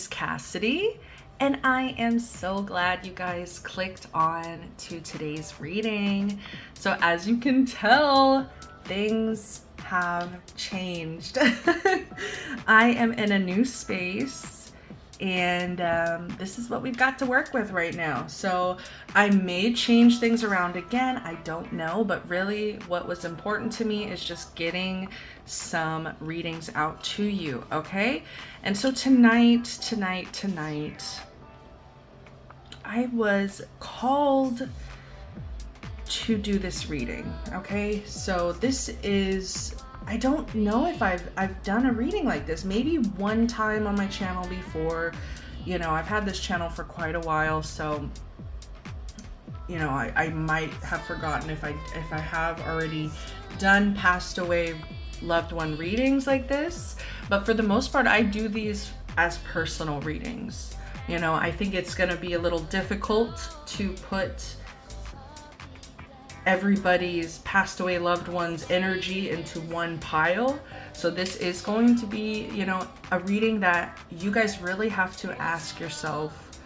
is Cassidy, and I am so glad you guys clicked on to today's reading. So as you can tell, things have changed. I am in a new space, and this is what we've got to work with right now. So I may change things around again, I don't know, but really what was important to me is just getting some readings out to you, okay? And so tonight, I was called to do this reading, okay? So this is, I don't know if I've done a reading like this, maybe one time on my channel before. You know, I've had this channel for quite a while, so you know, I might have forgotten if I have already done passed away loved one readings like this. But for the most part, I do these as personal readings. You know, I think it's gonna be a little difficult to put everybody's passed away loved one's energy into one pile. So this is going to be, you know, a reading that you guys really have to ask yourself,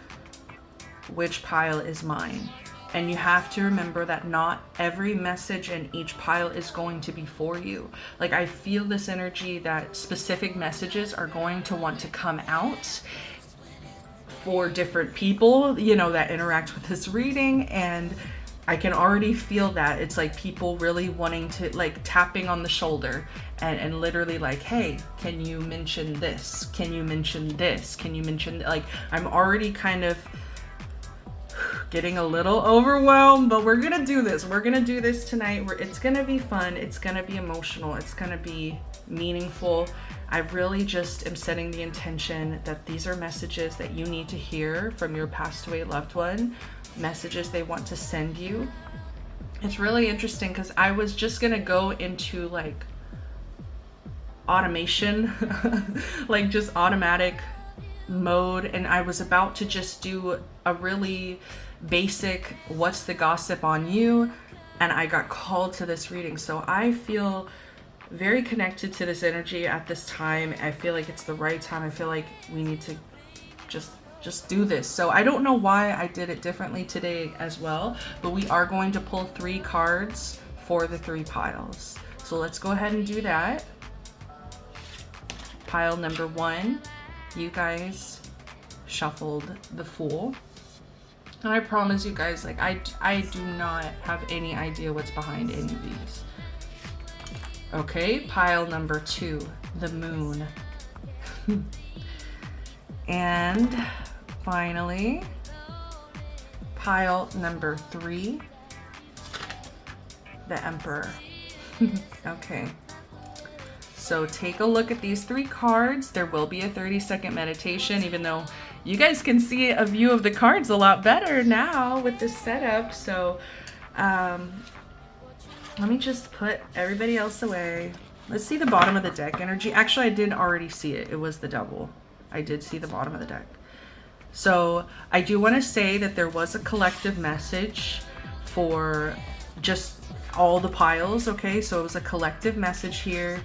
which pile is mine? And you have to remember that not every message in each pile is going to be for you. Like, I feel this energy that specific messages are going to want to come out for different people, you know, that interact with this reading. And I can already feel that it's like people really wanting to, like, tapping on the shoulder and literally like, hey, can you mention this? Can you mention this? Can you mention, like, I'm already kind of getting a little overwhelmed, but we're gonna do this. We're gonna do this tonight. It's gonna be fun. It's gonna be emotional. It's gonna be meaningful. I really just am setting the intention that these are messages that you need to hear from your passed away loved one, messages they want to send you. It's really interesting because I was just gonna go into like automation, like just automatic mode, and I was about to just do a really basic what's the gossip on you, and I got called to this reading. So I feel very connected to this energy at this time. I feel like it's the right time. I feel like we need to just do this. So I don't know why I did it differently today as well, but we are going to pull 3 cards for the 3 piles. So let's go ahead and do that. Pile number 1, you guys shuffled the Fool. And I promise you guys, like, I do not have any idea what's behind any of these. Okay, pile number 2, the Moon. And finally, pile number 3, the Emperor. Okay. So take a look at these 3 cards. There will be a 30-second meditation, even though you guys can see a view of the cards a lot better now with this setup. So let me just put everybody else away. Let's see the bottom of the deck energy. Actually, I did already see it. It was the Devil. I did see the bottom of the deck. So I do want to say that there was a collective message for just all the piles, okay? So it was a collective message here.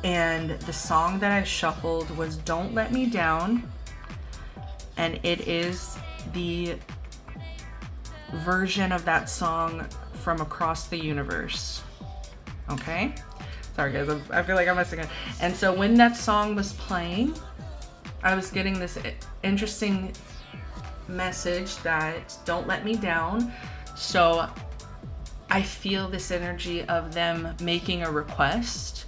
And the song that I shuffled was Don't Let Me Down, and it is the version of that song from Across the Universe. Okay, sorry guys, I feel like I'm messing it. And so when that song was playing, I was getting this interesting message that don't let me down. So I feel this energy of them making a request.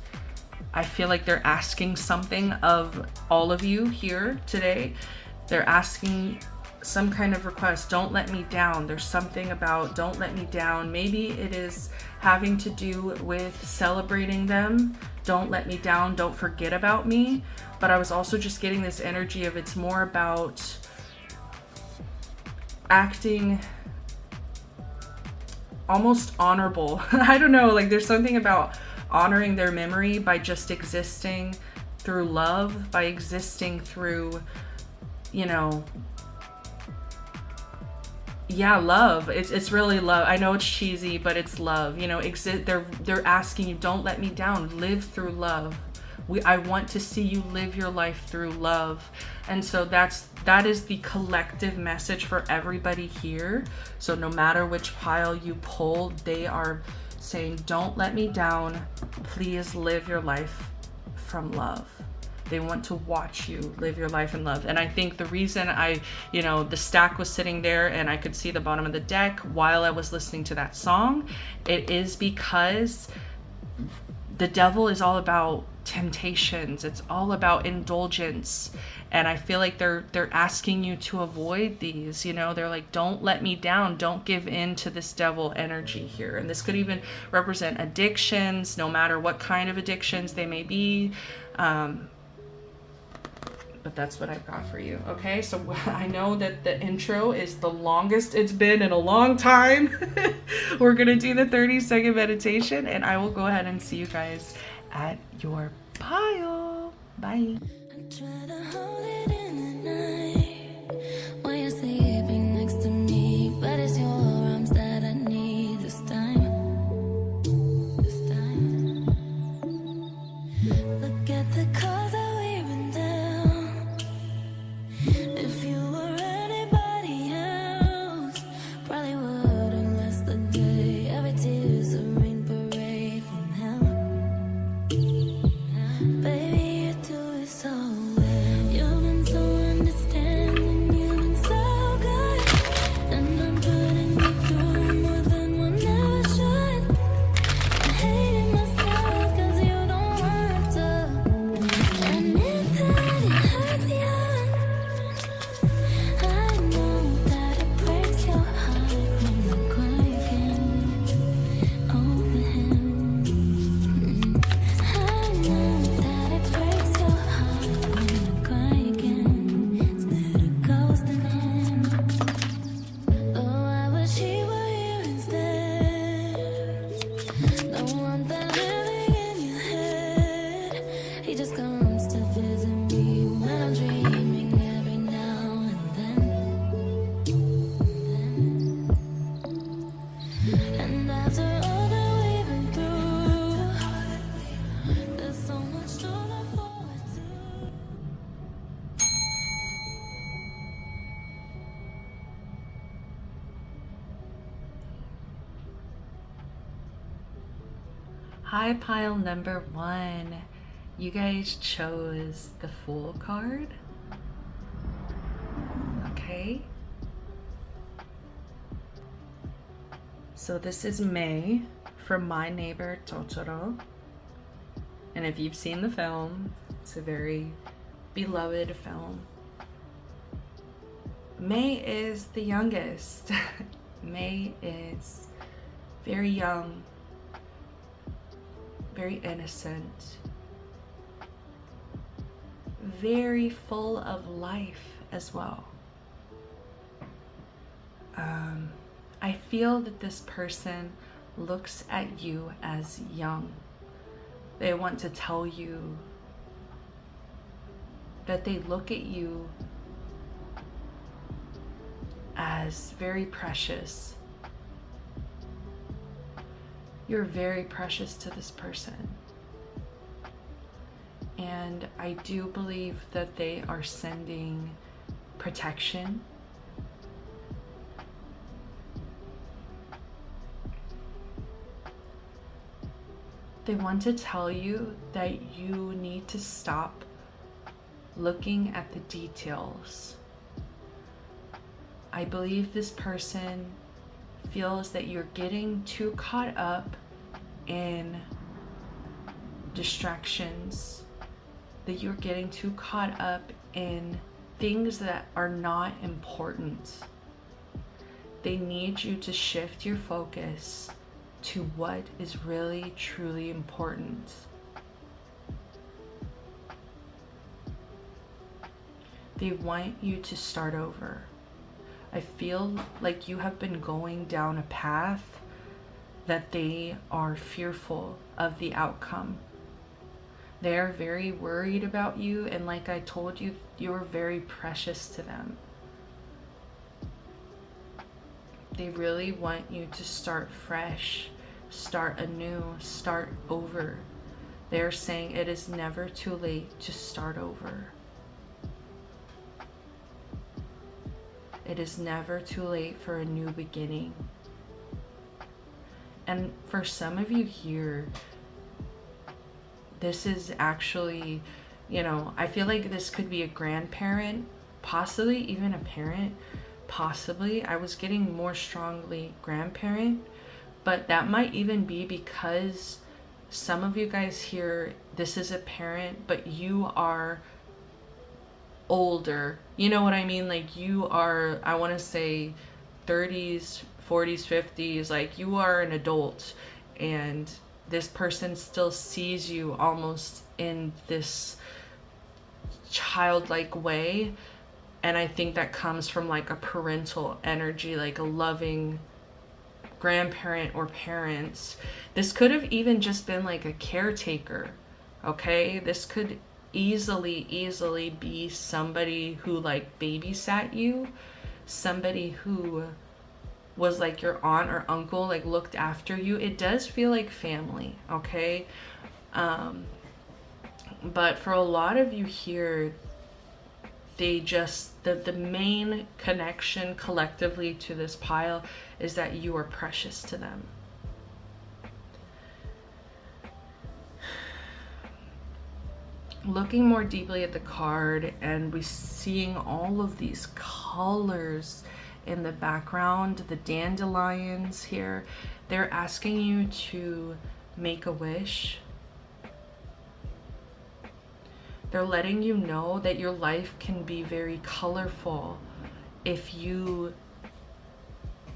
I feel like they're asking something of all of you here today. They're asking some kind of request. Don't let me down. There's something about don't let me down. Maybe it is having to do with celebrating them. Don't let me down. Don't forget about me. But I was also just getting this energy of it's more about acting almost honorable. I don't know, like there's something about honoring their memory by just existing through love, by existing through, you know, yeah, love. It's really love. I know it's cheesy, but it's love. You know, they're asking you, don't let me down. Live through love. I want to see you live your life through love. And so that is the collective message for everybody here. So no matter which pile you pull, they are saying, don't let me down. Please live your life from love. They want to watch you live your life in love. And I think the reason the stack was sitting there and I could see the bottom of the deck while I was listening to that song, it is because the devil is all about temptations. It's all about indulgence. And I feel like they're asking you to avoid these, they're like, don't let me down. Don't give in to this devil energy here. And this could even represent addictions, no matter what kind of addictions they may be. But that's what I've got for you. Okay, so I know that the intro is the longest it's been in a long time. We're gonna do the 30-second meditation, and I will go ahead and see you guys at your pile. Bye. Hi, pile number 1. You guys chose the Fool card. Okay. So this is May from My Neighbor Totoro. And if you've seen the film, it's a very beloved film. May is the youngest. May is very young, very innocent, very full of life as well. I feel that this person looks at you as young. They want to tell you that they look at you as very precious. You're very precious to this person. And I do believe that they are sending protection. They want to tell you that you need to stop looking at the details. I believe this person feels that you're getting too caught up in distractions, that you're getting too caught up in things that are not important. They need you to shift your focus to what is really, truly important. They want you to start over. I feel like you have been going down a path that they are fearful of the outcome. They are very worried about you, and like I told you, you're very precious to them. They really want you to start fresh, start anew, start over. They're saying it is never too late to start over. It is never too late for a new beginning. And for some of you here, this is actually, you know, I feel like this could be a grandparent, possibly even a parent, possibly. I was getting more strongly grandparent, but that might even be because some of you guys here, this is a parent, but you are older. You know what I mean? Like you are, I want to say 30s, 40s, 50s, like you are an adult, and this person still sees you almost in this childlike way. And I think that comes from like a parental energy, like a loving grandparent or parents. This could have even just been like a caretaker. Okay, this could easily be somebody who like babysat you, somebody who was like your aunt or uncle, like looked after you. It does feel like family, okay? But for a lot of you here, they just, the main connection collectively to this pile is that you are precious to them. Looking more deeply at the card, and we seeing all of these colors in the background, the dandelions here, they're asking you to make a wish. They're letting you know that your life can be very colorful if you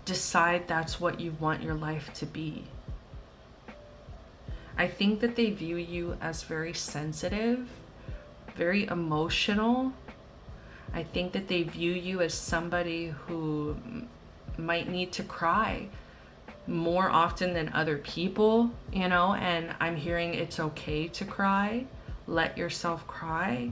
decide that's what you want your life to be. I think that they view you as very sensitive, very emotional. I think that they view you as somebody who might need to cry more often than other people, you know, and I'm hearing it's okay to cry. Let yourself cry.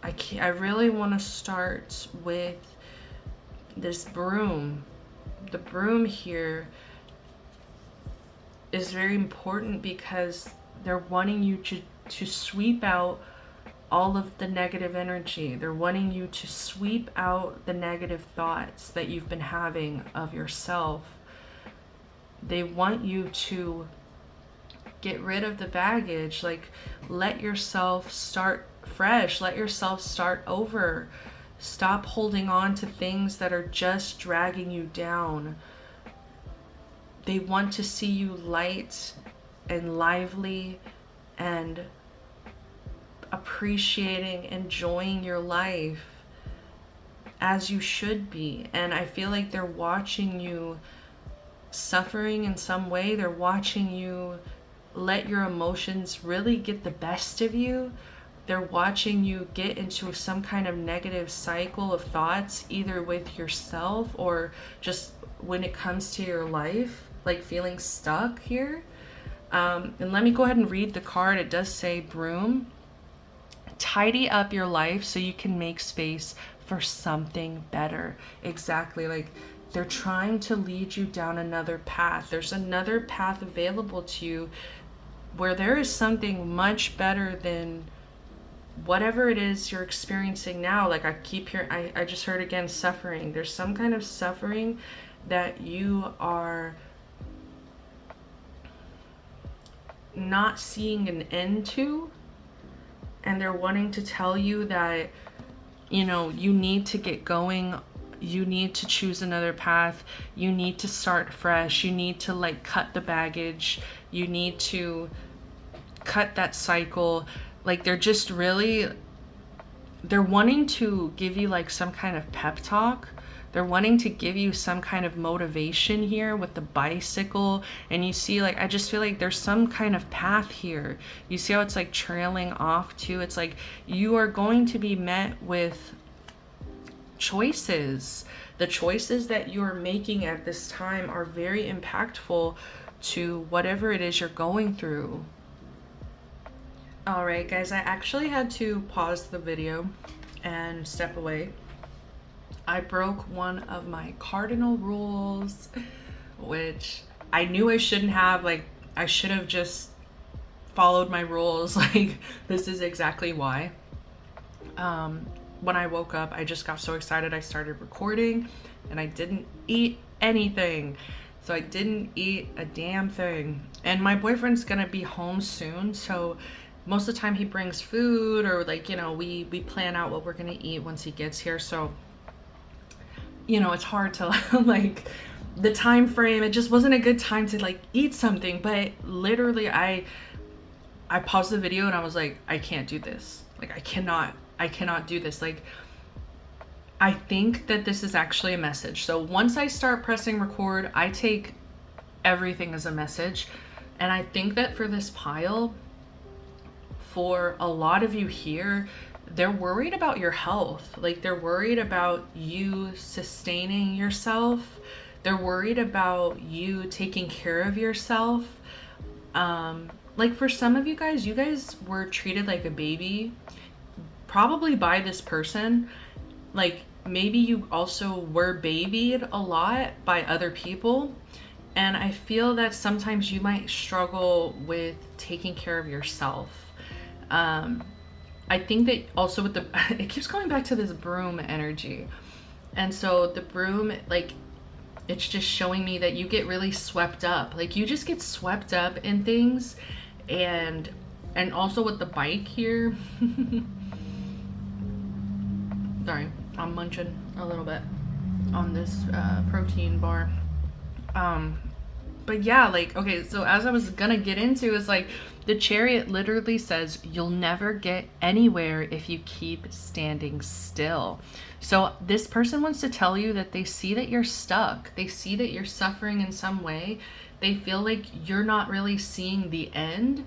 I really want to start with this broom. The broom here is very important because they're wanting you to sweep out all of the negative energy. They're wanting you to sweep out the negative thoughts that you've been having of yourself. They want you to get rid of the baggage, like let yourself start fresh, let yourself start over. Stop holding on to things that are just dragging you down. They want to see you light and lively and appreciating, enjoying your life as you should be. And I feel like they're watching you suffering in some way. They're watching you let your emotions really get the best of you. They're watching you get into some kind of negative cycle of thoughts, either with yourself or just when it comes to your life, like feeling stuck here. And let me go ahead and read the card. It does say broom. Tidy up your life so you can make space for something better. Exactly. Like they're trying to lead you down another path. There's another path available to you where there is something much better than whatever it is you're experiencing now. Like I keep hearing, I just heard again, suffering. There's some kind of suffering that you are not seeing an end to, and they're wanting to tell you that, you know, you need to get going. You need to choose another path. You need to start fresh. You need to like cut the baggage. You need to cut that cycle. Like they're just really, they're wanting to give you like some kind of pep talk. They're wanting to give you some kind of motivation here with the bicycle. And you see, like, I just feel like there's some kind of path here. You see how it's like trailing off too? It's like you are going to be met with choices. The choices that you're making at this time are very impactful to whatever it is you're going through. All right, guys, I actually had to pause the video and step away. I broke one of my cardinal rules, which I knew I shouldn't have, like, I should have just followed my rules. Like, this is exactly why. When I woke up, I just got so excited I started recording, and I didn't eat anything. So I didn't eat a damn thing. And my boyfriend's gonna be home soon, so most of the time he brings food, or like, you know, we plan out what we're gonna eat once he gets here. So, you know, it's hard to like, the time frame, it just wasn't a good time to like eat something. But literally I paused the video and I was like, I can't do this. Like, I cannot do this. Like, I think that this is actually a message. So once I start pressing record, I take everything as a message. And I think that for this pile, for a lot of you here, they're worried about your health. Like, they're worried about you sustaining yourself. They're worried about you taking care of yourself. Like, for some of you guys were treated like a baby, probably by this person. Like, maybe you also were babied a lot by other people. And I feel that sometimes you might struggle with taking care of yourself. I think that also with the, it keeps going back to this broom energy. And so the broom, like, it's just showing me that you get really swept up. Like, you just get swept up in things. And also with the bike here, sorry, I'm munching a little bit on this protein bar. But yeah, like, okay, so as I was gonna get into, is like, the Chariot literally says you'll never get anywhere if you keep standing still. So this person wants to tell you that they see that you're stuck. They see that you're suffering in some way. They feel like you're not really seeing the end,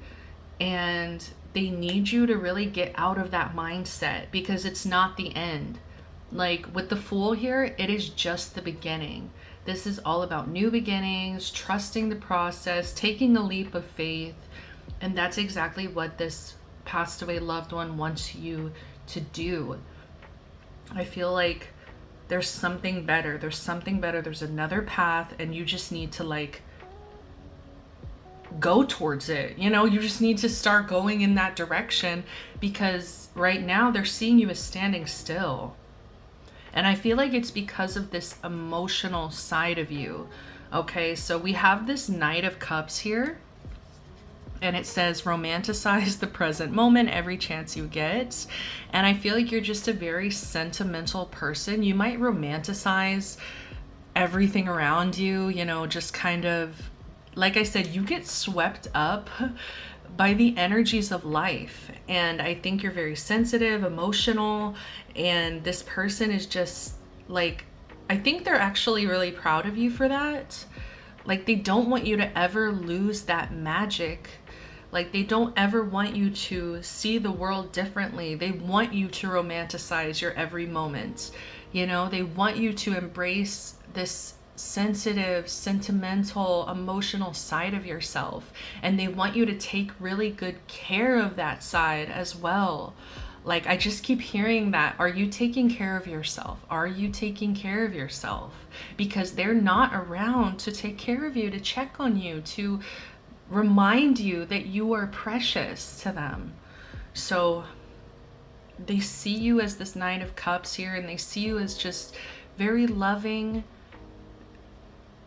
and they need you to really get out of that mindset, because it's not the end. Like, with the Fool here, it is just the beginning. This is all about new beginnings, trusting the process, taking a leap of faith. And that's exactly what this passed away loved one wants you to do. I feel like there's something better. There's something better. There's another path, and you just need to, like, go towards it. You know, you just need to start going in that direction, because right now they're seeing you as standing still. And I feel like it's because of this emotional side of you. Okay, so we have this Knight of Cups here, and it says romanticize the present moment every chance you get. And I feel like you're just a very sentimental person. You might romanticize everything around you, you know, just kind of, like I said, you get swept up by the energies of life. And I think you're very sensitive, emotional, and this person is just like, I think they're actually really proud of you for that. Like, they don't want you to ever lose that magic. Like, they don't ever want you to see the world differently. They want you to romanticize your every moment. You know, they want you to embrace this sensitive, sentimental, emotional side of yourself. And they want you to take really good care of that side as well. Like, I just keep hearing that. Are you taking care of yourself? Are you taking care of yourself? Because they're not around to take care of you, to check on you, to remind you that you are precious to them. So they see you as this Knight of Cups here, and they see you as just very loving,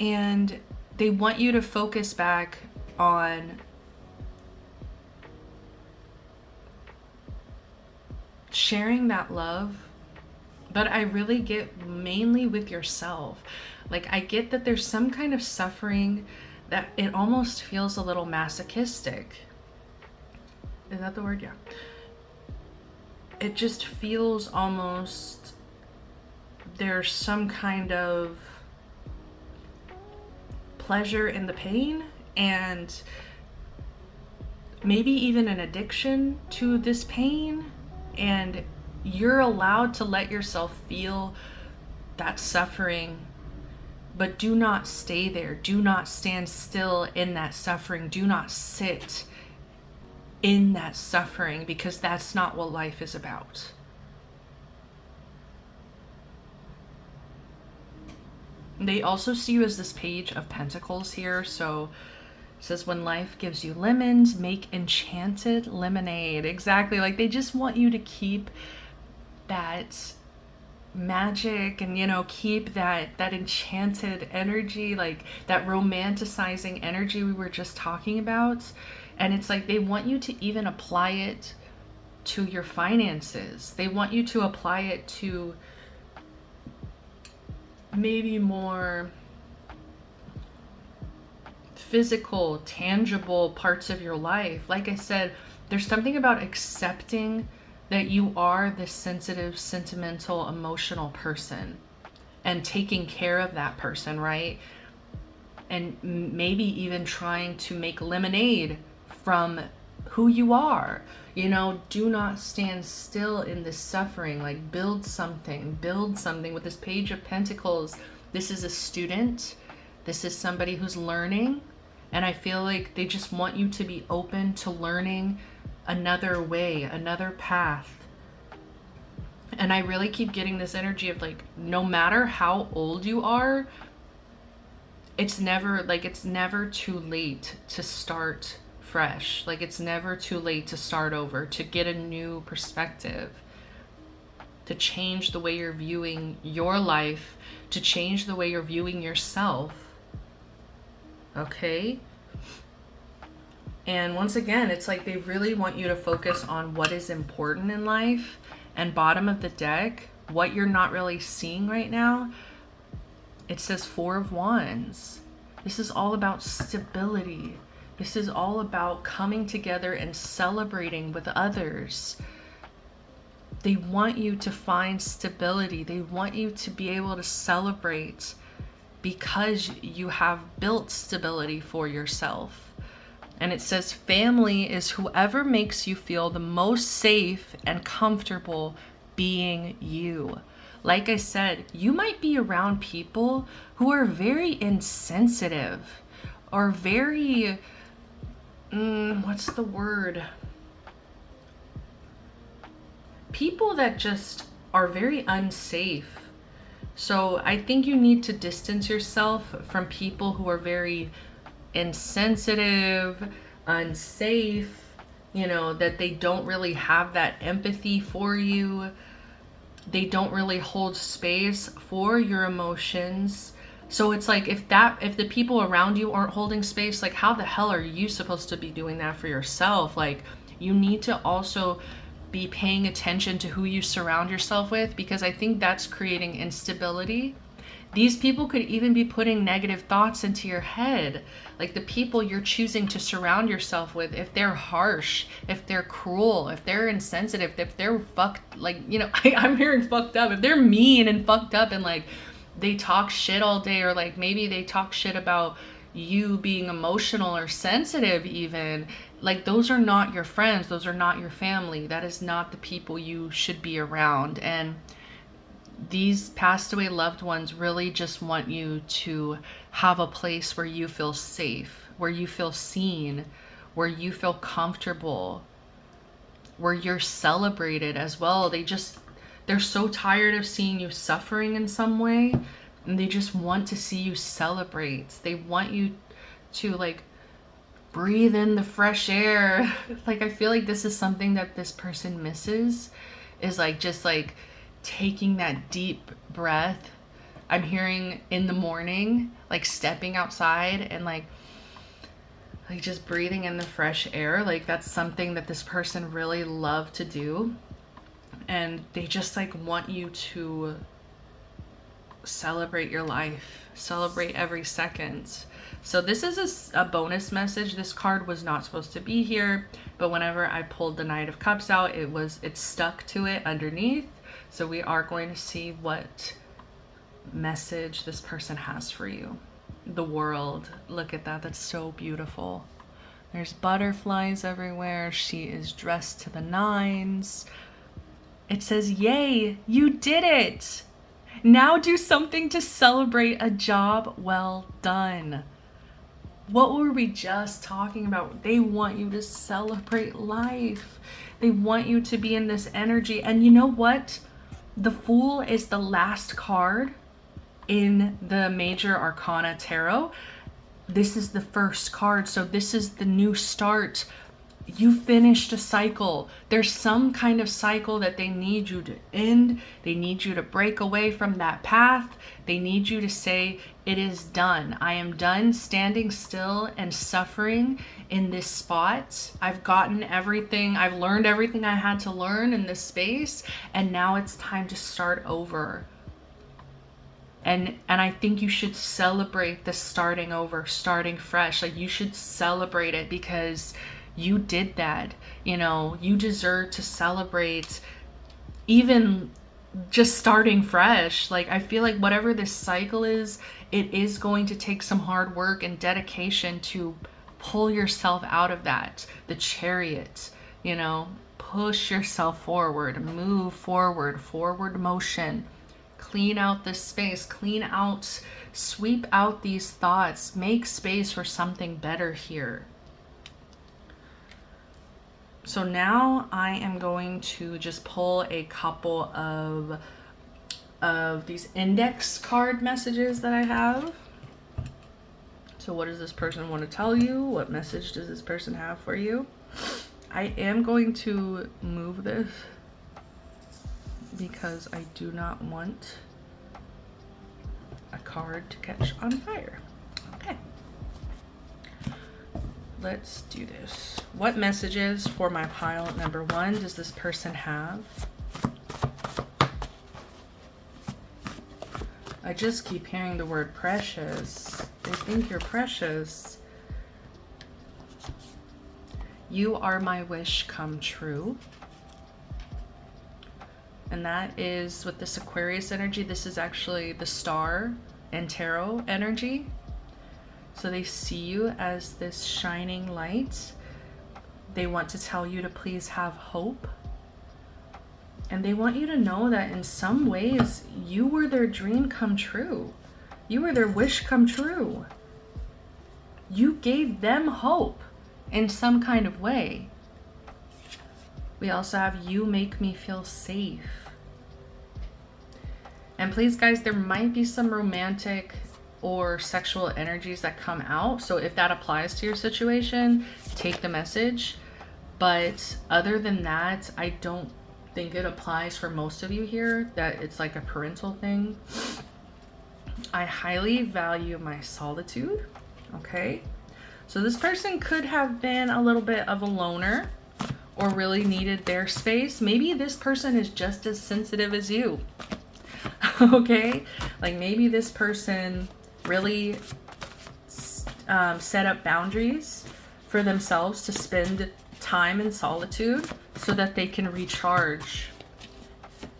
and they want you to focus back on sharing that love. But I really get mainly with yourself. Like, I get that there's some kind of suffering that it almost feels a little masochistic. Is that the word? Yeah. It just feels almost, there's some kind of pleasure in the pain, and maybe even an addiction to this pain. And you're allowed to let yourself feel that suffering, but do not stay there. Do not stand still in that suffering. Do not sit in that suffering, because that's not what life is about. They also see you as this Page of Pentacles here. So it says, when life gives you lemons, make enchanted lemonade. Exactly. Like, they just want you to keep that magic and, you know, keep that enchanted energy, like that romanticizing energy we were just talking about. And it's like they want you to even apply it to your finances. They want you to apply it to maybe more physical, tangible parts of your life. Like I said, there's something about accepting that you are this sensitive, sentimental, emotional person and taking care of that person, right? And maybe even trying to make lemonade from who you are. You know, do not stand still in this suffering. Like, build something with this Page of Pentacles. This is a student. This is somebody who's learning. And I feel like they just want you to be open to learning another way, another path. And I really keep getting this energy of like, no matter how old you are, it's never too late to start fresh. Like, it's never too late to start over, to get a new perspective, to change the way you're viewing your life, to change the way you're viewing yourself. Okay? And once again, it's like they really want you to focus on what is important in life. And bottom of the deck, what you're not really seeing right now, it says Four of Wands. This is all about stability. This is all about coming together and celebrating with others. They want you to find stability. They want you to be able to celebrate because you have built stability for yourself. And it says family is whoever makes you feel the most safe and comfortable being you. Like I said, you might be around people who are very insensitive or very, what's the word? People that just are very unsafe. So I think you need to distance yourself from people who are very insensitive, unsafe, you know, that they don't really have that empathy for you. They don't really hold space for your emotions. So it's like, if the people around you aren't holding space, like, how the hell are you supposed to be doing that for yourself? Like, you need to also be paying attention to who you surround yourself with, because I think that's creating instability. These people could even be putting negative thoughts into your head. Like, the people you're choosing to surround yourself with, if they're harsh, if they're cruel, if they're insensitive, if they're fucked, like, you know, I'm hearing fucked up, if they're mean and fucked up and like they talk shit all day, or like maybe they talk shit about you being emotional or sensitive even, like, those are not your friends, those are not your family. That is not the people you should be around. And these passed away loved ones really just want you to have a place where you feel safe, where you feel seen, where you feel comfortable, where you're celebrated as well. They're so tired of seeing you suffering in some way, and they just want to see you celebrate. They want you to like breathe in the fresh air. Like, I feel like this is something that this person misses, is like just like taking that deep breath. I'm hearing in the morning, like stepping outside and like just breathing in the fresh air. Like, that's something that this person really loved to do. And they just like want you to celebrate your life, celebrate every second. So this is a bonus message. This card was not supposed to be here, but whenever I pulled the Knight of Cups out, it stuck to it underneath. So we are going to see what message this person has for you. The world. Look at that. That's so beautiful. There's butterflies everywhere. She is dressed to the nines. It says, yay, you did it. Now do something to celebrate a job well done. What were we just talking about? They want you to celebrate life. They want you to be in this energy. And you know what? The Fool is the last card. in the Major Arcana Tarot, this is the first card. So this is the new start. You finished a cycle. There's some kind of cycle that they need you to end. They need you to break away from that path. They need you to say, it is done. I am done standing still and suffering in this spot. I've gotten everything. I've learned everything I had to learn in this space. And now it's time to start over. And I think you should celebrate the starting over, starting fresh. Like, you should celebrate it because you did that. You know, you deserve to celebrate even just starting fresh. Like, I feel like whatever this cycle is, it is going to take some hard work and dedication to pull yourself out of that. The Chariot, you know, push yourself forward, move forward, forward motion. Clean out this space, clean out, sweep out these thoughts, make space for something better here. So now I am going to just pull a couple of these index card messages that I have. So what does this person want to tell you? What message does this person have for you? I am going to move this because I do not want a card to catch on fire. Okay. Let's do this. What messages for my pile number 1 does this person have? I just keep hearing the word precious. They think you're precious. You are my wish come true. And that is with this Aquarius energy. This is actually the star and tarot energy. So they see you as this shining light. They want to tell you to please have hope. And they want you to know that in some ways, you were their dream come true. You were their wish come true. You gave them hope in some kind of way. We also have you make me feel safe. And please, guys, there might be some romantic or sexual energies that come out. So if that applies to your situation, take the message. But other than that, I don't think it applies for most of you here, that it's like a parental thing. I highly value my solitude. Okay. So this person could have been a little bit of a loner or really needed their space. Maybe this person is just as sensitive as you. Okay. Like maybe this person really set up boundaries for themselves to spend time in solitude so that they can recharge.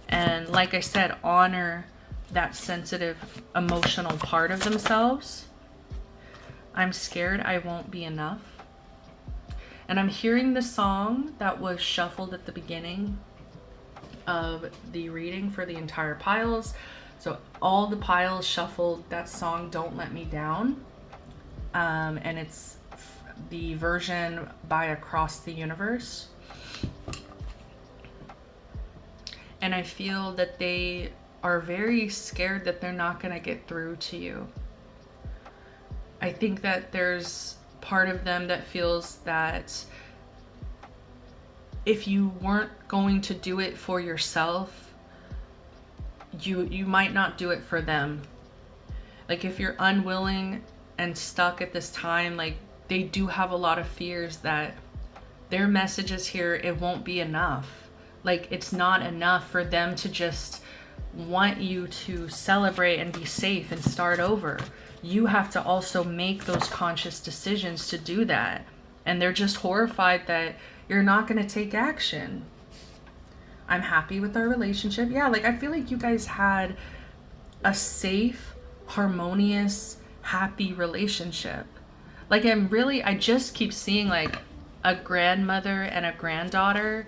And like I said, honor that sensitive emotional part of themselves. I'm scared I won't be enough. And I'm hearing the song that was shuffled at the beginning of the reading for the entire piles. So all the piles shuffled that song, Don't Let Me Down. And it's the version by Across the Universe. And I feel that they are very scared that they're not going to get through to you. I think that there's part of them that feels that if you weren't going to do it for yourself, you might not do it for them. Like if you're unwilling and stuck at this time, like they do have a lot of fears that their messages here, it won't be enough. Like it's not enough for them to just want you to celebrate and be safe and start over. You have to also make those conscious decisions to do that. And they're just horrified that you're not going to take action. I'm happy with our relationship. Yeah, like I feel like you guys had a safe, harmonious, happy relationship. Like I just keep seeing like a grandmother and a granddaughter.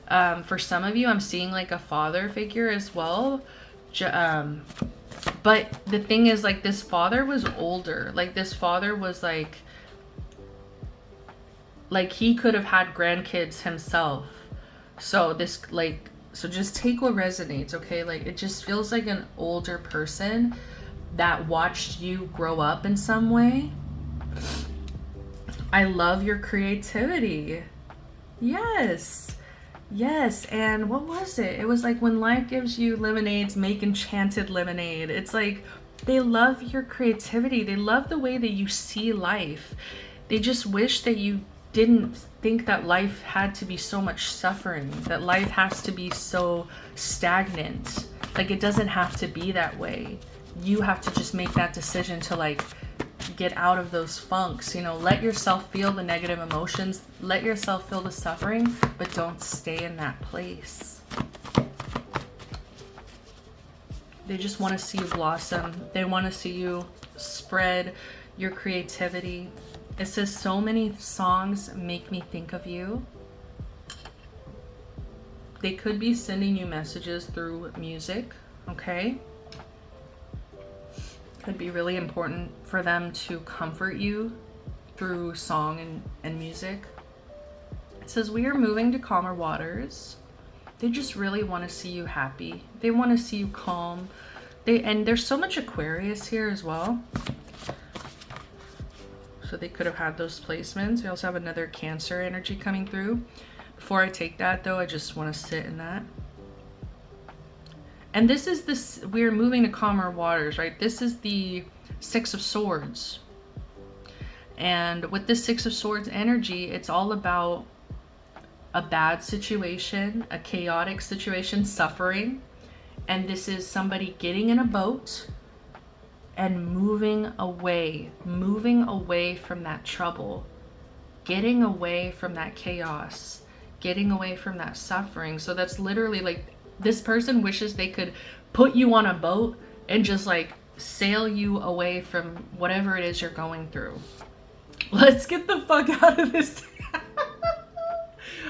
For some of you, I'm seeing like a father figure as well. But the thing is, like, this father was older. Like, this father was like he could have had grandkids himself. So this, like, so just take what resonates, okay? Like, it just feels like an older person that watched you grow up in some way. I love your creativity. Yes. Yes. And what was it? It was like, when life gives you lemonades, make enchanted lemonade. It's like they love your creativity. They love the way that you see life. They just wish that you didn't think that life had to be so much suffering, that life has to be so stagnant. Like, it doesn't have to be that way. You have to just make that decision to like get out of those funks, you know, let yourself feel the negative emotions, let yourself feel the suffering, but don't stay in that place. They just want to see you blossom. They want to see you spread your creativity. It says, so many songs make me think of you. They could be sending you messages through music, okay? Could be really important for them to comfort you through song and music. It says, we are moving to calmer waters. They just really want to see you happy. They want to see you calm. And there's so much Aquarius here as well. So they could have had those placements. We also have another Cancer energy coming through. Before I take that though, I just want to sit in that. And this is this, we're moving to calmer waters, right? This is the Six of Swords. And with the Six of Swords energy, it's all about a bad situation, a chaotic situation, suffering. And this is somebody getting in a boat and moving away from that trouble, getting away from that chaos, getting away from that suffering. So that's literally like, this person wishes they could put you on a boat and just like sail you away from whatever it is you're going through. Let's get the fuck out of this.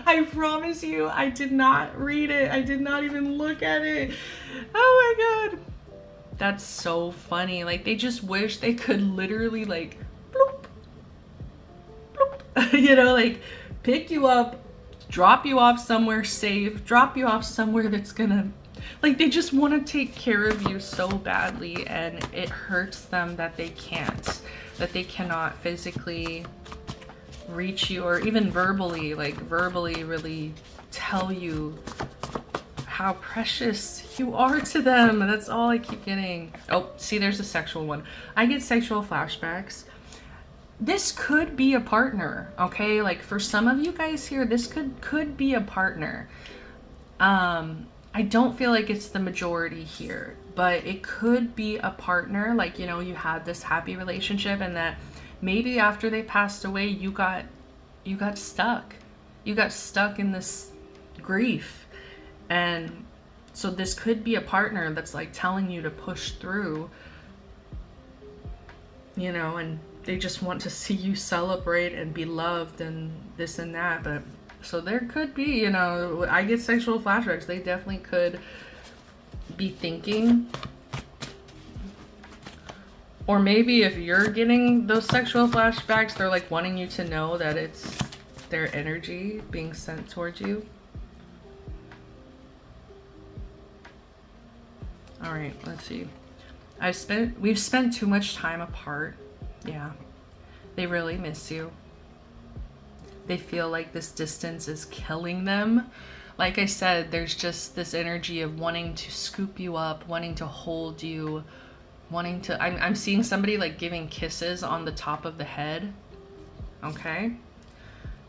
I promise you, I did not read it. I did not even look at it. Oh my God. That's so funny. Like, they just wish they could literally like, bloop, bloop, you know, like pick you up, drop you off somewhere safe, drop you off somewhere that's gonna, like, they just want to take care of you so badly, and it hurts them that they can't, that they cannot physically reach you, or even verbally, like verbally really tell you how precious you are to them. That's all I keep getting. Oh, see, there's a sexual one. I get sexual flashbacks. This could be a partner, okay? Like, for some of you guys here, this could be a partner. I don't feel like it's the majority here, but it could be a partner. Like, you know, you had this happy relationship, and that maybe after they passed away, you got stuck. You got stuck in this grief. And so this could be a partner that's like telling you to push through, you know, and they just want to see you celebrate and be loved and this and that. But so there could be, you know, I get sexual flashbacks. They definitely could be thinking. Or maybe if you're getting those sexual flashbacks, they're like wanting you to know that it's their energy being sent towards you. All right, let's see. We've spent too much time apart. Yeah, they really miss you. They feel like this distance is killing them. Like I said, there's just this energy of wanting to scoop you up, wanting to hold you, wanting to, I'm seeing somebody like giving kisses on the top of the head. Okay.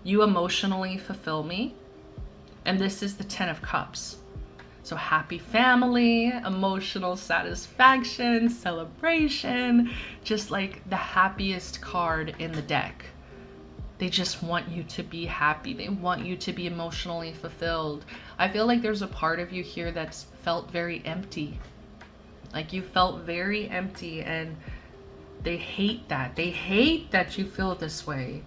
You emotionally fulfill me. And this is the 10 of Cups. So happy family, emotional satisfaction, celebration, just like the happiest card in the deck. They just want you to be happy. They want you to be emotionally fulfilled. I feel like there's a part of you here that's felt very empty. Like you felt very empty, and they hate that. They hate that you feel this way.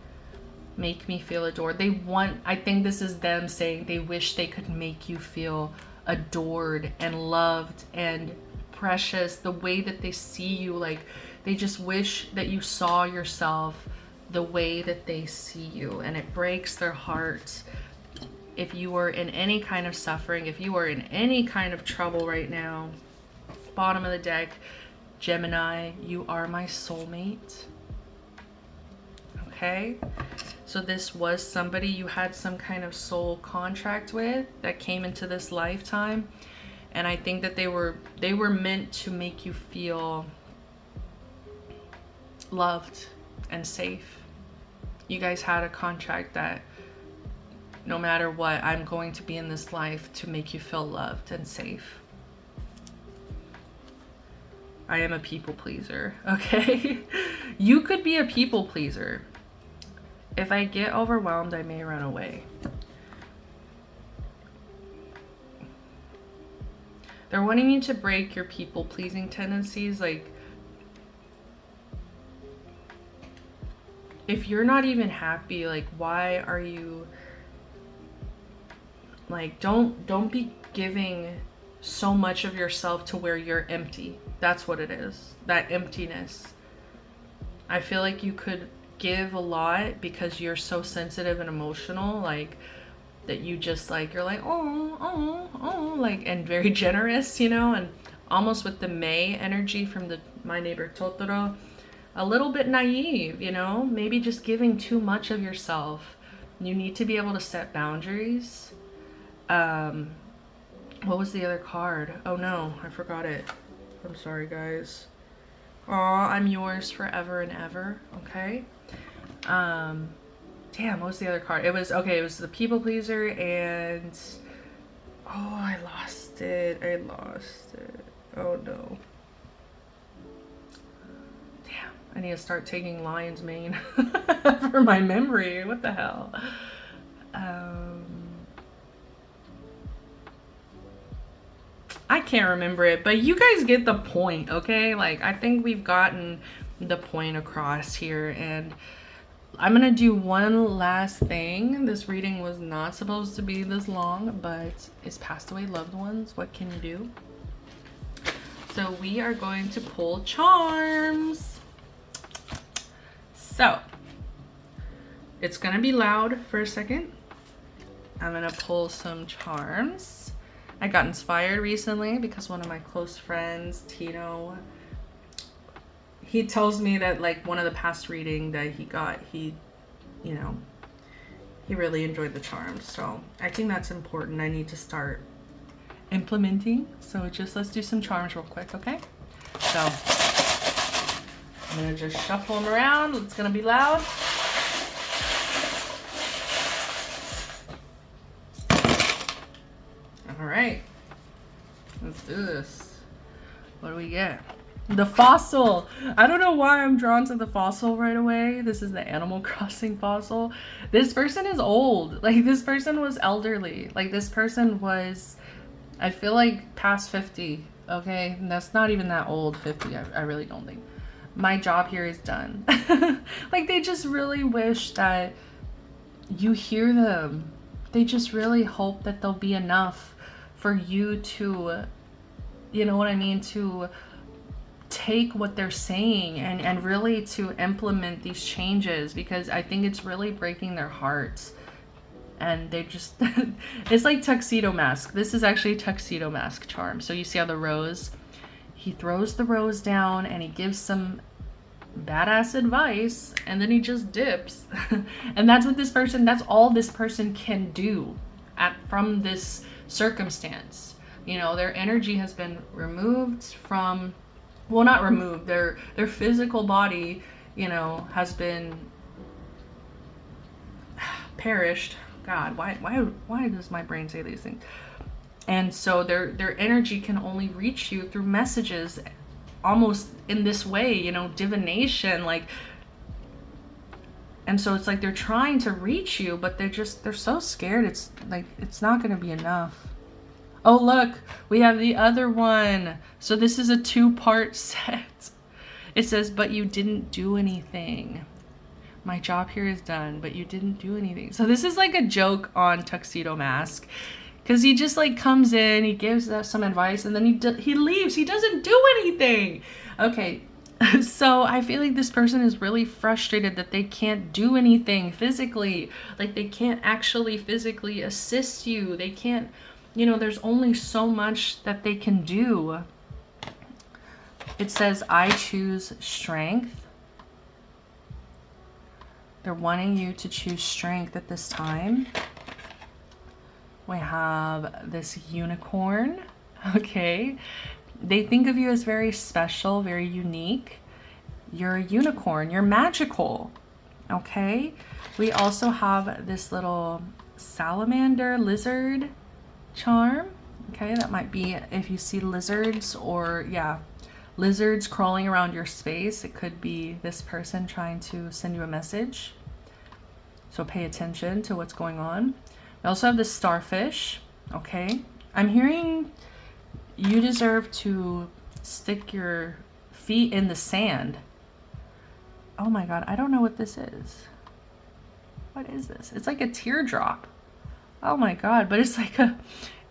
Make me feel adored. I think this is them saying they wish they could make you feel adored and loved and precious, the way that they see you. Like, they just wish that you saw yourself the way that they see you, and it breaks their heart. If you are in any kind of suffering, if you are in any kind of trouble right now, bottom of the deck, Gemini, you are my soulmate. Okay, so this was somebody you had some kind of soul contract with that came into this lifetime, and I think that they were meant to make you feel loved and safe. You guys had a contract that no matter what, I'm going to be in this life to make you feel loved and safe. I am a people pleaser, okay? You could be a people pleaser. If I get overwhelmed, I may run away. They're wanting you to break your people pleasing tendencies. Like, if you're not even happy, like, why are you, like, don't be giving so much of yourself to where you're empty. That's what it is, that emptiness. I feel like you could give a lot because you're so sensitive and emotional, like, that you just, like, you're like, oh, like, and very generous, you know, and almost with the May energy from My Neighbor Totoro, a little bit naive, you know, maybe just giving too much of yourself. You need to be able to set boundaries. What was the other card? Oh no, I forgot it. I'm sorry, guys. Aw, I'm yours forever and ever. Okay. Damn, what was the other card? It was the people pleaser, and oh, I lost it. Oh no. Damn, I need to start taking lion's mane for my memory. What the hell? I can't remember it, but you guys get the point, okay? Like, I think we've gotten the point across here, and I'm gonna do one last thing. This reading was not supposed to be this long, but it's passed away loved ones. What can you do? So we are going to pull charms. So it's gonna be loud for a second. I'm gonna pull some charms. I got inspired recently because one of my close friends, Tino, he tells me that, like, one of the past reading that he got, he really enjoyed the charms. So I think that's important. I need to start implementing. So let's do some charms real quick, okay? So I'm gonna just shuffle them around. It's gonna be loud. All right, let's do this. What do we get? The fossil. I don't know why I'm drawn to the fossil right away. This is the Animal Crossing fossil. This person is old. Like, this person was elderly. Like, this person was, I feel like, past 50. Okay, and that's not even that old. 50. I really don't think. My job here is done. Like, they just really wish that you hear them. They just really hope that there'll be enough for you to, you know what I mean, to take what they're saying and really to implement these changes, because I think it's really breaking their hearts. And they just, it's like Tuxedo Mask. This is actually Tuxedo Mask charm. So you see how the rose, he throws the rose down and he gives some badass advice, and then he just dips. And that's what this person, that's all this person can do from this circumstance. You know, their energy has been removed from, well, not removed, their physical body, you know, has been perished. God, why does my brain say these things? And so their energy can only reach you through messages, almost in this way, you know, divination, like. And so it's like they're trying to reach you, but they're so scared. It's like, it's not going to be enough. Oh, look, we have the other one. So this is a 2-part set. It says, but you didn't do anything. My job here is done, but you didn't do anything. So this is like a joke on Tuxedo Mask, because he just, like, comes in, he gives us some advice, and then he leaves. He doesn't do anything. Okay. So I feel like this person is really frustrated that they can't do anything physically. Like, they can't actually physically assist you. They can't, you know, there's only so much that they can do. It says, I choose strength. They're wanting you to choose strength at this time. We have this unicorn, okay? They think of you as very special, very unique. You're a unicorn, you're magical, okay? We also have this little salamander lizard charm, okay? That might be if you see lizards or, yeah, lizards crawling around your space. It could be this person trying to send you a message. So pay attention to what's going on. We also have this starfish, okay? I'm hearing you deserve to stick your feet in the sand. Oh my God, I don't know what this is. What is this? It's like a teardrop. Oh my God, but it's like a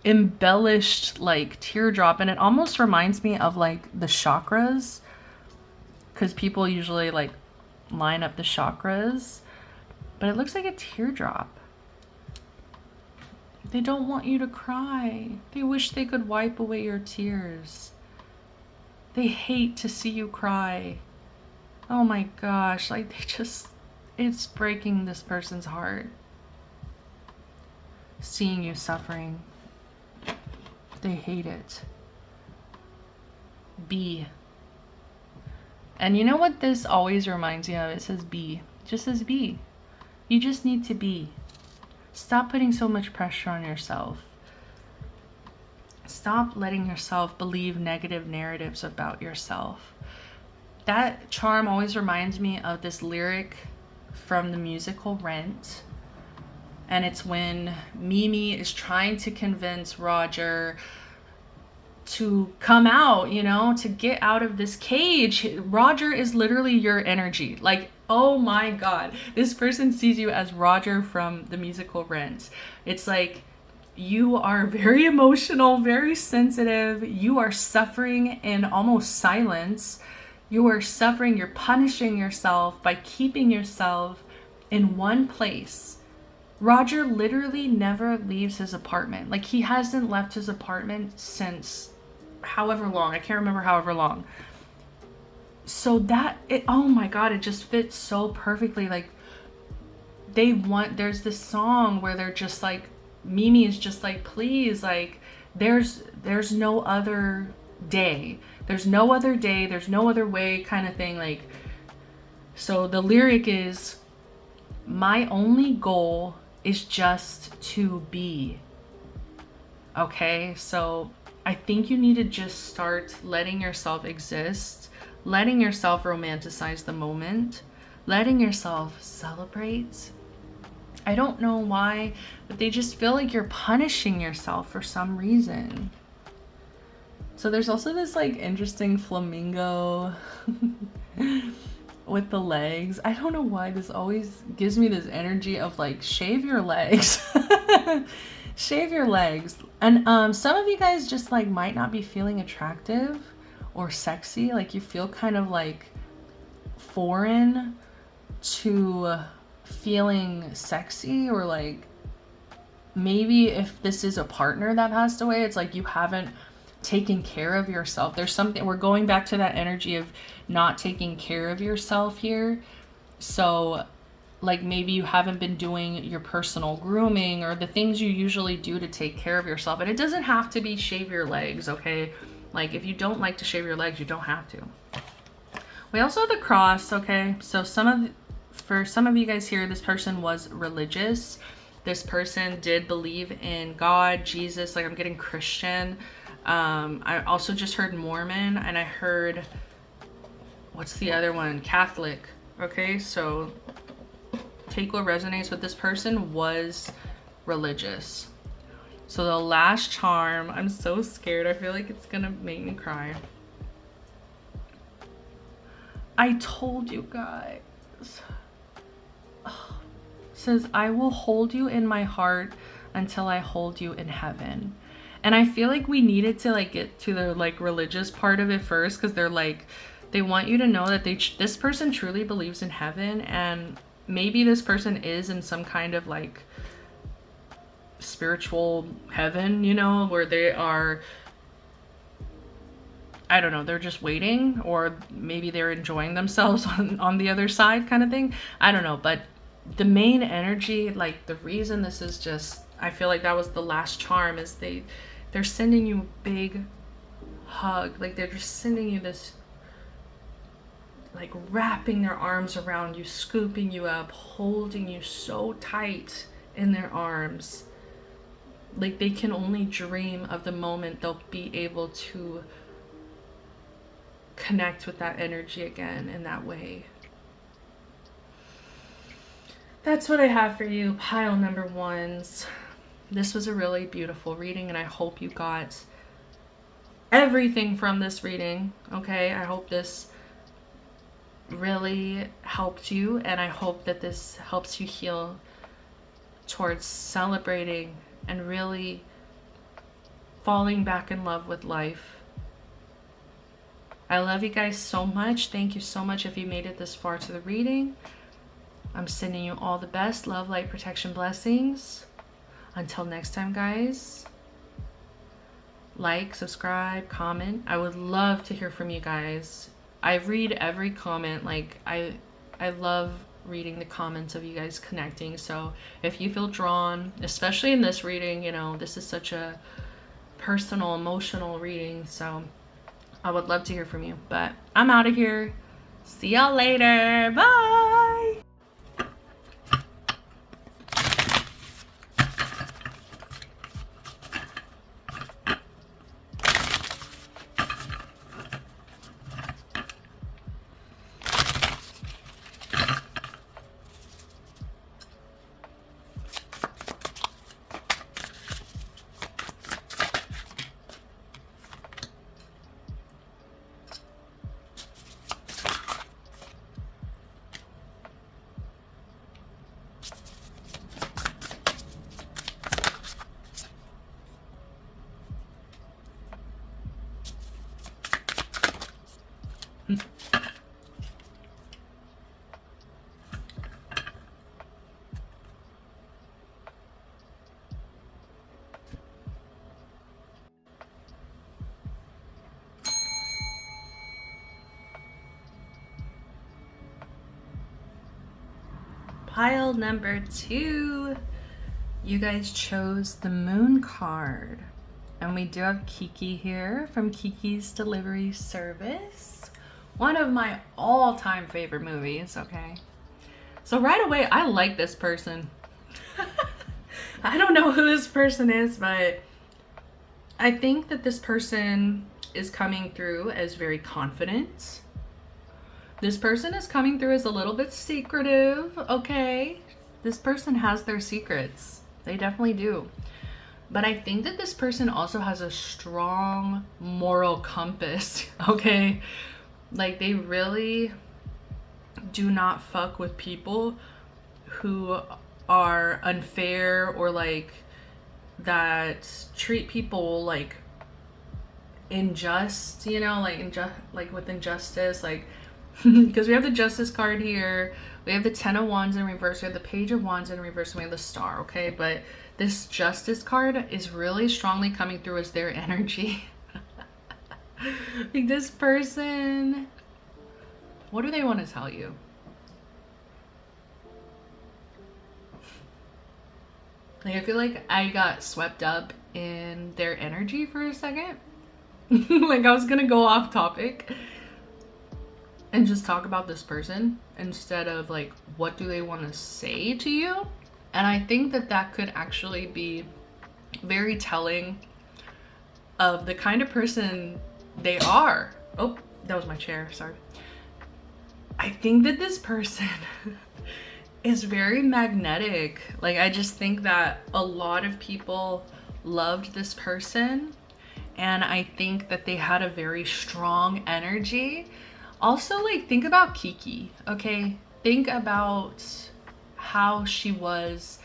embellished like teardrop, and it almost reminds me of like the chakras, because people usually like line up the chakras, but it looks like a teardrop. They don't want you to cry. They wish they could wipe away your tears. They hate to see you cry. Oh my gosh, like they just, it's breaking this person's heart. Seeing you suffering. They hate it. Be. And you know what this always reminds me of? It says be. It just says be. You just need to be. Stop putting so much pressure on yourself. Stop letting yourself believe negative narratives about yourself. That charm always reminds me of this lyric from the musical Rent. And it's when Mimi is trying to convince Roger to come out, you know, to get out of this cage. Roger is literally your energy. Like, oh my God, this person sees you as Roger from the musical Rent. It's like you are very emotional, very sensitive. You are suffering in almost silence. You are suffering, you're punishing yourself by keeping yourself in one place. Roger literally never leaves his apartment. Like, he hasn't left his apartment since however long. I can't remember however long. So that, oh my God, it just fits so perfectly. Like, there's this song where they're just like, Mimi is just like, please, like, there's no other day. There's no other day. There's no other way, kind of thing. Like, so the lyric is, my only goal is just to be. Okay, so I think you need to just start letting yourself exist, letting yourself romanticize the moment, letting yourself celebrate. I don't know why, but they just feel like you're punishing yourself for some reason. So there's also this like interesting flamingo with the legs. I don't know why this always gives me this energy of like, shave your legs. Shave your legs. And some of you guys just like might not be feeling attractive or sexy. Like, you feel kind of like foreign to feeling sexy, or like maybe if this is a partner that passed away, it's like you haven't taken care of yourself. There's something, we're going back to that energy of not taking care of yourself here. So like, maybe you haven't been doing your personal grooming or the things you usually do to take care of yourself. And it doesn't have to be shave your legs, okay? Like, if you don't like to shave your legs, you don't have to. We also have the cross, okay? So for some of you guys here, this person was religious. This person did believe in God, Jesus, like I'm getting Christian. I also just heard Mormon, and I heard, what's the other one? Catholic. Okay, so take what resonates with. This person was religious. So the last charm, I'm so scared. I feel like it's gonna make me cry. I told you guys. Oh, says, I will hold you in my heart until I hold you in heaven. And I feel like we needed to like get to the like religious part of it first, because they're like, they want you to know that this person truly believes in heaven, and maybe this person is in some kind of like spiritual heaven, you know, where they are I don't know, they're just waiting, or maybe they're enjoying themselves on the other side kind of thing. I don't know, but the main energy, like the reason this is just, I feel like that was the last charm, is they're sending you a big hug. Like they're just sending you this, like wrapping their arms around you, scooping you up, holding you so tight in their arms. Like they can only dream of the moment they'll be able to connect with that energy again in that way. That's what I have for you, pile number ones. This was a really beautiful reading, and I hope you got everything from this reading, okay? I hope this really helped you, and I hope that this helps you heal towards celebrating and really falling back in love with life. I love you guys so much. Thank you so much if you made it this far to the reading. I'm sending you all the best love, light, protection, blessings. Until next time, guys, like, subscribe, comment. I would love to hear from you guys. I read every comment. Like I love reading the comments of you guys connecting. So if you feel drawn, especially in this reading, you know, this is such a personal, emotional reading. So I would love to hear from you. But I'm out of here. See y'all later. Bye. Pile number 2, you guys chose the Moon card. And we do have Kiki here from Kiki's Delivery Service. One of my all-time favorite movies, okay? So right away, I like this person. I don't know who this person is, but I think that this person is coming through as very confident. This person is coming through as a little bit secretive, okay? This person has their secrets. They definitely do. But I think that this person also has a strong moral compass, okay? Like they really do not fuck with people who are unfair or like that treat people like unjust, you know, like with injustice, like because we have the Justice card here, we have the Ten of Wands in reverse, we have the Page of Wands in reverse, and we have the Star, okay? But this Justice card is really strongly coming through as their energy. Like this person, what do they want to tell you? Like I feel like I got swept up in their energy for a second. Like I was gonna go off topic and just talk about this person instead of like what do they want to say to you. And I think that that could actually be very telling of the kind of person they are. Oh, that was my chair, sorry. I think that this person is very magnetic. Like I just think that a lot of people loved this person, and I think that they had a very strong energy. Also, like, think about Kiki, okay? Think about how she was,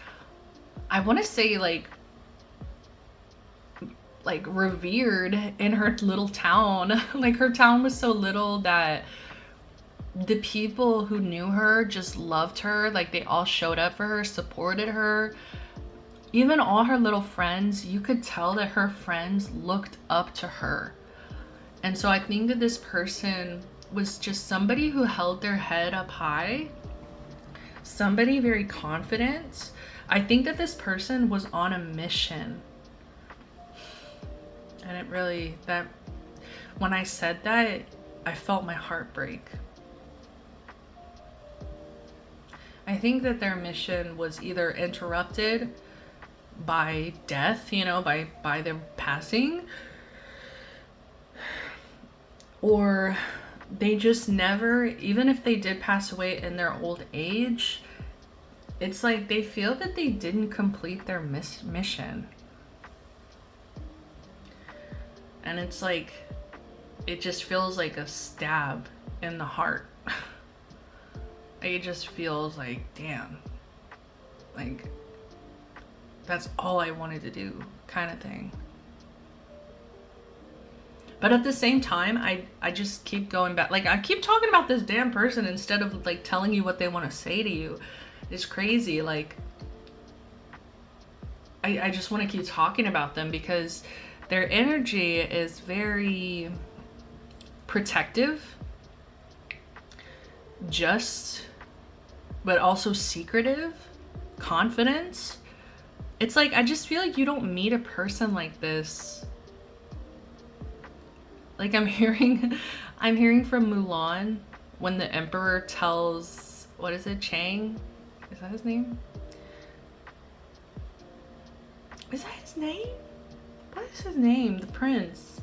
I want to say, like revered in her little town. Like, her town was so little that the people who knew her just loved her. Like, they all showed up for her, supported her. Even all her little friends, you could tell that her friends looked up to her. And so I think that this person was just somebody who held their head up high, somebody very confident. I think that this person was on a mission. And it really, that when I said that, I felt my heart break. I think that their mission was either interrupted by death, you know, by their passing, or they just never, even if they did pass away in their old age, it's like they feel that they didn't complete their mission. And it's like, it just feels like a stab in the heart. It just feels like, damn, like that's all I wanted to do, kind of thing. But at the same time, I just keep going back. Like, I keep talking about this damn person instead of like telling you what they want to say to you. It's crazy. Like, I just want to keep talking about them because their energy is very protective, just, but also secretive, confident. It's like, I just feel like you don't meet a person like this. Like, I'm hearing from Mulan when the emperor tells, what is it, Chang? Is that his name? Is that his name? What is his name? The prince.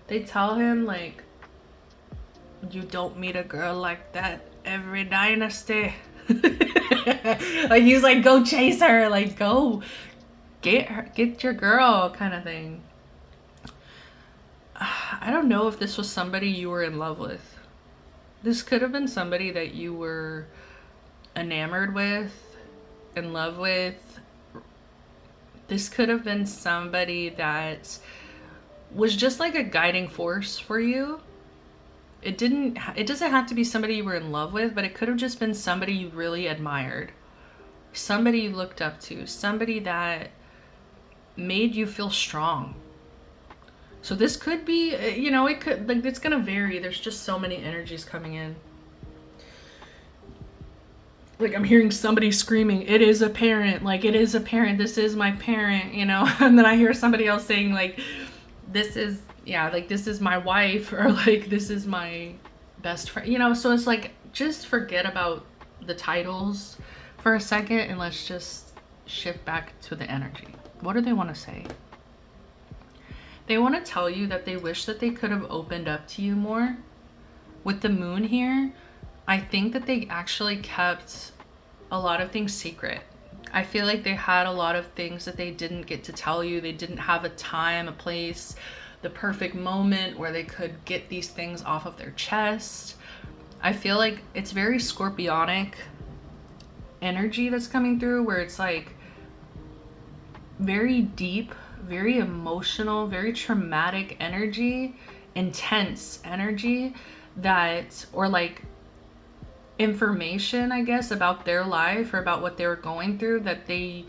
They tell him, like, you don't meet a girl like that every dynasty. Like, he's like, go chase her, like, go get her, get your girl, kind of thing. I don't know if this was somebody you were in love with. This could have been somebody that you were enamored with, in love with. This could have been somebody that was just like a guiding force for you. It doesn't have to be somebody you were in love with, but it could have just been somebody you really admired. Somebody you looked up to, somebody that made you feel strong. So this could be, you know, it could, like, it's gonna vary. There's just so many energies coming in. Like, I'm hearing somebody screaming, it is a parent, like, it is a parent, this is my parent, you know? And then I hear somebody else saying, like, this is, yeah, like, this is my wife, or like, this is my best friend, you know? So it's like, just forget about the titles for a second and let's just shift back to the energy. What do they want to say? They want to tell you that they wish that they could have opened up to you more. With the moon here, I think that they actually kept a lot of things secret. I feel like they had a lot of things that they didn't get to tell you. They didn't have a time, a place, the perfect moment where they could get these things off of their chest. I feel like it's very scorpionic energy that's coming through, where it's like very deep, very emotional, very traumatic energy, intense energy that, or like information, I guess, about their life or about what they were going through that they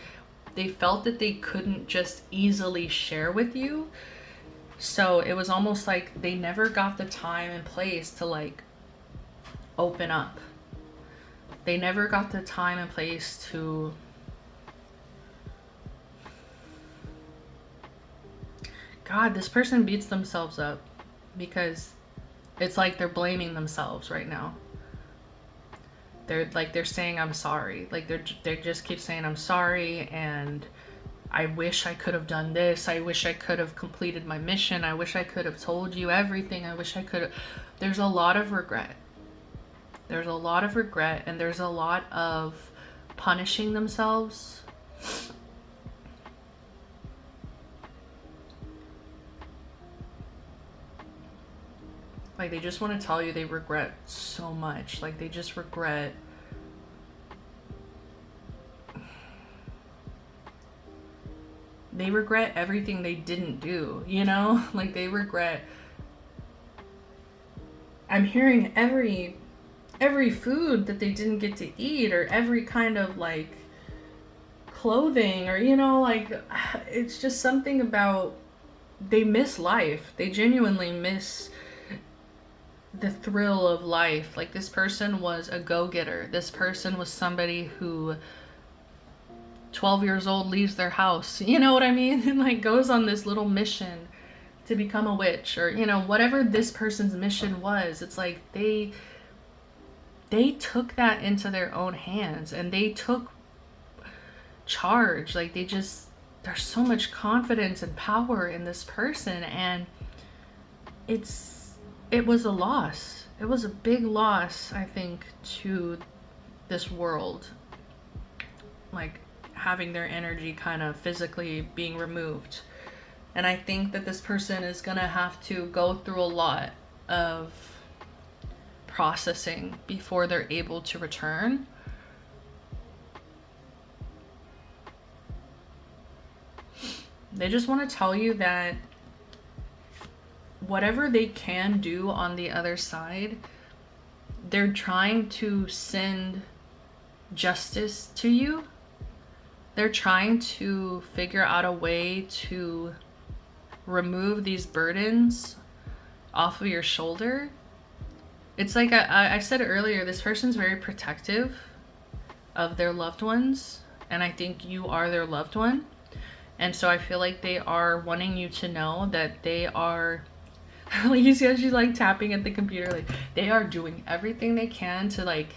felt that they couldn't just easily share with you. So it was almost like they never got the time and place to like open up. They never got the time and place to God, this person beats themselves up because it's like they're blaming themselves right now. They're saying, I'm sorry. Like they just keep saying, I'm sorry. And I wish I could have done this. I wish I could have completed my mission. I wish I could have told you everything. I wish I could have. There's a lot of regret. There's a lot of regret, and there's a lot of punishing themselves. Like, they just want to tell you they regret so much. Like, they just regret. They regret everything they didn't do, you know? Like, they regret. I'm hearing every food that they didn't get to eat, or every kind of, like, clothing, or, you know, like, it's just something about they miss life. They genuinely miss the thrill of life. Like, this person was a go-getter. This person was somebody who 12 years old leaves their house, you know what I mean? And like goes on this little mission to become a witch, or you know, whatever this person's mission was. It's like they took that into their own hands and they took charge. Like, there's so much confidence and power in this person, and it was a loss. It was a big loss, I think, to this world, like having their energy kind of physically being removed. And I think that this person is gonna have to go through a lot of processing before they're able to return. They just want to tell you that whatever they can do on the other side, they're trying to send justice to you. They're trying to figure out a way to remove these burdens off of your shoulder. It's like I said earlier, this person's very protective of their loved ones, and I think you are their loved one. And so I feel like they are wanting you to know that they are, like, you see how she's like tapping at the computer, like they are doing everything they can to like,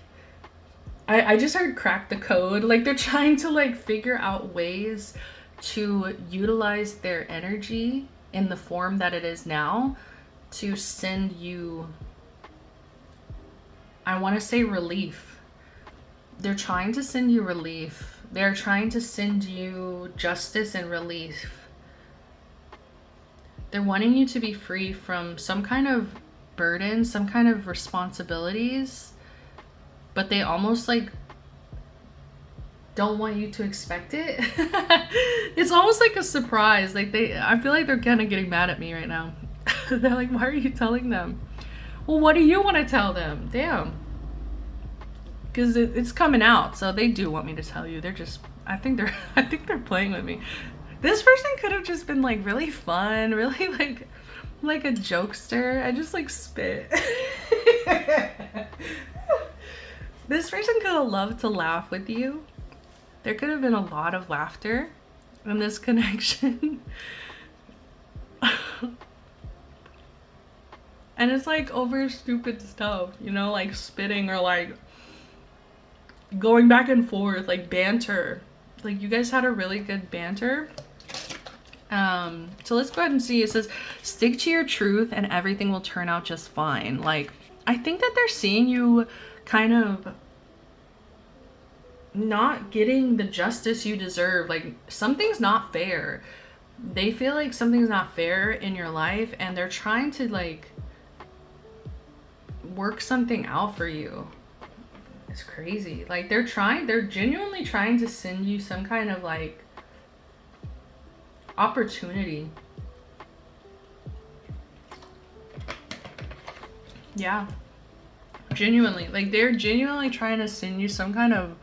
I just heard crack the code. Like, they're trying to like figure out ways to utilize their energy in the form that it is now to send you, I want to say, relief. They're trying to send you relief. They're trying to send you justice and relief. They're wanting you to be free from some kind of burden, some kind of responsibilities, but they almost like don't want you to expect it. It's almost like a surprise. Like, I feel like they're kind of getting mad at me right now. They're like, why are you telling them? Well, what do you want to tell them? Damn. Because it's coming out, so they do want me to tell you. They're just, I think they're playing with me. This person could have just been like really fun, really like a jokester. I just like spit. This person could have loved to laugh with you. There could have been a lot of laughter in this connection. And it's like over stupid stuff, you know, like spitting or like going back and forth, like banter. Like, you guys had a really good banter. So let's go ahead and see. It says, stick to your truth and everything will turn out just fine. Like, I think that they're seeing you kind of not getting the justice you deserve. Like, something's not fair. They feel like something's not fair in your life, and they're trying to like work something out for you. It's crazy. Like, they're genuinely trying to send you some kind of like opportunity. Yeah. Genuinely. Like, they're genuinely trying to send you some kind of,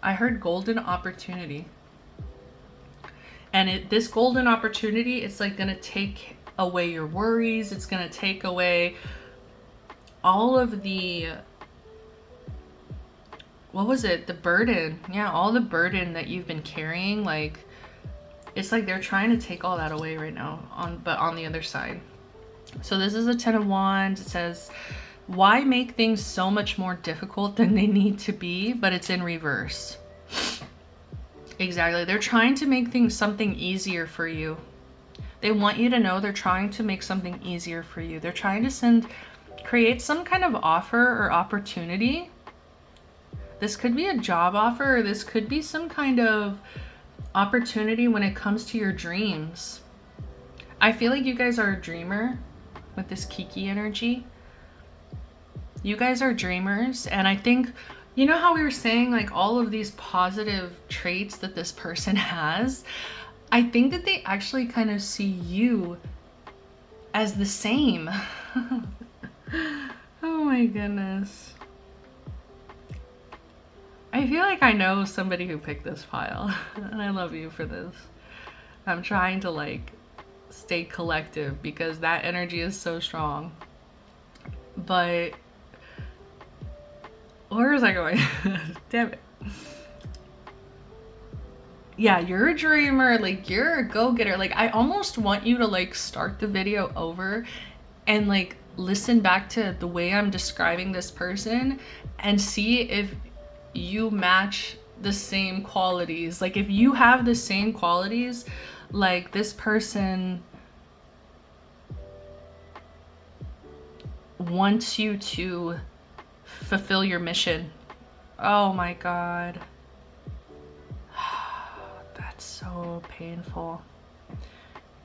I heard, golden opportunity. And this golden opportunity, it's like gonna take away your worries. It's gonna take away all of the, what was it? The burden. Yeah, all the burden that you've been carrying. Like, it's like they're trying to take all that away right now, but on the other side. So this is a 10 of Wands. It says, why make things so much more difficult than they need to be? But it's in reverse. Exactly. They're trying to make something easier for you. They want you to know they're trying to make something easier for you. They're trying to create some kind of offer or opportunity. This could be a job offer, or this could be some kind of opportunity when it comes to your dreams. I feel like you guys are a dreamer with this Kiki energy. You guys are dreamers, and I think, you know how we were saying like all of these positive traits that this person has? I think that they actually kind of see you as the same. Oh my goodness. I feel like I know somebody who picked this file, and I love you for this. I'm trying to like stay collective because that energy is so strong. But where was I going? Damn it. Yeah, you're a dreamer, like you're a go-getter. Like I almost want you to like start the video over and like listen back to the way I'm describing this person and see if you match the same qualities. Like if you have the same qualities, like this person wants you to fulfill your mission. Oh my God. That's so painful.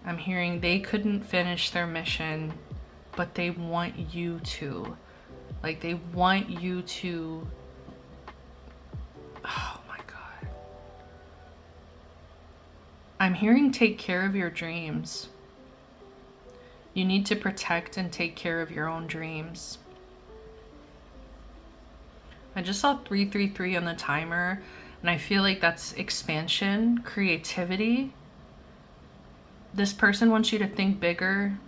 I'm hearing they couldn't finish their mission, but they want you to. Like they want you to. Oh my God. I'm hearing take care of your dreams. You need to protect and take care of your own dreams. I just saw 333 on the timer, and I feel like that's expansion, creativity. This person wants you to think bigger.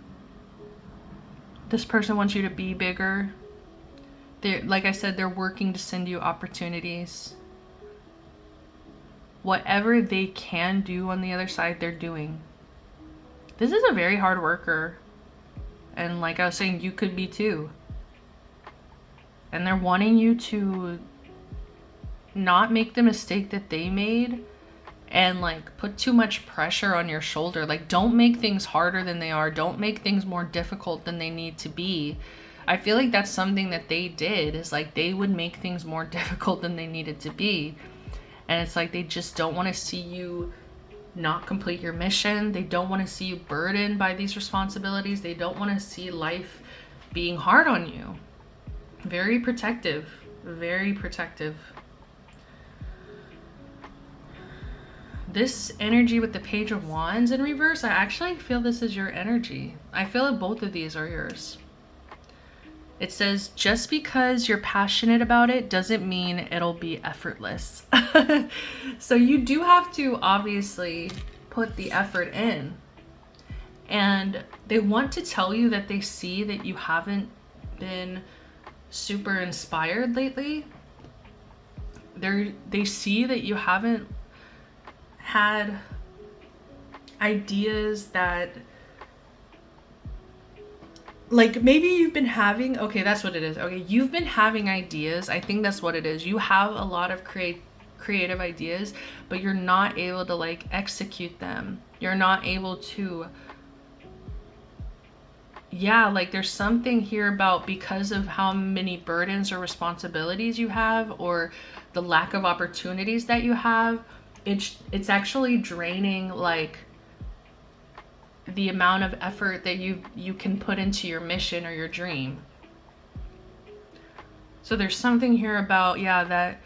This person wants you to be bigger. Like I said, they're working to send you opportunities. Whatever they can do on the other side, they're doing. This is a very hard worker. And like I was saying, you could be too. And they're wanting you to not make the mistake that they made and like put too much pressure on your shoulder. Like don't make things harder than they are. Don't make things more difficult than they need to be. I feel like that's something that they did, is like they would make things more difficult than they needed to be. And it's like they just don't want to see you not complete your mission. They don't want to see you burdened by these responsibilities. They don't want to see life being hard on you. Very protective, very protective. This energy with the Page of Wands in reverse, I actually feel this is your energy. I feel that both of these are yours. It says, just because you're passionate about it doesn't mean it'll be effortless. So you do have to obviously put the effort in. And they want to tell you that they see that you haven't been super inspired lately. They see that you haven't had ideas that, like maybe you've been having, okay, that's what it is. Okay, you've been having ideas. I think that's what it is. You have a lot of creative ideas, but you're not able to like execute them. You're not able to, yeah, like there's something here about, because of how many burdens or responsibilities you have, or the lack of opportunities that you have, it's actually draining like the amount of effort that you can put into your mission or your dream. So there's something here about, yeah, that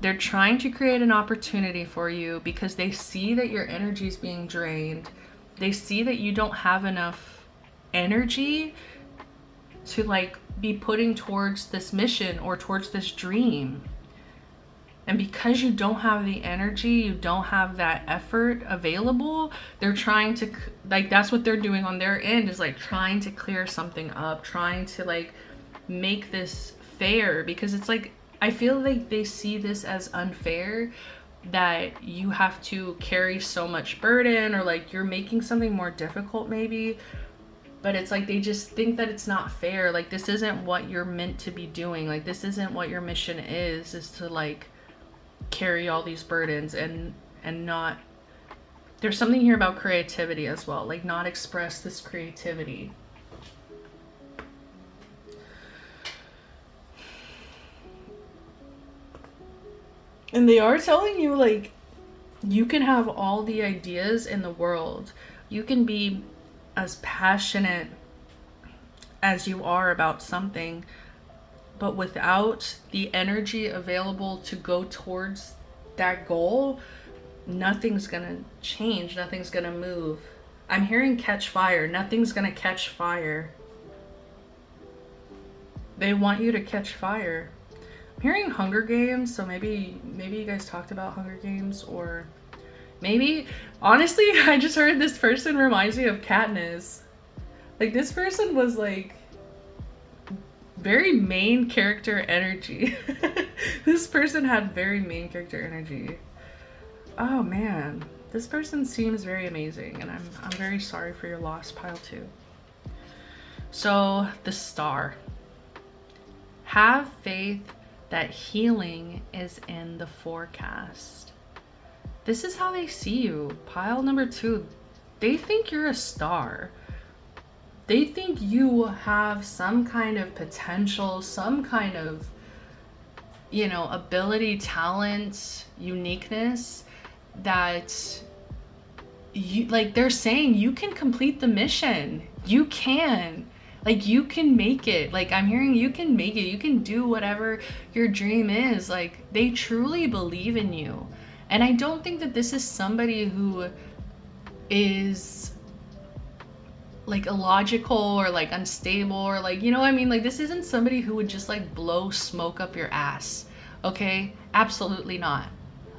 they're trying to create an opportunity for you because they see that your energy is being drained. They see that you don't have enough energy to like be putting towards this mission or towards this dream. And because you don't have the energy, you don't have that effort available, they're trying to, like, that's what they're doing on their end, is like trying to clear something up, trying to like make this fair, because it's like, I feel like they see this as unfair, that you have to carry so much burden, or like you're making something more difficult maybe. But it's like they just think that it's not fair. Like this isn't what you're meant to be doing. Like this isn't what your mission is to like carry all these burdens and not, there's something here about creativity as well, like not express this creativity. And they are telling you like you can have all the ideas in the world, you can be as passionate as you are about something, but without the energy available to go towards that goal, nothing's gonna change, nothing's gonna move. I'm hearing catch fire. Nothing's gonna catch fire. They want you to catch fire. I'm hearing Hunger Games, so maybe you guys talked about Hunger Games, or Maybe, honestly, I just heard this person reminds me of Katniss. Like, this person was like very main character energy. This person had very main character energy. Oh man, this person seems very amazing, and I'm very sorry for your loss, pile 2. So the Star. Have faith that healing is in the forecast. This is how they see you. Pile number 2. They think you're a star. They think you have some kind of potential, some kind of, you know, ability, talent, uniqueness that you, like, they're saying you can complete the mission. You can. Like, you can make it. Like, I'm hearing you can make it. You can do whatever your dream is. Like, they truly believe in you. And I don't think that this is somebody who is like illogical or like unstable or like, you know what I mean? Like, this isn't somebody who would just like blow smoke up your ass. Okay? Absolutely not.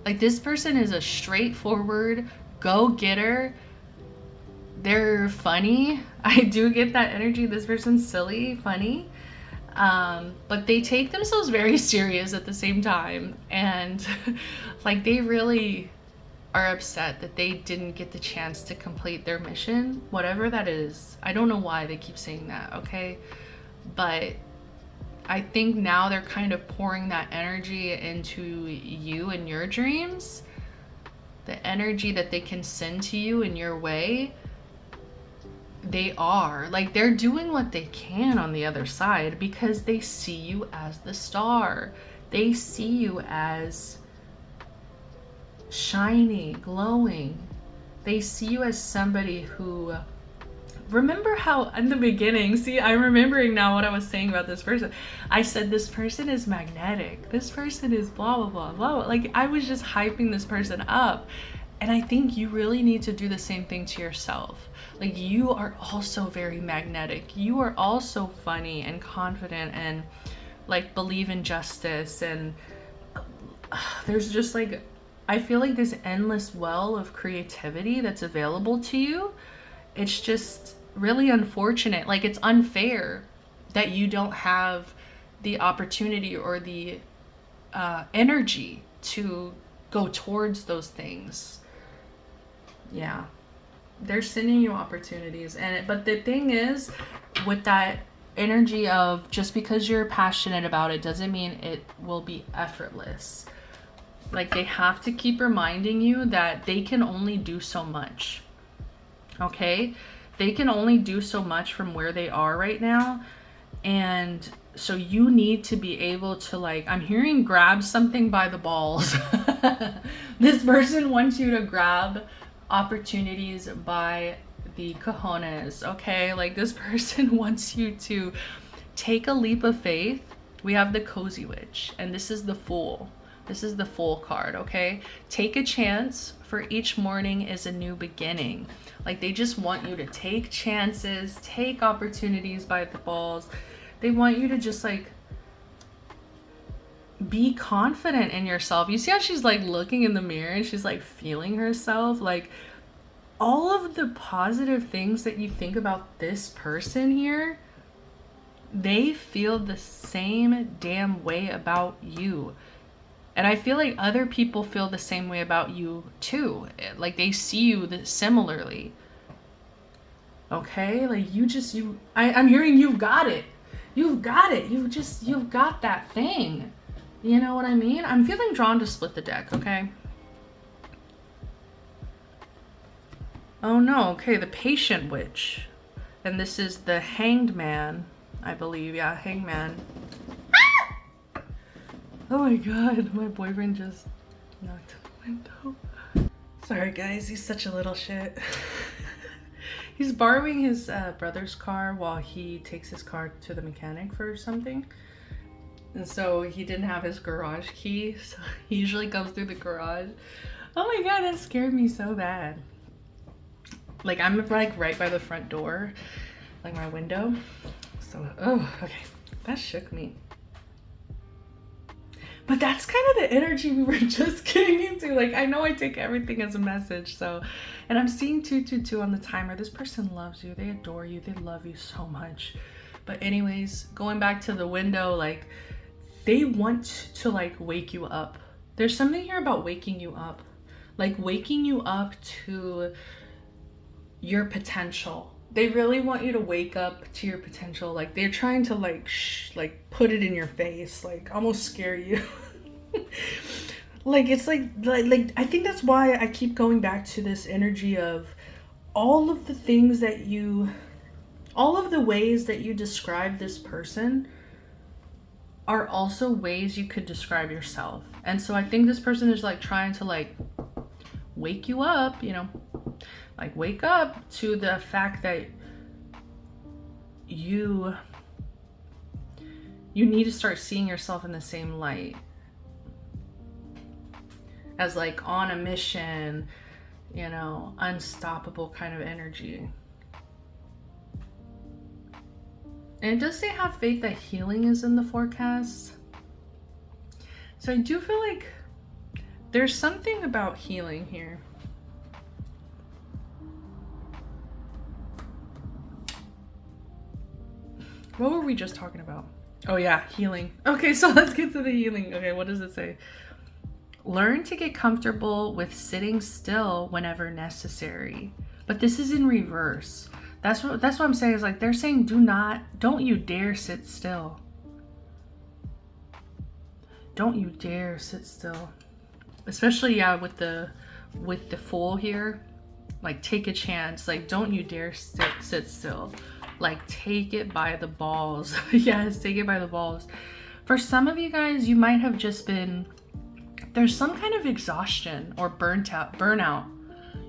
Like, this person is a straightforward go-getter. They're funny. I do get that energy. This person's silly, funny. But they take themselves very serious at the same time. And like, they really are upset that they didn't get the chance to complete their mission, whatever that is. I don't know why they keep saying that, okay? But I think now they're kind of pouring that energy into you and your dreams. The energy that they can send to you in your way. They are. Like, they're doing what they can on the other side because they see you as the star. They see you as shiny, glowing. They see you as somebody who, remember how in the beginning, see, I'm remembering now what I was saying about this person. I said this person is magnetic. This person is blah, blah, blah, blah. Like, I was just hyping this person up. And I think you really need to do the same thing to yourself. Like, you are also very magnetic. You are also funny and confident and like believe in justice. And there's just like, I feel like this endless well of creativity that's available to you. It's just really unfortunate. Like, it's unfair that you don't have the opportunity or the energy to go towards those things. Yeah, they're sending you opportunities. But the thing is, with that energy of just because you're passionate about it doesn't mean it will be effortless. Like, they have to keep reminding you that they can only do so much. Okay? They can only do so much from where they are right now. And so you need to be able to, like, I'm hearing grab something by the balls. This person wants you to grab opportunities by the cojones, okay? Like, this person wants you to take a leap of faith. We have the Cozy Witch, and this is the Fool. This is the Fool card, okay? Take a chance, for each morning is a new beginning. Like, they just want you to take chances, take opportunities by the balls. They want you to just like be confident in yourself. You see how she's like looking in the mirror and she's like feeling herself? Like, all of the positive things that you think about this person here, they feel the same damn way about you. And I feel like other people feel the same way about you too. Like, they see you similarly. Okay? Like, I'm hearing you've got it. You've got it. You've got that thing. You know what I mean? I'm feeling drawn to split the deck, okay? Oh no, okay, the Patient Witch. And this is the Hanged Man, I believe. Yeah, Hanged Man. Oh my god, my boyfriend just knocked on the window. Sorry guys, he's such a little shit. He's borrowing his brother's car while he takes his car to the mechanic for something. And so he didn't have his garage key, so he usually comes through the garage. Oh my god, that scared me so bad. Like, I'm like right by the front door, like my window. So, oh, okay, that shook me. But that's kind of the energy we were just getting into. Like, I know I take everything as a message, so. And I'm seeing 222 on the timer. This person loves you. They adore you. They love you so much. But anyways, going back to the window, like, they want to, like, wake you up. There's something here about waking you up. Like, waking you up to your potential. They really want you to wake up to your potential. Like, they're trying to like put it in your face, like almost scare you. Like, it's like I think that's why I keep going back to this energy of all of the things that you, all of the ways that you describe this person are also ways you could describe yourself. And so I think this person is like trying to like wake you up, you know, like wake up to the fact that you need to start seeing yourself in the same light, as like on a mission, you know, unstoppable kind of energy. And it does say have faith that healing is in the forecast. So I do feel like there's something about healing here. What were we just talking about? Oh yeah, healing. Okay, so let's get to the healing. Okay, what does it say? Learn to get comfortable with sitting still whenever necessary. But this is in reverse. That's what I'm saying, is like they're saying don't you dare sit still. Don't you dare sit still. Especially, yeah, with the Fool here. Like, take a chance. Like, don't you dare sit still. Like, take it by the balls. Yes, take it by the balls. For some of you guys, you might have just been, there's some kind of exhaustion or burnout.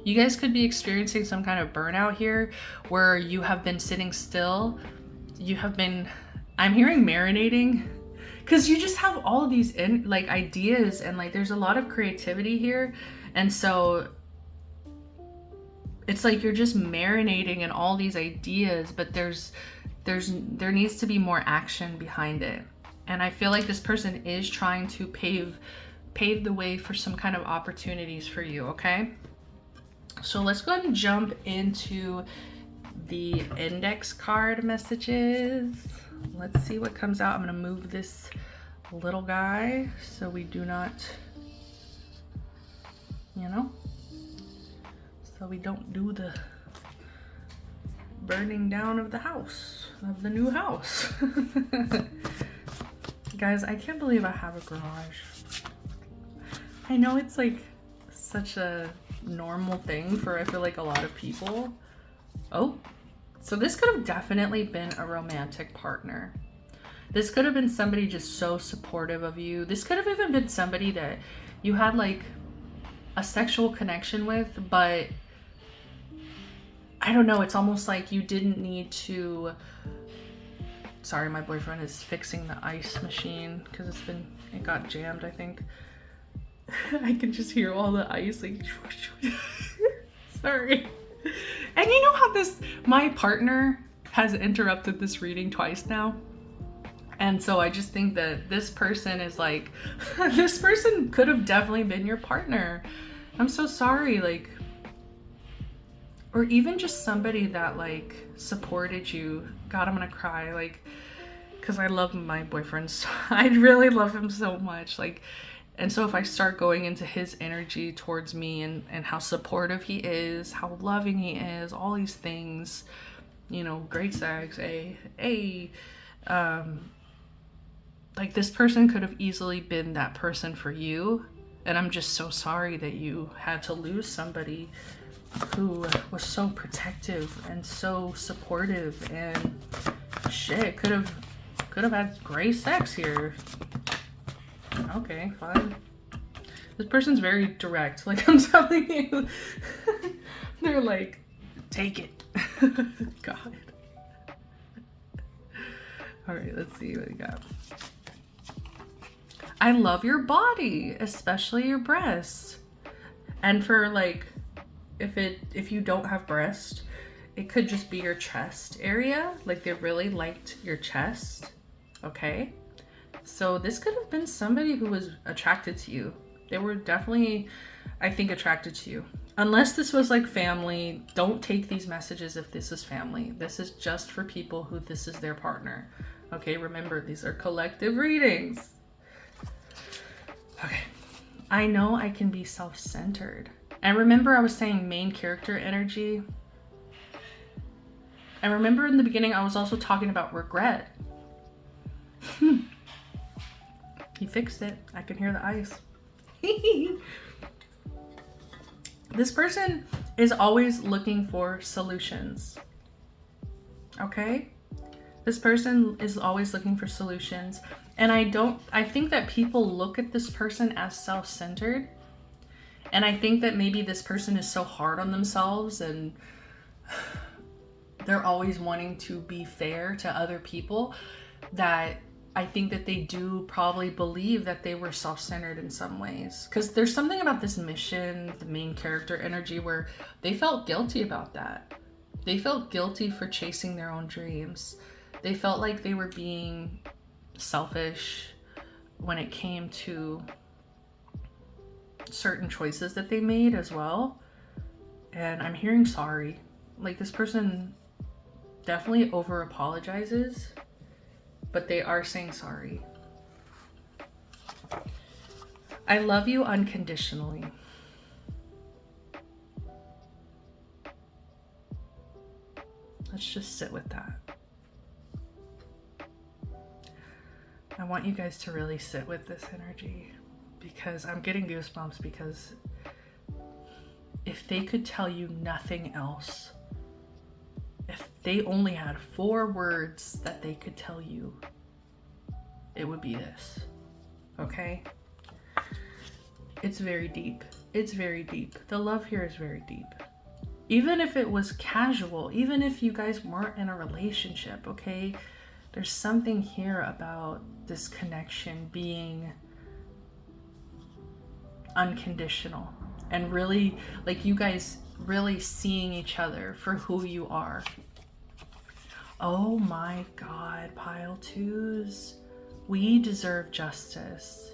You guys could be experiencing some kind of burnout here where you have been sitting still. You have been, I'm hearing marinating, because you just have all of these like ideas, and like there's a lot of creativity here. And so it's like you're just marinating in all these ideas, but there needs to be more action behind it. And I feel like this person is trying to pave the way for some kind of opportunities for you, okay? So let's go ahead and jump into the index card messages. Let's see what comes out. I'm gonna move this little guy so we do not, you know, so we don't do the burning down of the house, of the new house. Guys, I can't believe I have a garage. I know it's like such a normal thing for, I feel like, a lot of people. Oh, so this could have definitely been a romantic partner. This could have been somebody just so supportive of you. This could have even been somebody that you had like a sexual connection with, but I don't know, it's almost like you didn't need to. Sorry, my boyfriend is fixing the ice machine because it got jammed, I think. I can just hear all the ice like sorry. And you know how my partner has interrupted this reading twice now? And so I just think that this person is like, this person could have definitely been your partner. I'm so sorry, like, or even just somebody that like supported you. God, I'm gonna cry, like, because I love my boyfriend so, I really love him so much, like. And so if I start going into his energy towards me and how supportive he is, how loving he is, all these things, you know, great sex, like this person could have easily been that person for you. And I'm just so sorry that you had to lose somebody who was so protective and so supportive, and shit, could have had great sex here. Okay, fine. This person's very direct, like I'm telling you. They're like, take it. God. All right, let's see what we got. I love your body, especially your breasts. And for like, if you don't have breast, it could just be your chest area. Like they really liked your chest. Okay. So this could have been somebody who was attracted to you. They were definitely, I think, attracted to you. Unless this was like family, don't take these messages if this is family. This is just for people who this is their partner. Okay, remember, these are collective readings. Okay, I know I can be self-centered. And remember I was saying main character energy. And remember in the beginning I was also talking about regret. He fixed it. I can hear the ice. This person is always looking for solutions. Okay? This person is always looking for solutions. And I think that people look at this person as self-centered. And I think that maybe this person is so hard on themselves and they're always wanting to be fair to other people that I think that they do probably believe that they were self-centered in some ways. Because there's something about this mission, the main character energy, where they felt guilty about that. They felt guilty for chasing their own dreams. They felt like they were being selfish when it came to certain choices that they made as well. And I'm hearing sorry. Like, this person definitely over apologizes, but they are saying sorry. I love you unconditionally. Let's just sit with that. I want you guys to really sit with this energy, because I'm getting goosebumps, because if they could tell you nothing else, if they only had 4 words that they could tell you, it would be this. Okay? It's very deep. It's very deep. The love here is very deep. Even if it was casual, even if you guys weren't in a relationship, okay? There's something here about this connection being unconditional and really, like, you guys really seeing each other for who you are. Oh my God, pile 2s. We deserve justice.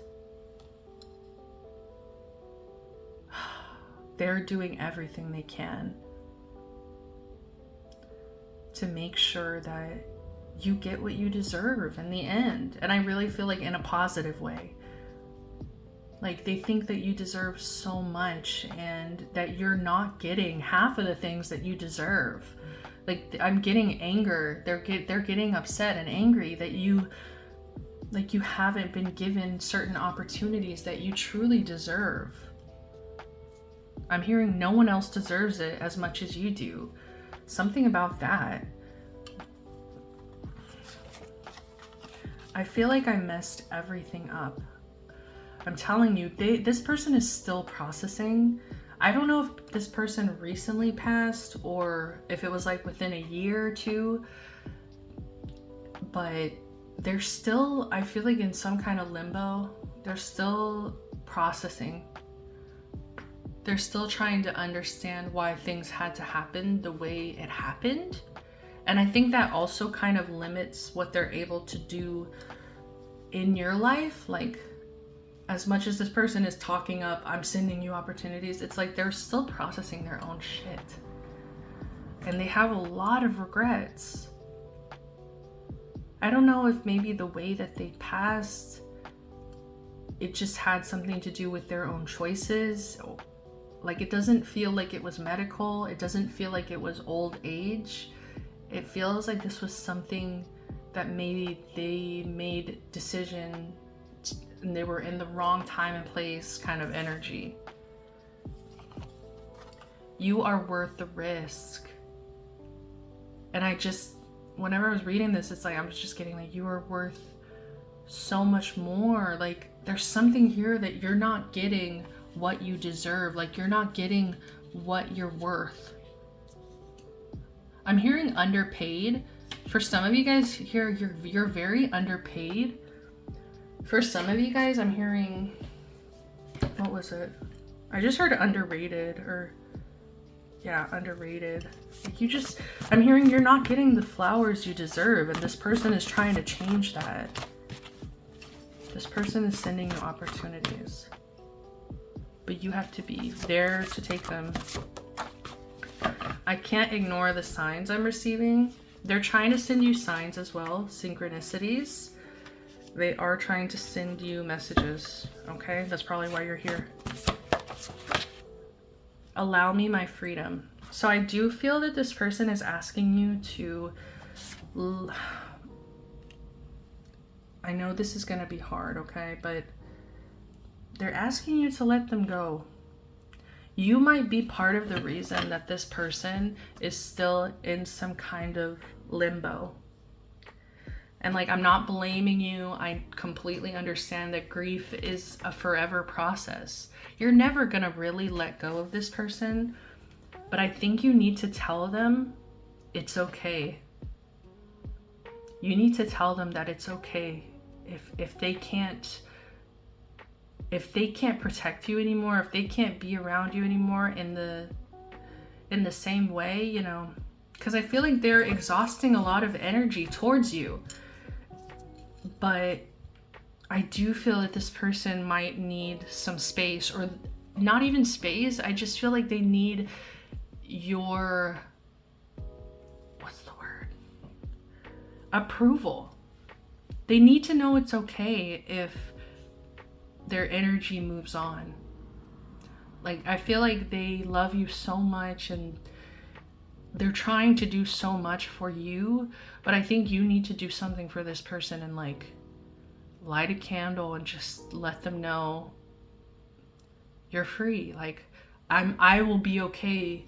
They're doing everything they can to make sure that you get what you deserve in the end. And I really feel like in a positive way. Like, they think that you deserve so much and that you're not getting half of the things that you deserve. Like, I'm getting anger. They're getting upset and angry that you haven't been given certain opportunities that you truly deserve. I'm hearing no one else deserves it as much as you do. Something about that. I feel like I messed everything up. I'm telling you, this person is still processing. I don't know if this person recently passed or if it was like within a year or 2, but they're still, I feel like, in some kind of limbo. They're still processing. They're still trying to understand why things had to happen the way it happened. And I think that also kind of limits what they're able to do in your life. Like, as much as this person is talking up, I'm sending you opportunities, it's like they're still processing their own shit. And they have a lot of regrets. I don't know if maybe the way that they passed, it just had something to do with their own choices. Like, it doesn't feel like it was medical. It doesn't feel like it was old age. It feels like this was something that maybe they made decision and they were in the wrong time and place kind of energy. You are worth the risk. And whenever I was reading this, it's like, I was just getting like, you are worth so much more. Like, there's something here that you're not getting what you deserve. Like, you're not getting what you're worth. I'm hearing underpaid. For some of you guys here, you're very underpaid. For some of you guys, I'm hearing, what was it? I just heard underrated, or yeah, underrated. Like, I'm hearing you're not getting the flowers you deserve, and this person is trying to change that. This person is sending you opportunities, but you have to be there to take them. I can't ignore the signs I'm receiving. They're trying to send you signs as well, synchronicities. They are trying to send you messages, okay? That's probably why you're here. Allow me my freedom. So I do feel that this person is asking you to... I know this is going to be hard, okay? But they're asking you to let them go. You might be part of the reason that this person is still in some kind of limbo. And like, I'm not blaming you. I completely understand that grief is a forever process. You're never gonna really let go of this person, but I think you need to tell them it's okay. You need to tell them that it's okay. If they can't protect you anymore, if they can't be around you anymore in the same way, you know, because I feel like they're exhausting a lot of energy towards you. But I do feel that this person might need some space, or not even space. I just feel like they need your, what's the word? Approval. They need to know it's okay if their energy moves on. Like, I feel like they love you so much and they're trying to do so much for you, but I think you need to do something for this person and like light a candle and just let them know you're free. Like, I will be okay.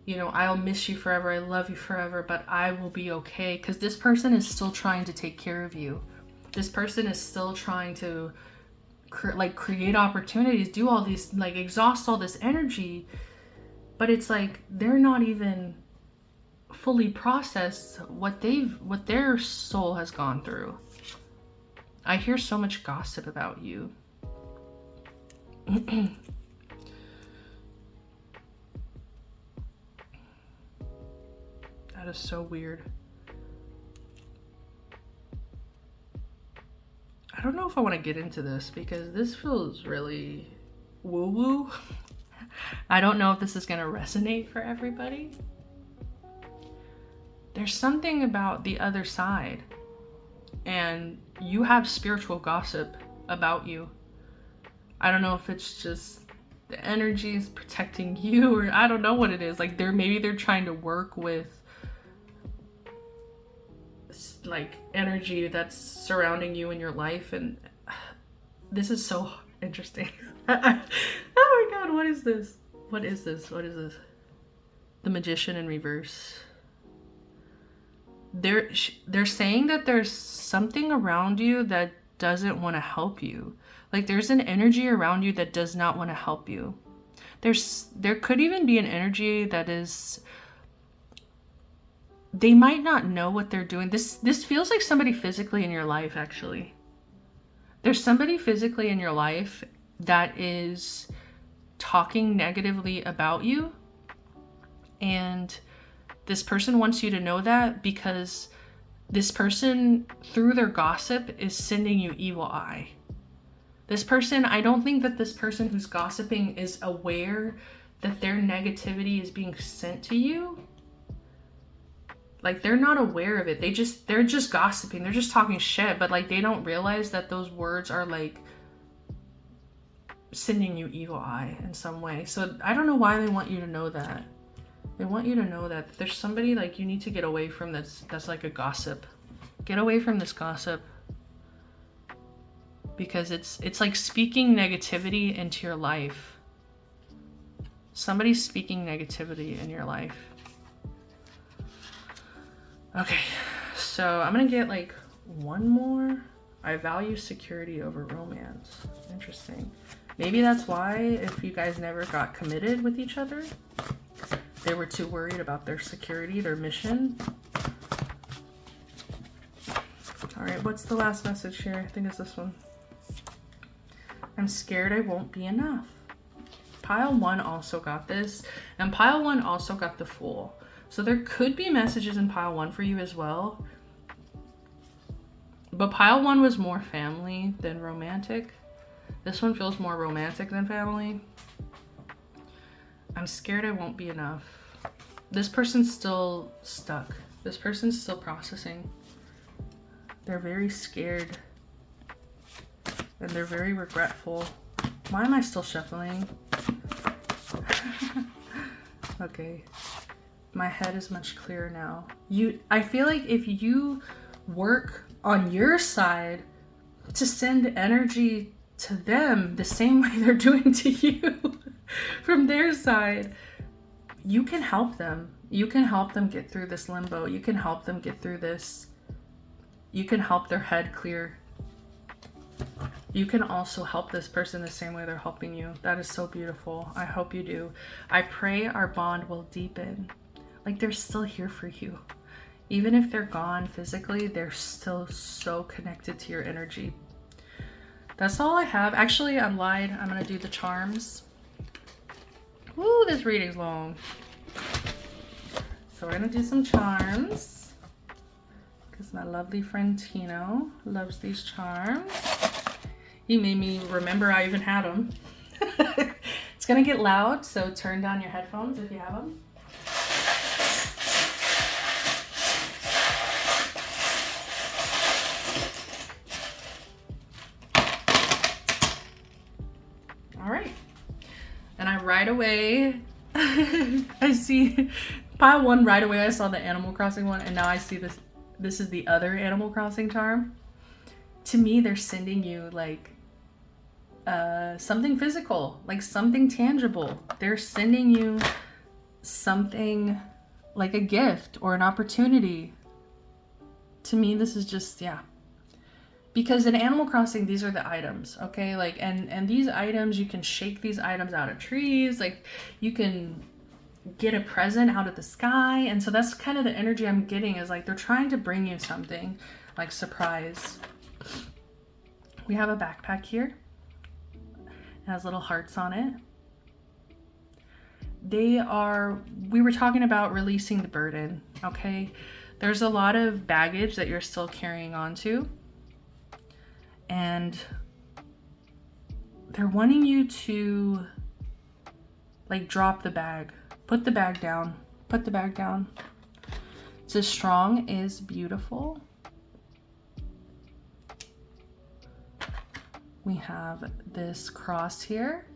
You know, I'll miss you forever. I love you forever, but I will be okay. Because this person is still trying to take care of you. This person is still trying to create opportunities, do all these, like, exhaust all this energy. But it's like they're not even fully processed what their soul has gone through. I hear so much gossip about you. That is so weird. I don't know if I want to get into this because this feels really woo-woo. I don't know if this is going to resonate for everybody. There's something about the other side, and you have spiritual gossip about you. I don't know if it's just the energy is protecting you, or I don't know what it is. Like, maybe they're trying to work with like energy that's surrounding you in your life, and this is so interesting. Oh my god, what is this? What is this? What is this? The Magician in reverse. They're saying that there's something around you that doesn't want to help you. Like, there's an energy around you that does not want to help you. There could even be an energy that is, they might not know what they're doing. This feels like somebody physically in your life, actually. There's somebody physically in your life that is talking negatively about you, and this person wants you to know that, because this person, through their gossip, is sending you evil eye. This person, I don't think that this person who's gossiping is aware that their negativity is being sent to you. Like, they're not aware of it. They're just gossiping. They're just talking shit, but like, they don't realize that those words are like sending you evil eye in some way. So I don't know why they want you to know that. They want you to know that there's somebody, like, you need to get away from that's like a gossip. Get away from this gossip. Because it's like speaking negativity into your life. Somebody's speaking negativity in your life. Okay, so I'm gonna get like one more. I value security over romance. Interesting. Maybe that's why, if you guys never got committed with each other, they were too worried about their security, their mission. All right, what's the last message here? I think it's this one. I'm scared I won't be enough. Pile 1 also got this, and pile 1 also got the Fool. So there could be messages in pile 1 for you as well. But pile 1 was more family than romantic. This one feels more romantic than family. I'm scared I won't be enough. This person's still stuck. This person's still processing. They're very scared. And they're very regretful. Why am I still shuffling? Okay. My head is much clearer now. I feel like if you work on your side to send energy to them the same way they're doing to you from their side, you can help them. You can help them get through this limbo. You can help them get through this. You can help their head clear. You can also help this person the same way they're helping you. That is so beautiful. I hope you do. I pray our bond will deepen. Like they're still here for you. Even if they're gone physically, they're still so connected to your energy. That's all I have. Actually, I lied. I'm going to do the charms. Woo, this reading's long. So we're going to do some charms. Because my lovely friend Tino loves these charms. He made me remember I even had them. It's going to get loud, so turn down your headphones if you have them. All right. And I right away, I see pile 1 right away. I saw the Animal Crossing one, and now I see this. This is the other Animal Crossing charm. To me, they're sending you like something physical, like something tangible. They're sending you something like a gift or an opportunity. To me, this is just, yeah. Because in Animal Crossing, these are the items, okay? Like, and these items, you can shake these items out of trees. Like, you can get a present out of the sky. And so that's kind of the energy I'm getting, is like they're trying to bring you something, like surprise. We have a backpack here. It has little hearts on it. We were talking about releasing the burden, okay? There's a lot of baggage that you're still carrying on to. And they're wanting you to like drop the bag. Put the bag down. Put the bag down. It says strong is beautiful. We have this cross here,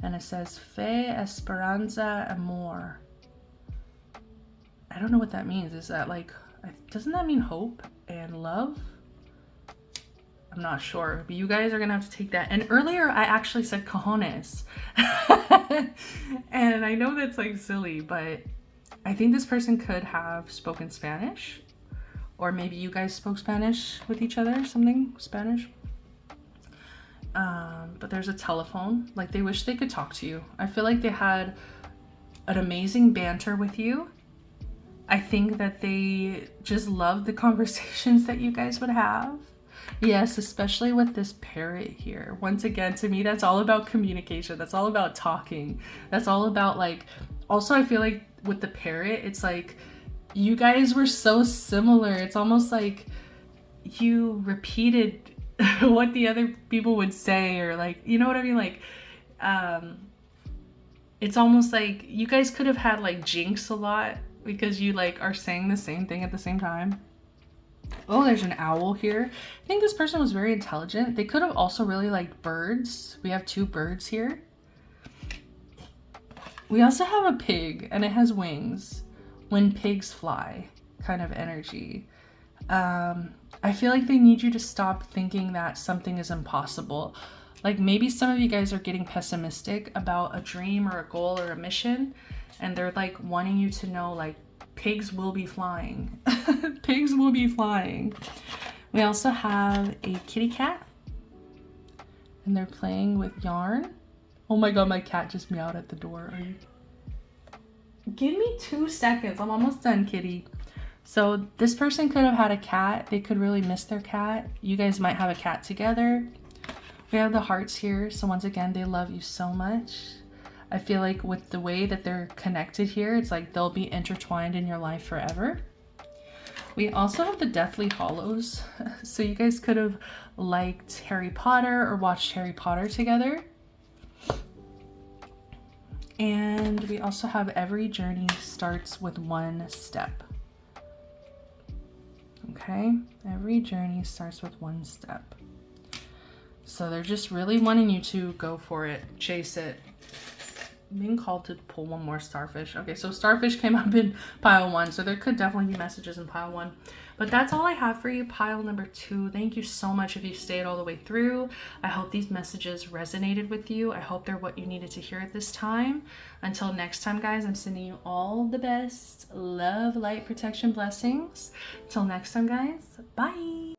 and it says Fe, Esperanza, Amor. I don't know what that means. Is that like, doesn't that mean hope and love? I'm not sure, but you guys are gonna have to take that. And earlier I actually said cojones. And I know that's like silly, but I think this person could have spoken Spanish, or maybe you guys spoke Spanish with each other, something Spanish. But there's a telephone. Like they wish they could talk to you. I feel like they had an amazing banter with you. I think that they just loved the conversations that you guys would have. Yes, especially with this parrot here. Once again, to me, that's all about communication. That's all about talking. That's all about like, also I feel like with the parrot, it's like you guys were so similar. It's almost like you repeated what the other people would say, or like, you know what I mean? Like, it's almost like you guys could have had like jinx a lot because you like are saying the same thing at the same time. Oh, there's an owl here. I think this person was very intelligent. They could have also really liked birds. We have 2 birds here. We also have a pig, and it has wings. When pigs fly kind of energy. I feel like they need you to stop thinking that something is impossible. Like maybe some of you guys are getting pessimistic about a dream or a goal or a mission, and they're like wanting you to know like pigs will be flying. Pigs will be flying. We also have a kitty cat, and they're playing with yarn. Oh my god, my cat just meowed at the door. Are you? Give me 2 seconds. I'm almost done, kitty. So this person could have had a cat. They could really miss their cat. You guys might have a cat together. We have the hearts here. So once again, they love you so much. I feel like with the way that they're connected here, it's like they'll be intertwined in your life forever. We also have the Deathly Hollows. So you guys could have liked Harry Potter or watched Harry Potter together. And we also have every journey starts with one step. Okay, every journey starts with one step. So they're just really wanting you to go for it, chase it. I'm being called to pull one more starfish. Okay, so starfish came up in pile 1, so there could definitely be messages in pile 1. But that's all I have for you, pile number 2. Thank you so much if you stayed all the way through. I hope these messages resonated with you. I hope they're what you needed to hear at this time. Until next time, guys, I'm sending you all the best. Love, light, protection, blessings. Till next time, guys. Bye.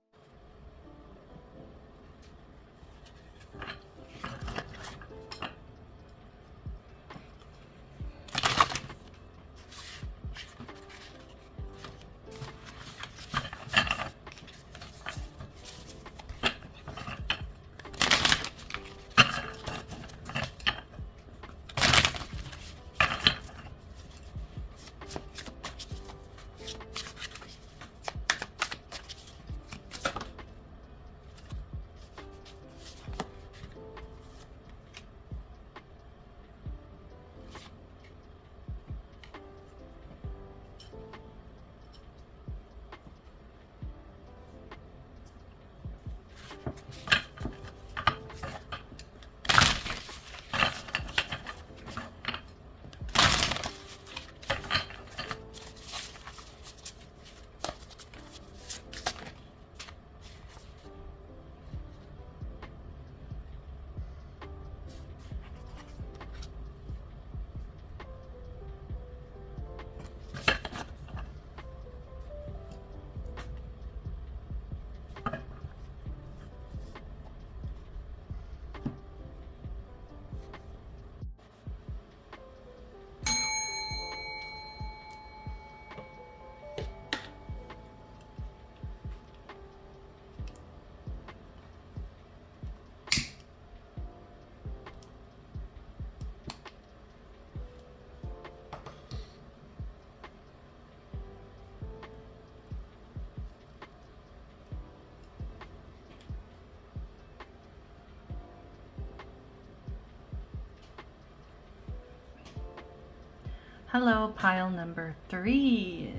Hello, pile number 3.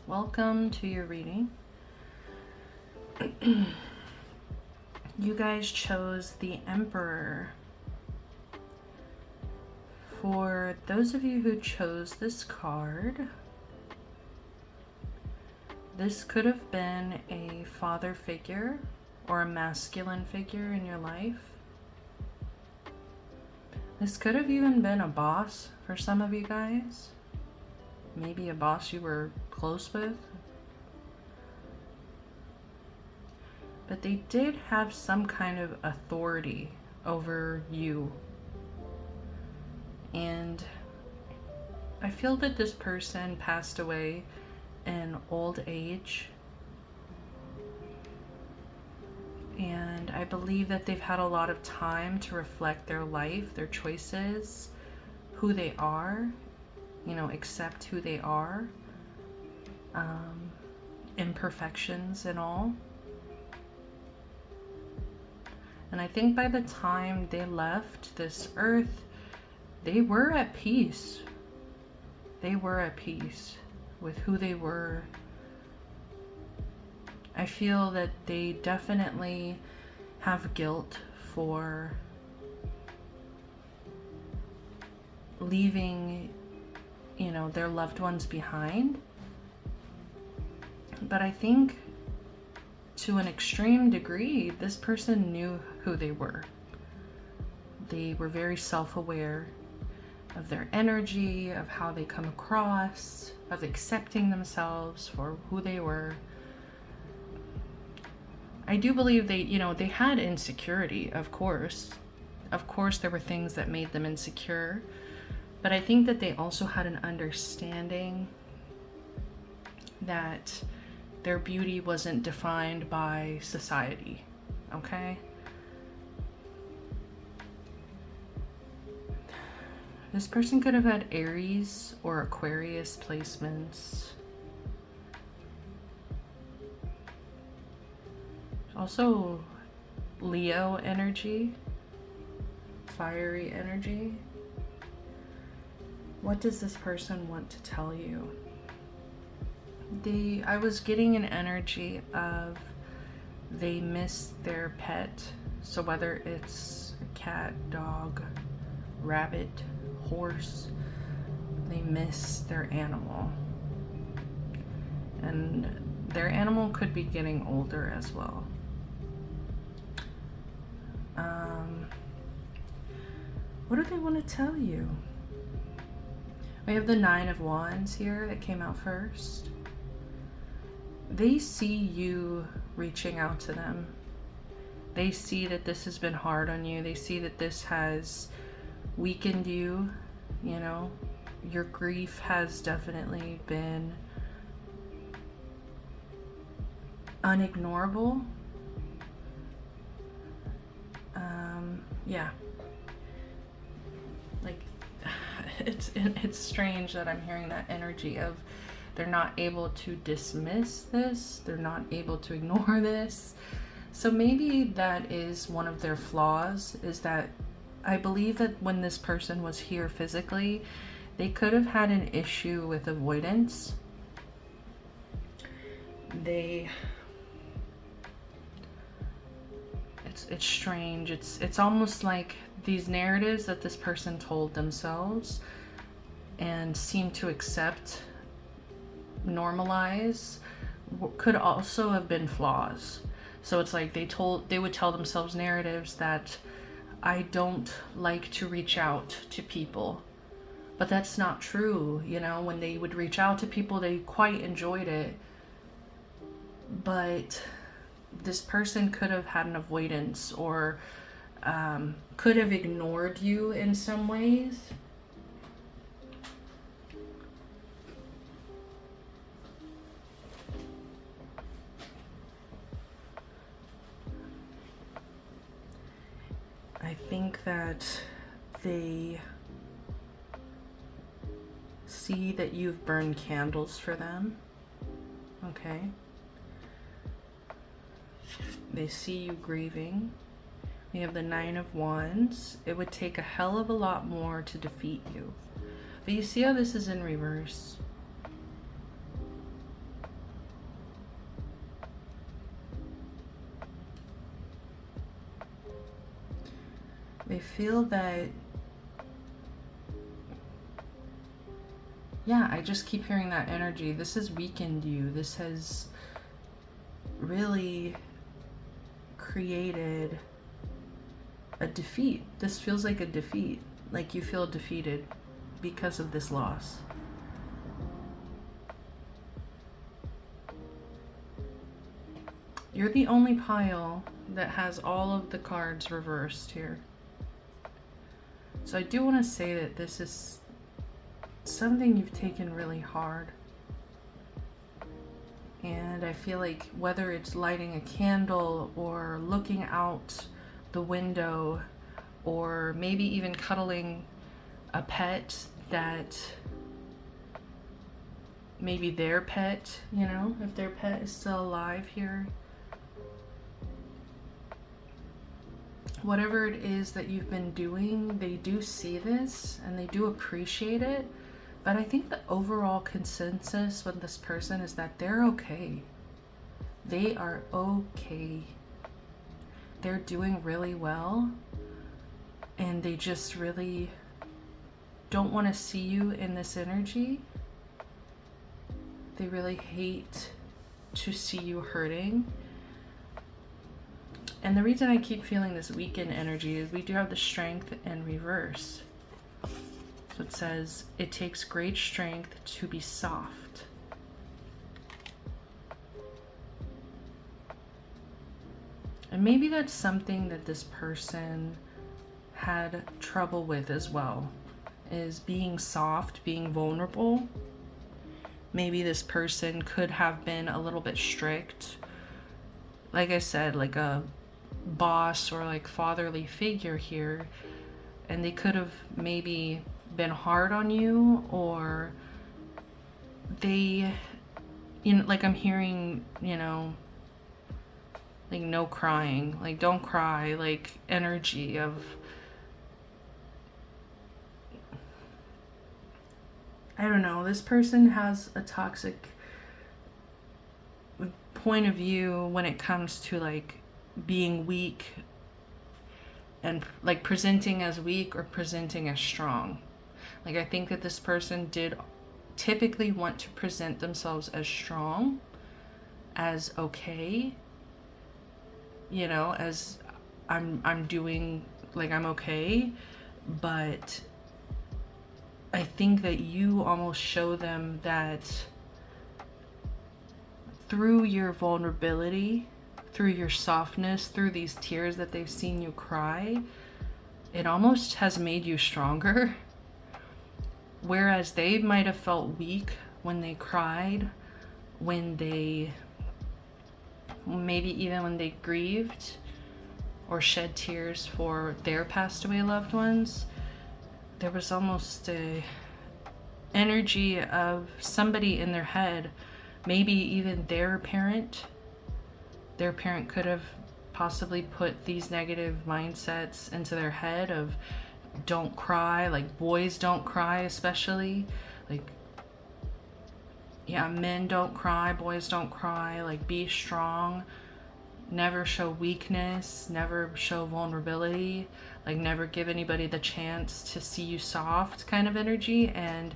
Welcome to your reading. You guys chose the Emperor. For those of you who chose this card, this could have been a father figure or a masculine figure in your life. This could have even been a boss for some of you guys. Maybe a boss you were close with. But they did have some kind of authority over you. And I feel that this person passed away in old age. And I believe that they've had a lot of time to reflect their life, their choices, who they are, you know, accept who they are, imperfections and all. And I think by the time they left this earth, they were at peace. They were at peace with who they were. I feel that they definitely have guilt for leaving, you know, their loved ones behind. But I think to an extreme degree, this person knew who they were. They were very self-aware of their energy, of how they come across, of accepting themselves for who they were. I do believe they, you know, they had insecurity, of course. Of course, there were things that made them insecure. But I think that they also had an understanding that their beauty wasn't defined by society, okay? This person could have had Aries or Aquarius placements. Also Leo energy, fiery energy. What does this person want to tell you? I was getting an energy of they miss their pet. So whether it's a cat, dog, rabbit, horse, they miss their animal. And their animal could be getting older as well. What do they want to tell you? We have the Nine of Wands here that came out first. They see you reaching out to them. They see that this has been hard on you. They see that this has weakened you, you know. Your grief has definitely been unignorable. Yeah. Like, it's strange that I'm hearing that energy of they're not able to dismiss this. They're not able to ignore this. So maybe that is one of their flaws, is that I believe that when this person was here physically, they could have had an issue with avoidance. It's strange. It's almost like these narratives that this person told themselves and seem to accept, normalize, could also have been flaws. So it's like they would tell themselves narratives that I don't like to reach out to people. But that's not true, you know. When they would reach out to people, they quite enjoyed it. But this person could have had an avoidance, or could have ignored you in some ways. I think that they see that you've burned candles for them. Okay. They see you grieving. We have the Nine of Wands. It would take a hell of a lot more to defeat you. But you see how this is in reverse? They feel that, yeah, I just keep hearing that energy. This has weakened you. This has really created a defeat. This feels like a defeat. Like you feel defeated because of this loss. You're the only pile that has all of the cards reversed here. So I do want to say that this is something you've taken really hard. And I feel like whether it's lighting a candle or looking out the window, or maybe even cuddling a pet that maybe their pet, you know, if their pet is still alive here. Whatever it is that you've been doing, they do see this and they do appreciate it. But I think the overall consensus with this person is that they're okay. They are okay. They're doing really well. And they just really don't want to see you in this energy. They really hate to see you hurting. And the reason I keep feeling this weakened energy is we do have the Strength in reverse. So it says, it takes great strength to be soft. And maybe that's something that this person had trouble with as well, is being soft, being vulnerable. Maybe this person could have been a little bit strict. Like I said, like a boss or like fatherly figure here. And they could have maybe been hard on you, or they, you know, like I'm hearing, you know, like no crying, like don't cry, like energy of, I don't know, this person has a toxic point of view when it comes to like being weak and like presenting as weak or presenting as strong. Like I think that this person did typically want to present themselves as strong, as okay, you know, as I'm doing, like I'm okay, but I think that you almost show them that through your vulnerability, through your softness, through these tears that they've seen you cry, it almost has made you stronger. Whereas they might have felt weak when they cried, when they, maybe even when they grieved or shed tears for their passed away loved ones, there was almost a energy of somebody in their head, maybe even their parent could have possibly put these negative mindsets into their head of don't cry, like boys don't cry, especially like, yeah, men don't cry, boys don't cry, like be strong, never show weakness, never show vulnerability, like never give anybody the chance to see you soft kind of energy. And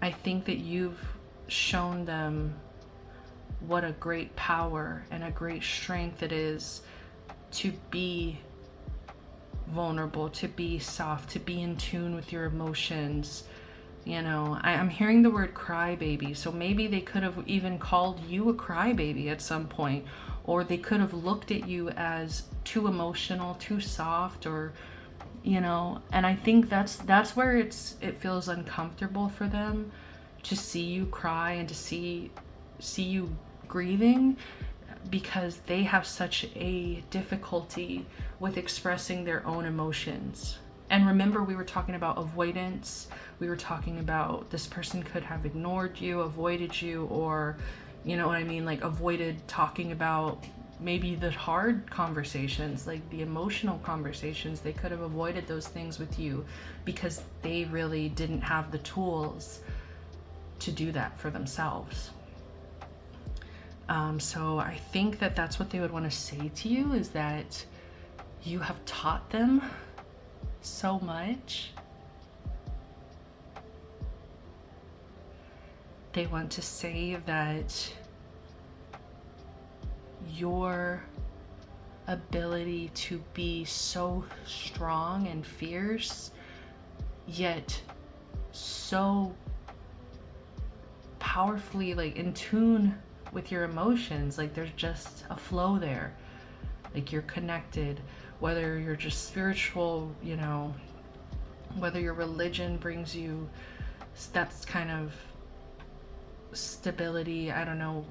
I think that you've shown them what a great power and a great strength it is to be vulnerable, to be soft, to be in tune with your emotions. You know, I'm hearing the word crybaby, so maybe they could have even called you a crybaby at some point, or they could have looked at you as too emotional, too soft, or, you know, and I think that's where it feels uncomfortable for them to see you cry and to see you grieving, because they have such a difficulty with expressing their own emotions. And remember, we were talking about avoidance. We were talking about this person could have ignored you, avoided you, or, you know what I mean, like avoided talking about maybe the hard conversations, like the emotional conversations. They could have avoided those things with you because they really didn't have the tools to do that for themselves. So I think that that's what they would want to say to you, is that you have taught them so much. They want to say that your ability to be so strong and fierce, yet so powerfully like in tune with your emotions, like there's just a flow there, like you're connected, whether you're just spiritual, you know, whether your religion brings you that's kind of stability, I don't know,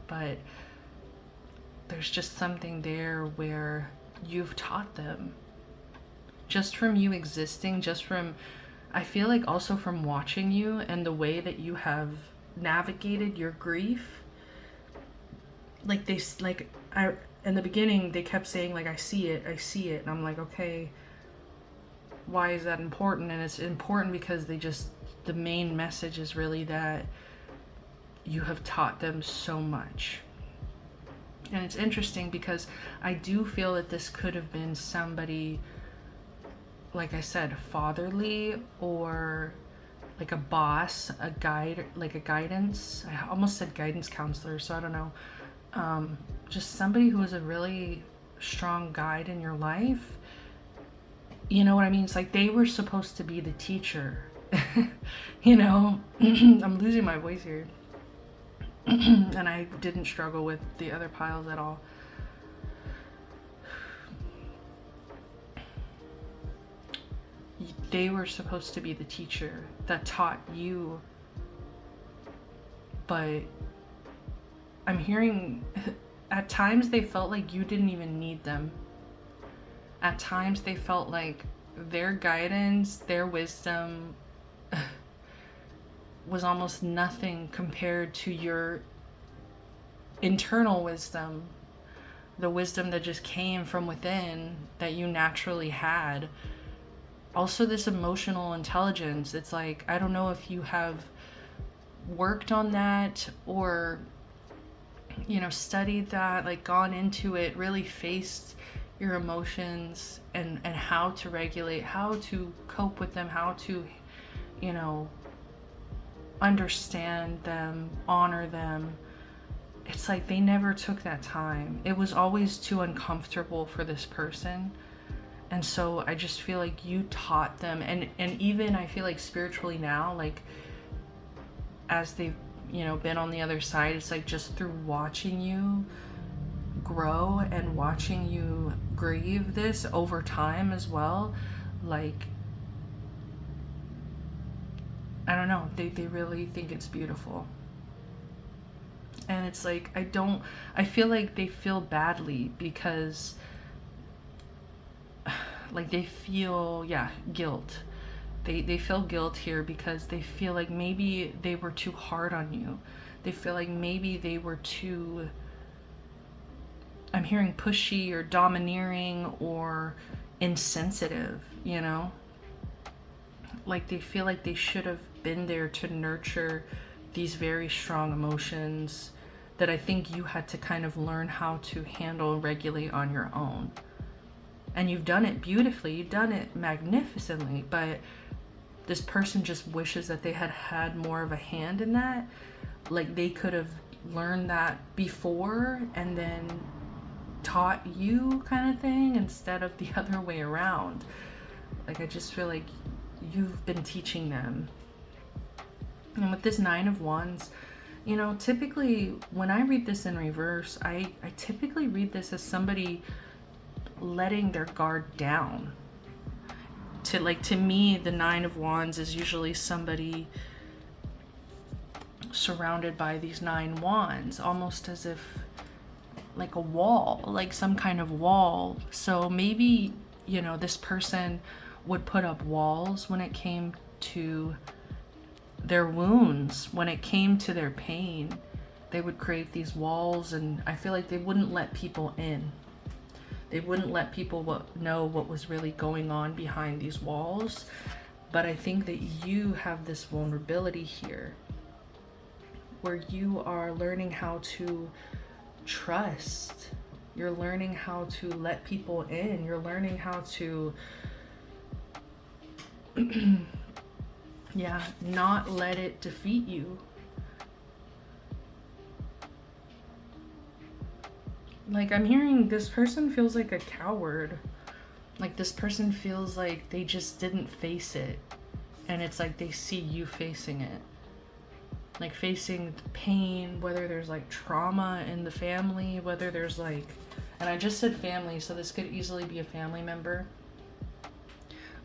but there's just something there where you've taught them, just from you existing, just from, I feel like also from watching you and the way that you have navigated your grief. Like they, like I, in the beginning they kept saying like, I see it, and I'm like, okay, why is that important? And it's important because the main message is really that you have taught them so much. And it's interesting because I do feel that this could have been somebody, like I said, fatherly, or like a boss, a guide, like a guidance. I almost said guidance counselor, so I don't know. Just somebody who was a really strong guide in your life. You know what I mean? It's like they were supposed to be the teacher. You know, I'm losing my voice here. And I didn't struggle with the other piles at all. They were supposed to be the teacher that taught you, but I'm hearing at times they felt like you didn't even need them. At times they felt like their guidance, their wisdom was almost nothing compared to your internal wisdom, the wisdom that just came from within that you naturally had. Also this emotional intelligence. It's like, I don't know if you have worked on that or, you know, studied that, like gone into it, really faced your emotions and how to regulate, how to cope with them, how to, you know, understand them, honor them. It's like they never took that time. It was always too uncomfortable for this person. And so I just feel like you taught them, and even I feel like spiritually now, like as they've, you know, been on the other side, it's like just through watching you grow and watching you grieve this over time as well, like I don't know, they really think it's beautiful. And it's like, I feel like they feel badly because like they feel, yeah, guilt. They feel guilt here because they feel like maybe they were too hard on you. They feel like maybe they were too, I'm hearing pushy or domineering or insensitive, you know? Like they feel like they should have been there to nurture these very strong emotions that I think you had to kind of learn how to handle and regulate on your own. And you've done it beautifully, you've done it magnificently, but this person just wishes that they had had more of a hand in that. Like they could have learned that before and then taught you, kind of thing, instead of the other way around. Like I just feel like you've been teaching them. And with this Nine of Wands, you know, typically when I read this in reverse, I typically read this as somebody letting their guard down. To me, the Nine of Wands is usually somebody surrounded by these 9 wands, almost as if like a wall, like some kind of wall. So maybe, you know, this person would put up walls when it came to their wounds, when it came to their pain. They would create these walls, and I feel like they wouldn't let people in. They wouldn't let people know what was really going on behind these walls. But I think that you have this vulnerability here where you are learning how to trust. You're learning how to let people in. You're learning how to yeah, not let it defeat you. Like I'm hearing this person feels like a coward. Like this person feels like they just didn't face it. And it's like they see you facing it. Like facing pain, whether there's like trauma in the family, whether there's like, and I just said family, so this could easily be a family member.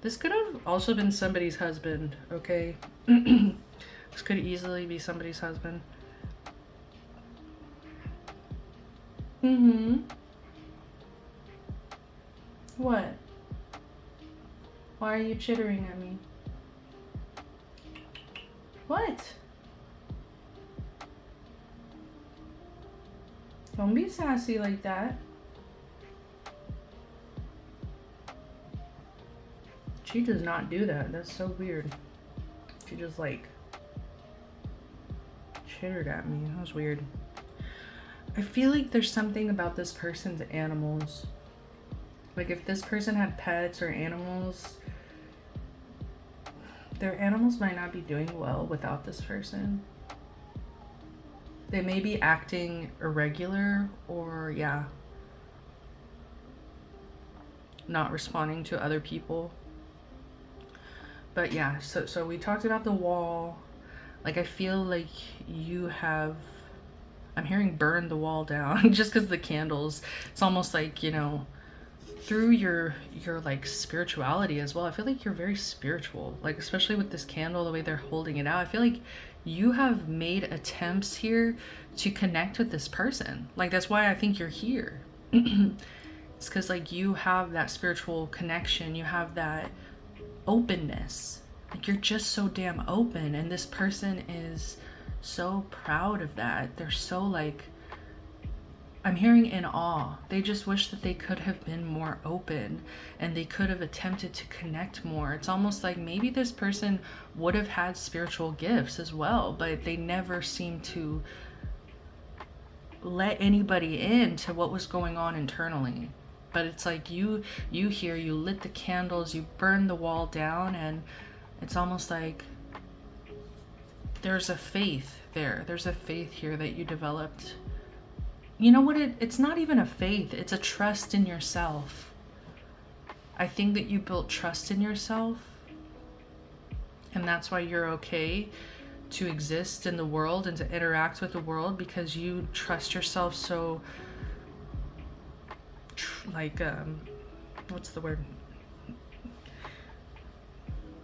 This could have also been somebody's husband, okay? This could easily be somebody's husband. What? Why are you chittering at me? What? Don't be sassy like that. She does not do that. That's so weird. She just like chittered at me. That was weird. I feel like there's something about this person's animals. Like if this person had pets or animals, their animals might not be doing well without this person. They may be acting irregular or, yeah, not responding to other people. But yeah, so we talked about the wall. Like I feel like you have, I'm hearing burn the wall down just because the candles. It's almost like, you know, through your like spirituality as well. I feel like you're very spiritual, like especially with this candle, the way they're holding it out. I feel like you have made attempts here to connect with this person. Like that's why I think you're here. It's because like you have that spiritual connection, you have that openness. Like you're just so damn open, and this person is so proud of that. They're so like I'm hearing in awe. They just wish that they could have been more open and they could have attempted to connect more. It's almost like maybe this person would have had spiritual gifts as well, but they never seemed to let anybody in to what was going on internally. But it's like you here, you lit the candles, you burned the wall down, and it's almost like there's a faith there. There's a faith here that you developed. You know what? It's not even a faith. It's a trust in yourself. I think that you built trust in yourself. And that's why you're okay to exist in the world and to interact with the world, because you trust yourself so, like, what's the word?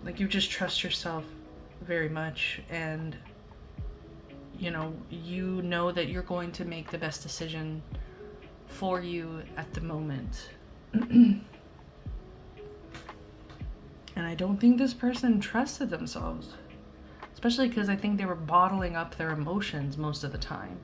Like, you just trust yourself very much, and you know that you're going to make the best decision for you at the moment. And I don't think this person trusted themselves, especially because I think they were bottling up their emotions most of the time.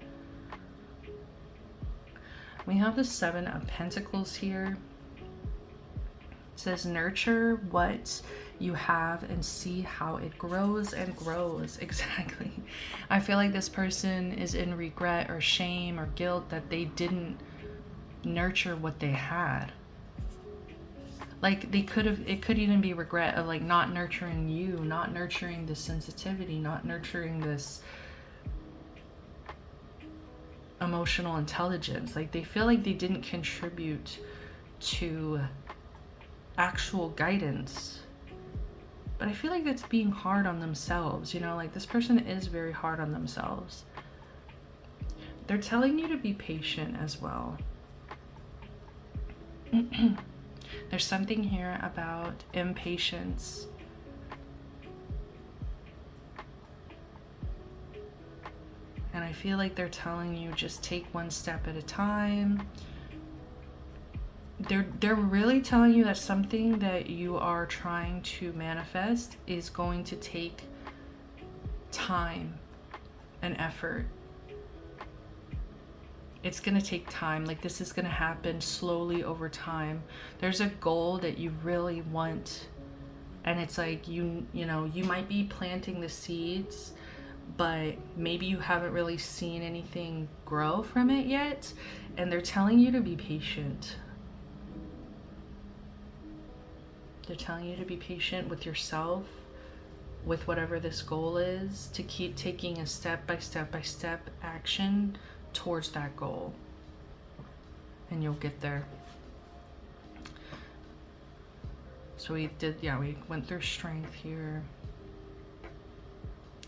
We have the 7 of Pentacles here. It says, nurture what you have and see how it grows and grows. Exactly. I feel like this person is in regret or shame or guilt that they didn't nurture what they had. Like they could have, it could even be regret of like not nurturing you, not nurturing this sensitivity, not nurturing this emotional intelligence. Like they feel like they didn't contribute to actual guidance. But I feel like that's being hard on themselves, like this person is very hard on themselves. They're telling you to be patient as well. There's something here about impatience. And I feel like they're telling you just take one step at a time. They're really telling you that something that you are trying to manifest is going to take time and effort. It's going to take time. Like this is going to happen slowly over time. There's a goal that you really want. And it's like, you might be planting the seeds, but maybe you haven't really seen anything grow from it yet. And they're telling you to be patient. They're telling you to be patient with yourself, with whatever this goal is, to keep taking a step by step action towards that goal. And you'll get there. So we went through strength here.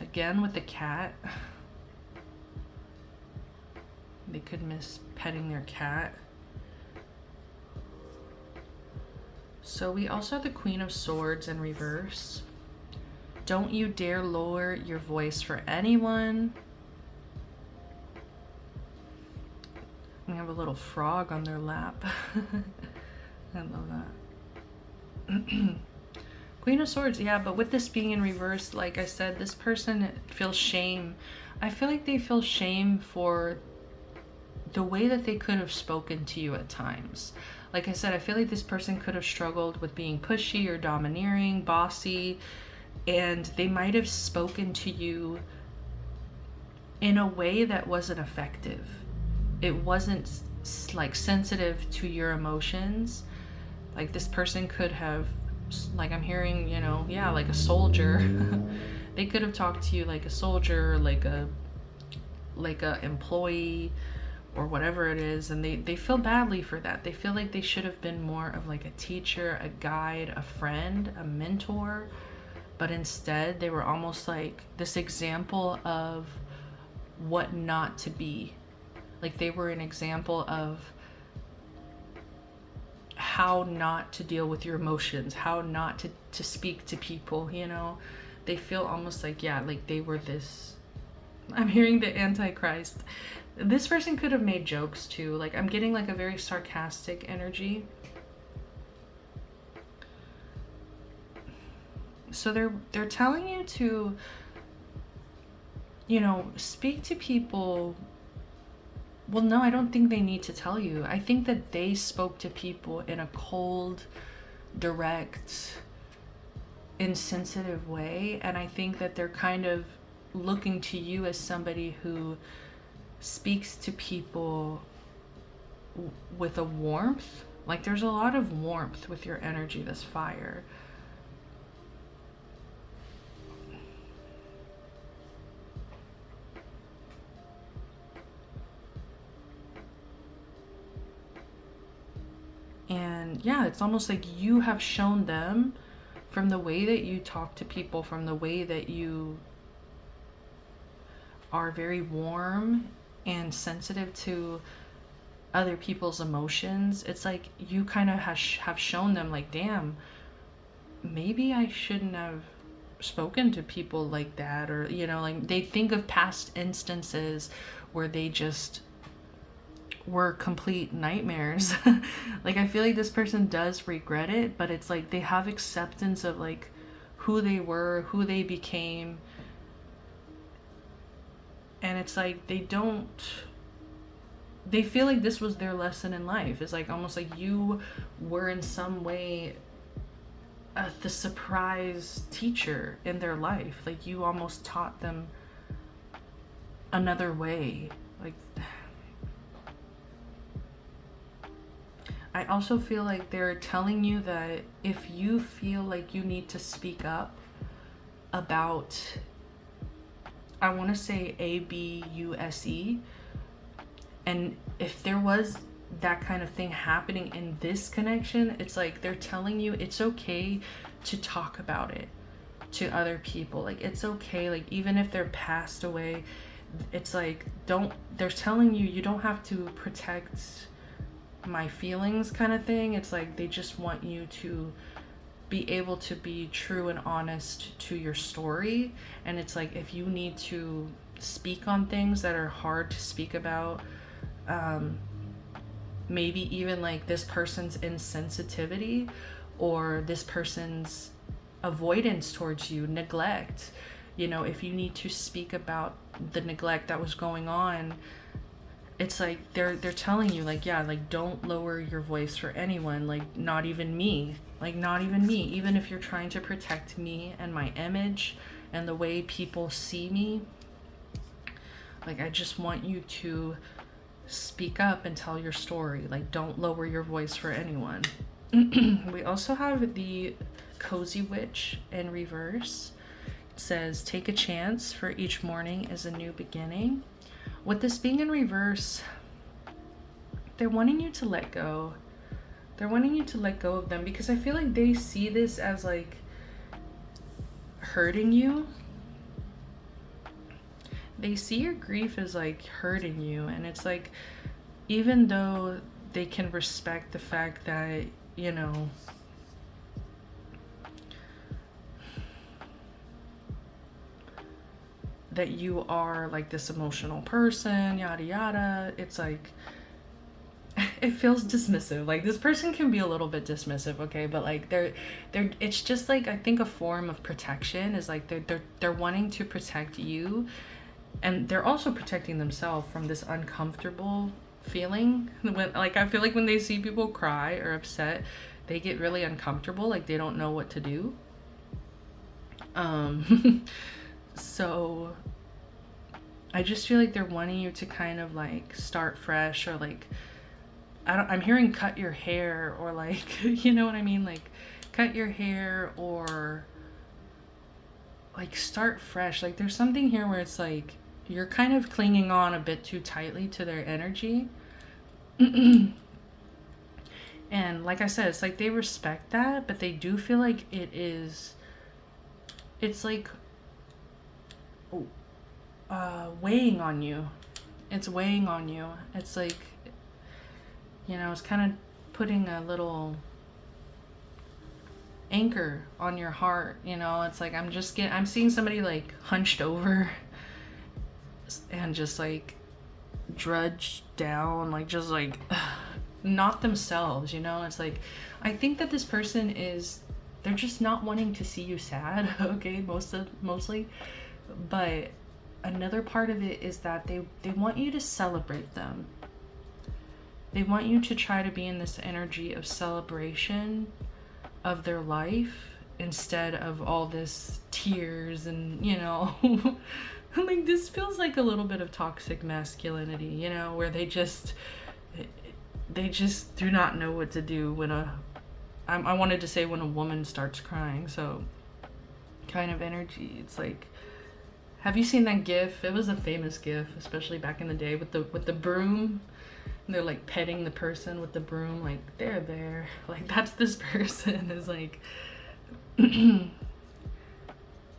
Again with the cat. They could miss petting their cat. So we also have the Queen of Swords in reverse. Don't you dare lower your voice for anyone. We have a little frog on their lap. I love that. Queen of Swords, yeah, but with this being in reverse, like I said, this person feels shame. I feel like they feel shame for the way that they could have spoken to you at times. Like I said, I feel like this person could have struggled with being pushy or domineering, bossy, and they might have spoken to you in a way that wasn't effective. It wasn't like sensitive to your emotions. Like this person could have, like I'm hearing, like a soldier. They could have talked to you like a soldier, like a employee, or whatever it is, and they feel badly for that. They feel like they should have been more of like a teacher, a guide, a friend, a mentor, but instead they were almost like this example of what not to be. Like they were an example of how not to deal with your emotions, how not to speak to people, They feel almost like, like they were this, I'm hearing the Antichrist. This person could have made jokes too. Like I'm getting like a very sarcastic energy. So they're telling you to, speak to people Well, no, I don't think they need to tell you. I think that they spoke to people in a cold, direct, insensitive way, and I think that they're kind of looking to you as somebody who speaks to people with a warmth. Like, there's a lot of warmth with your energy, this fire. And yeah, it's almost like you have shown them, from the way that you talk to people, from the way that you are very warm and sensitive to other people's emotions. It's like you kind of have shown them, like, damn, maybe I shouldn't have spoken to people like that. Or, you know, like, they think of past instances where they just were complete nightmares. Like, I feel like this person does regret it, but it's like they have acceptance of, like, who they were, who they became. And it's like they feel like this was their lesson in life. It's like almost like you were in some way the surprise teacher in their life. Like, you almost taught them another way. Like, I also feel like they're telling you that if you feel like you need to speak up about, I want to say ABUSE, and if there was that kind of thing happening in this connection, it's like they're telling you it's okay to talk about it to other people. Like, it's okay, like, even if they're passed away, it's like, they're telling you don't have to protect my feelings, kind of thing. It's like they just want you to be able to be true and honest to your story. And it's like, if you need to speak on things that are hard to speak about, maybe even like this person's insensitivity or this person's avoidance towards you, neglect, you know, if you need to speak about the neglect that was going on, it's like they're telling you, like, yeah, like, don't lower your voice for anyone, like, not even me, even if you're trying to protect me and my image and the way people see me. Like, I just want you to speak up and tell your story. Like, don't lower your voice for anyone. We also have the Cozy Witch in reverse. It says, take a chance, for each morning is a new beginning. With this being in reverse, they're wanting you to let go. They're wanting you to let go of them, because I feel like they see this as, like, hurting you. They see your grief as, like, hurting you. And it's like, even though they can respect the fact that, you know, that you are, like, this emotional person, yada yada, it's like, it feels dismissive. Like, this person can be a little bit dismissive, okay, but like they're it's just like, I think a form of protection is like they're wanting to protect you, and they're also protecting themselves from this uncomfortable feeling. When, like, I feel like when they see people cry or upset, they get really uncomfortable, like they don't know what to do. So I just feel like they're wanting you to kind of like start fresh, or like, I'm hearing cut your hair, or like, you know what I mean? Like, cut your hair, or like start fresh. Like, there's something here where it's like you're kind of clinging on a bit too tightly to their energy. And like I said, it's like they respect that, but they do feel like it's like weighing on you. It's weighing on you. It's like, you know, it's kind of putting a little anchor on your heart, you know. It's like, I'm seeing somebody like hunched over and just like drudged down, like just like not themselves, you know. It's like, I think that this person they're just not wanting to see you sad, okay, mostly, but another part of it is that they want you to celebrate them. They want you to try to be in this energy of celebration of their life instead of all this tears and, you know, like this feels like a little bit of toxic masculinity, you know, where they just do not know what to do when I wanted to say when a woman starts crying, so kind of energy. It's like, have you seen that gif? It was a famous gif, especially back in the day, with the broom. And they're like petting the person with the broom, like they're there. Like that's this person is like I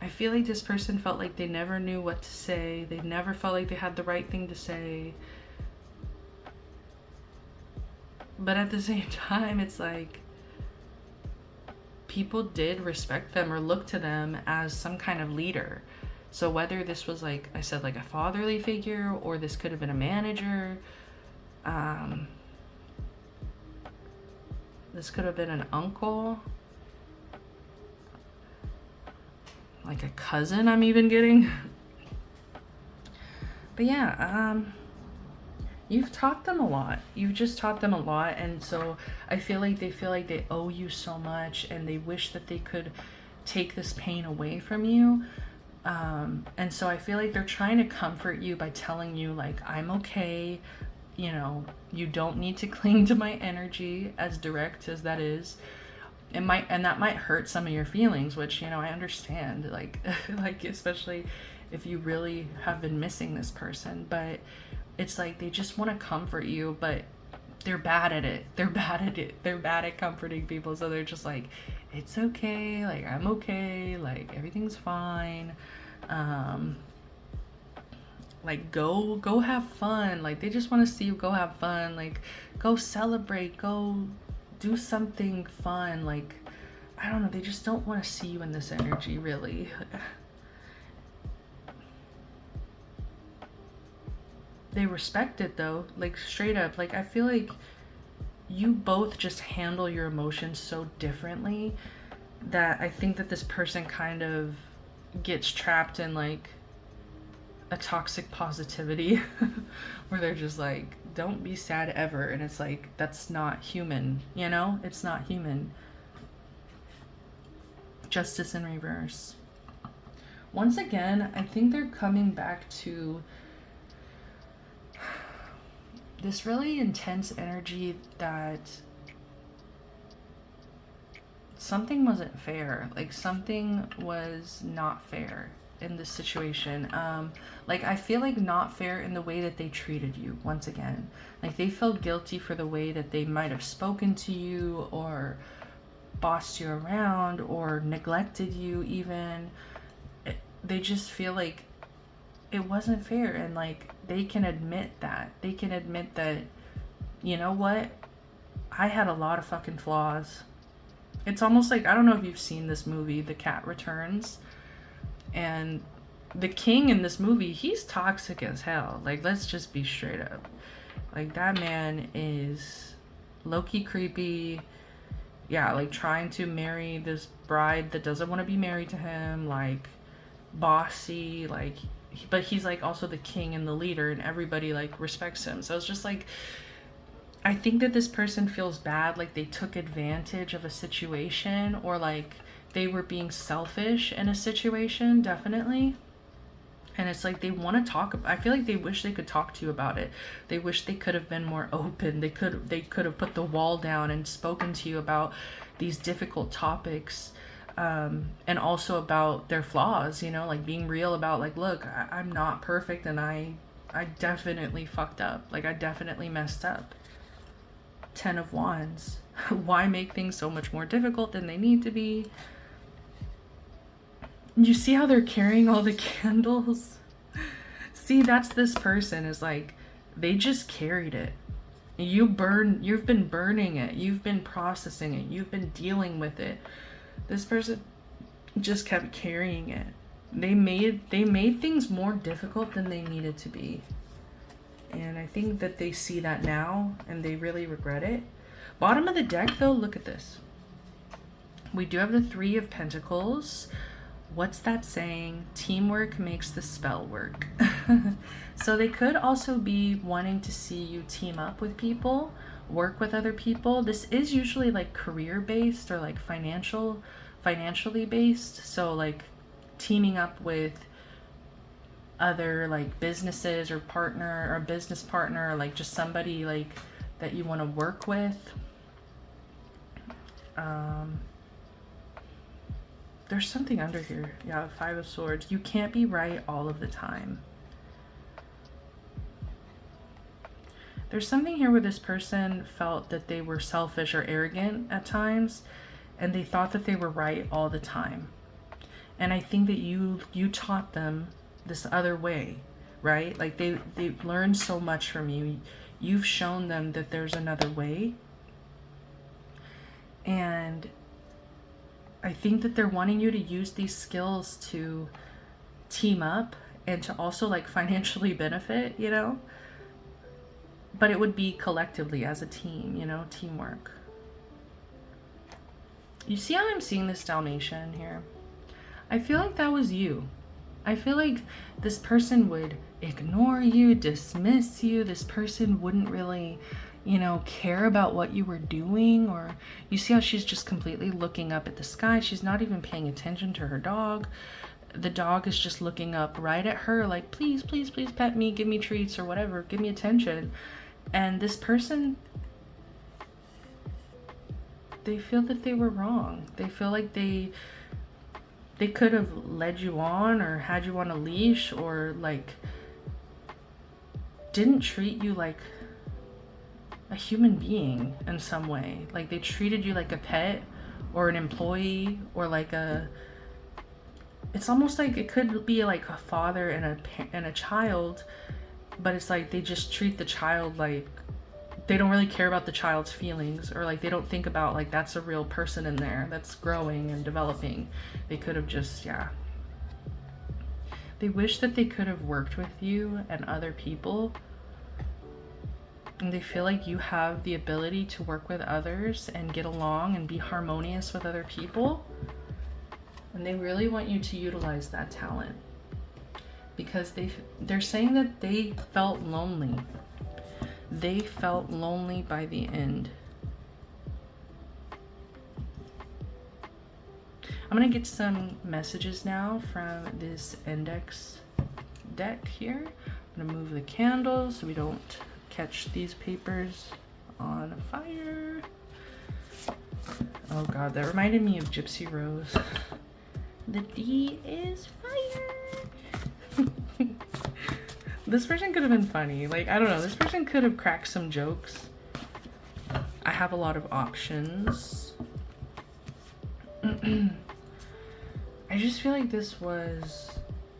feel like this person felt like they never knew what to say. They never felt like they had the right thing to say. But at the same time, it's like people did respect them or look to them as some kind of leader. So whether this was, like I said, like a fatherly figure, or this could have been a manager, this could have been an uncle, like a cousin I'm even getting. But yeah, you've taught them a lot. You've just taught them a lot. And so I feel like they owe you so much, and they wish that they could take this pain away from you. And so I feel like they're trying to comfort you by telling you, like, I'm okay. You know, you don't need to cling to my energy, as direct as that is. And that might hurt some of your feelings, which, you know, I understand, like, like, especially if you really have been missing this person. But it's like, they just want to comfort you, but they're bad at it. They're bad at comforting people. So they're just like, it's okay. Like, I'm okay. Like, everything's fine. Like, go have fun. Like, they just want to see you go have fun. Like, go celebrate, go do something fun. Like, I don't know, they just don't want to see you in this energy, really. They respect it though, like, straight up. Like, I feel like you both just handle your emotions so differently that I think that this person kind of gets trapped in, like, a toxic positivity where they're just like, don't be sad ever. And it's like, that's not human, you know? It's not human. Justice in reverse. Once again, I think they're coming back to this really intense energy that something wasn't fair. Like, something was not fair in this situation. Like, I feel like not fair in the way that they treated you. Once again, like, they felt guilty for the way that they might have spoken to you, or bossed you around, or neglected you even. They just feel like it wasn't fair, and like, they can admit that. They can admit that, you know what, I had a lot of fucking flaws. It's almost like, I don't know if you've seen this movie, The Cat Returns. And the king in this movie, he's toxic as hell. Like, let's just be straight up. Like, that man is low-key creepy. Yeah, like, trying to marry this bride that doesn't want to be married to him. Like, bossy. Like, but he's like also the king and the leader, and everybody like respects him. So it's just like, I think that this person feels bad, like they took advantage of a situation, or like they were being selfish in a situation, definitely. And it's like, they want to talk. I feel like they wish they could talk to you about it. They wish they could have been more open. They could have put the wall down and spoken to you about these difficult topics, and also about their flaws. You know, like being real about, like, look, I'm not perfect, and I definitely fucked up. Like, I definitely messed up. 10 of Wands. Why make things so much more difficult than they need to be? You see how they're carrying all the candles? See, that's this person, is like, they just carried it. You've been burning it. You've been processing it. You've been dealing with it. This person just kept carrying it. They made things more difficult than they needed to be. And I think that they see that now, and they really regret it. Bottom of the deck, though, look at this. We do have the 3 of Pentacles. What's that saying? Teamwork makes the spell work. So they could also be wanting to see you team up with people, work with other people. This is usually like career based or like financially based. So like teaming up with other like businesses or partner or business partner, or like just somebody like that you want to work with. There's something under here. Yeah, 5 of Swords. You can't be right all of the time. There's something here where this person felt that they were selfish or arrogant at times, and they thought that they were right all the time. And I think that you taught them this other way, right? Like they've learned so much from you. You've shown them that there's another way. And I think that they're wanting you to use these skills to team up and to also like financially benefit, you know? But it would be collectively as a team, you know, teamwork. You see how I'm seeing this Dalmatian here? I feel like that was you. I feel like this person would ignore you, dismiss you. This person wouldn't really, you know, care about what you were doing. Or you see how she's just completely looking up at the sky. She's not even paying attention to her dog. The dog is just looking up right at her like, please, please, please pet me, give me treats or whatever, give me attention. And this person, they feel that they were wrong. They feel like they could have led you on or had you on a leash, or like didn't treat you like a human being in some way. Like they treated you like a pet or an employee, or like it's almost like it could be like a father and a child, but it's like they just treat the child like they don't really care about the child's feelings, or like they don't think about like that's a real person in there that's growing and developing. They could have just, yeah. They wish that they could have worked with you and other people, and they feel like you have the ability to work with others and get along and be harmonious with other people, and they really want you to utilize that talent, because they're saying that they felt lonely. They felt lonely by the end. I'm gonna get some messages now from this index deck here. I'm gonna move the candles so we don't catch these papers on fire. Oh God, that reminded me of Gypsy Rose. The D is fire. This person could have been funny. Like, I don't know. This person could have cracked some jokes. I have a lot of options. I just feel like this was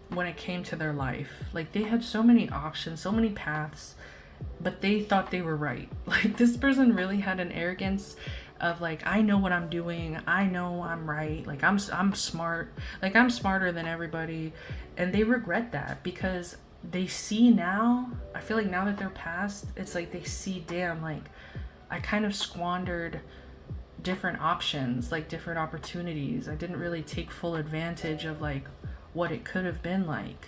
when it came to their life. Like, they had so many options, so many paths, but they thought they were right. Like, this person really had an arrogance of like, I know what I'm doing. I know I'm right. Like, I'm smart. Like, I'm smarter than everybody. And they regret that, because they see now, I feel like now that they're past, it's like they see, damn, like I kind of squandered different options, like different opportunities. I didn't really take full advantage of like what it could have been like.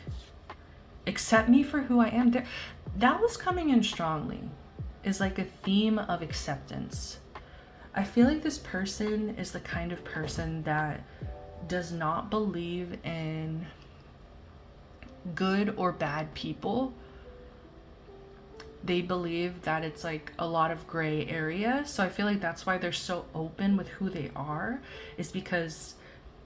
Accept me for who I am. That was coming in strongly, is like a theme of acceptance. I feel like this person is the kind of person that does not believe in good or bad people. They believe that it's like a lot of gray area. So I feel like that's why they're so open with who they are, is because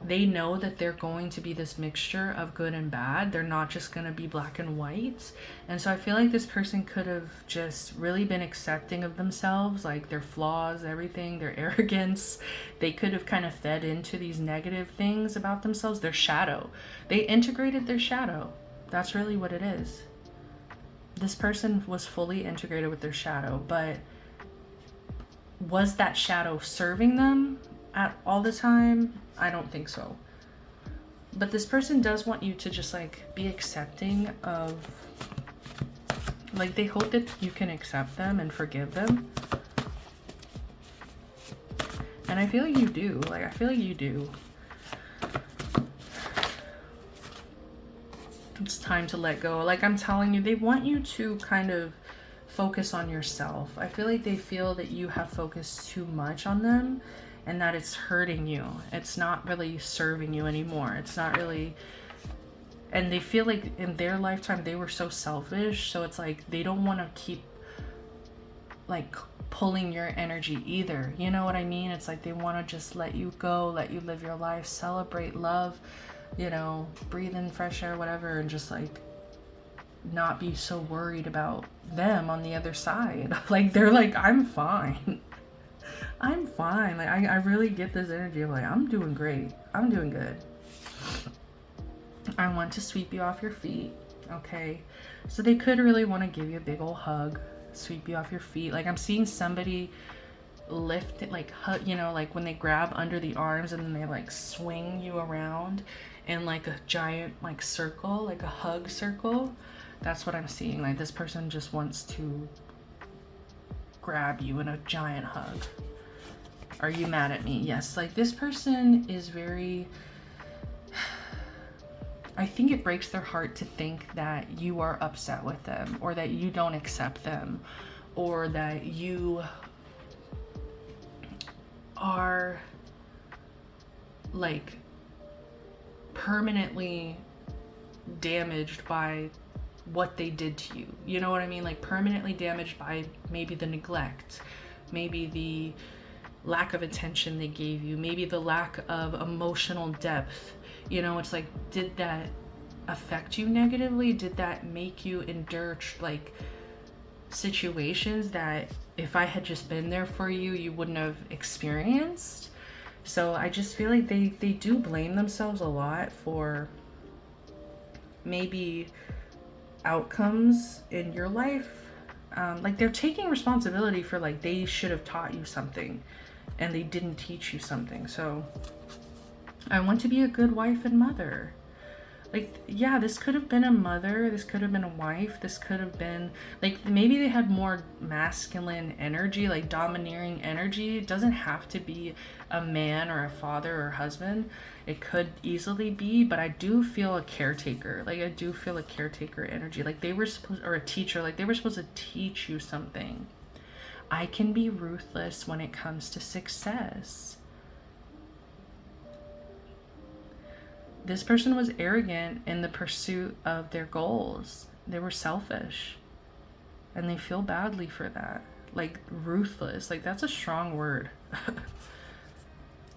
they know that they're going to be this mixture of good and bad. They're not just going to be black and white. And so I feel like this person could have just really been accepting of themselves, like their flaws, everything, their arrogance. They could have kind of fed into these negative things about themselves, their shadow. They integrated their shadow. That's really what it is. This person was fully integrated with their shadow, but was that shadow serving them at all the time? I don't think so. But this person does want you to just like be accepting of, like, they hope that you can accept them and forgive them. And I feel like you do. Like, I feel like you do. It's time to let go. Like I'm telling you, they want you to kind of focus on yourself. I feel like they feel that you have focused too much on them and that it's hurting you. It's not really serving you anymore. It's not really, and they feel like in their lifetime they were so selfish, so it's like they don't want to keep like pulling your energy either. You know what I mean? It's like they want to just let you go, let you live your life, celebrate, love, you know, breathe in fresh air, whatever, and just like not be so worried about them on the other side. Like they're like, I'm fine. I'm fine. Like I really get this energy of like, I'm doing great. I'm doing good. I want to sweep you off your feet. Okay. So they could really want to give you a big old hug, sweep you off your feet. Like I'm seeing somebody lift it, like hug, you know, like when they grab under the arms and then they like swing you around in like a giant like circle, like a hug circle. That's what I'm seeing. Like this person just wants to grab you in a giant hug. Are you mad at me? Yes. Like this person is very, I think it breaks their heart to think that you are upset with them, or that you don't accept them, or that you are like permanently damaged by what they did to you. You know what I mean? Like permanently damaged by maybe the neglect, maybe the lack of attention they gave you, maybe the lack of emotional depth. You know, it's like, did that affect you negatively? Did that make you endure like situations that if I had just been there for you, you wouldn't have experienced? So I just feel like they do blame themselves a lot for maybe outcomes in your life. Like they're taking responsibility for like they should have taught you something and they didn't teach you something. So I want to be a good wife and mother. Like, yeah, this could have been a mother, this could have been a wife, this could have been like, maybe they had more masculine energy, like domineering energy. It doesn't have to be a man or a father or husband. It could easily be, but I do feel a caretaker. Like I do feel a caretaker energy. Like they were supposed, or a teacher, like they were supposed to teach you something. I can be ruthless when it comes to success. This person was arrogant in the pursuit of their goals. They were selfish. And they feel badly for that. Like ruthless, like that's a strong word.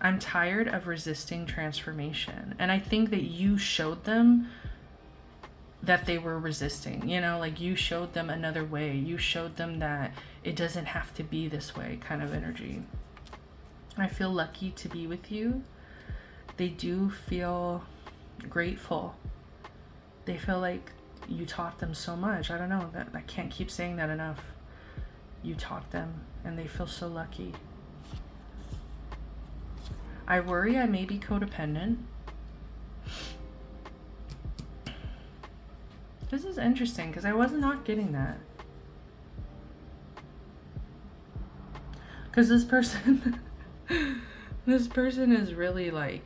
I'm tired of resisting transformation. And I think that you showed them that they were resisting, you know, like you showed them another way. You showed them that it doesn't have to be this way, kind of energy. I feel lucky to be with you. They do feel grateful. They feel like you taught them so much. I don't know, that I can't keep saying that enough. You taught them and they feel so lucky. I worry I may be codependent. This is interesting because I was not getting that. Because this person this person is really like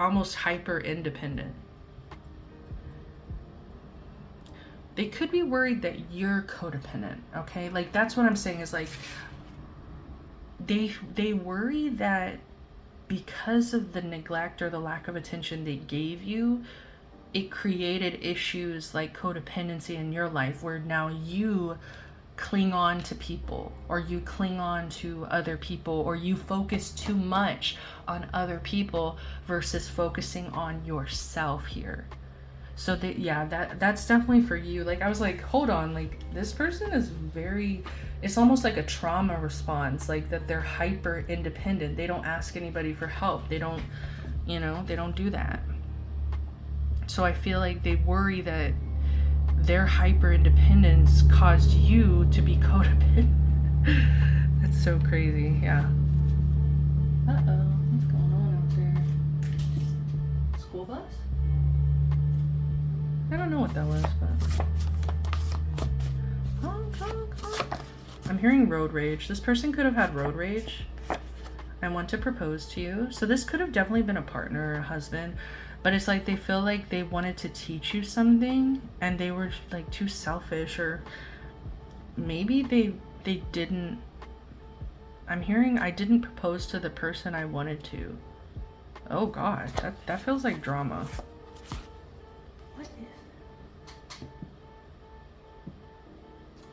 almost hyper independent. They could be worried that you're codependent, okay? Like that's what I'm saying is like they worry that because of the neglect or the lack of attention they gave you, it created issues like codependency in your life where now you cling on to people, or you cling on to other people, or you focus too much on other people versus focusing on yourself here. So that, yeah, that's definitely for you. Like I was like, hold on, like this person is very, it's almost like a trauma response, like that they're hyper independent. They don't ask anybody for help. They don't, you know, they don't do that. So I feel like they worry that their hyper independence caused you to be codependent. That's so crazy. Yeah. Uh-oh, what's going on out there? School bus? I don't know what that was, but honk. I'm hearing road rage. This person could have had road rage. I want to propose to you. So this could have definitely been a partner or a husband, but it's like they feel like they wanted to teach you something and they were like too selfish, or maybe they didn't. I'm hearing I didn't propose to the person I wanted to. Oh god, that feels like drama. What is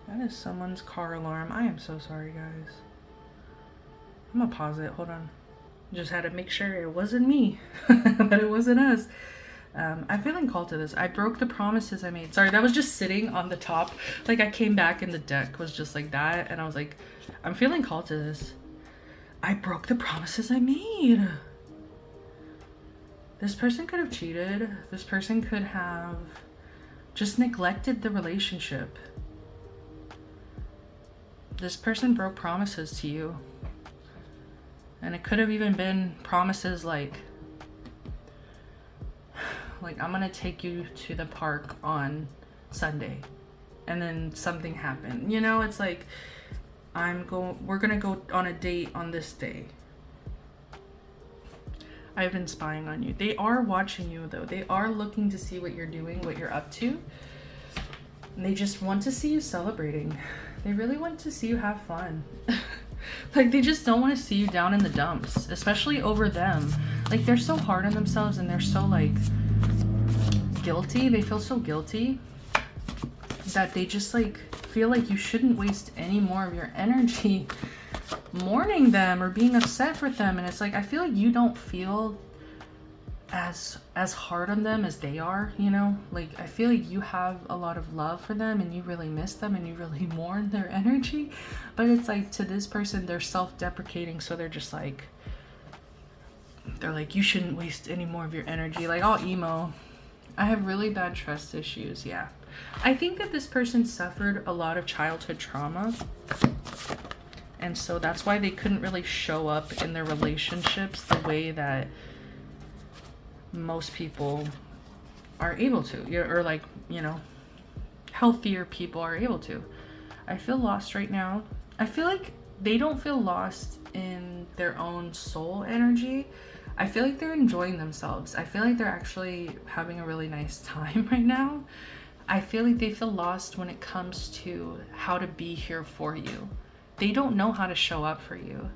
that? Is someone's car alarm. I am so sorry, guys. I'm gonna pause it. Hold on. Just had to make sure it wasn't me, that it wasn't us. I'm feeling called to this. I broke the promises I made. Sorry, that was just sitting on the top. Like I came back and the deck was just like that. And I was like, I'm feeling called to this. I broke the promises I made. This person could have cheated. This person could have just neglected the relationship. This person broke promises to you. And it could have even been promises like I'm gonna take you to the park on Sunday, and then something happened. You know, it's like we're gonna go on a date on this day. I've been spying on you. They are watching you though. They are looking to see what you're doing, what you're up to. And they just want to see you celebrating. They really want to see you have fun. Like they just don't want to see you down in the dumps, especially over them. Like they're so hard on themselves and they're so like guilty. They feel so guilty that they just like feel like you shouldn't waste any more of your energy mourning them or being upset with them. And it's like, I feel like you don't feel as hard on them as they are, you know? Like I feel like you have a lot of love for them and you really miss them and you really mourn their energy. But it's like to this person, they're self-deprecating, so they're just like, they're like, you shouldn't waste any more of your energy. Like all emo. I have really bad trust issues. Yeah, I think that this person suffered a lot of childhood trauma, and so that's why they couldn't really show up in their relationships the way that most people are able to, or like, you know, healthier people are able to. I feel lost right now. I feel like they don't feel lost in their own soul energy. I feel like they're enjoying themselves. I feel like they're actually having a really nice time right now. I feel like they feel lost when it comes to how to be here for you. They don't know how to show up for you.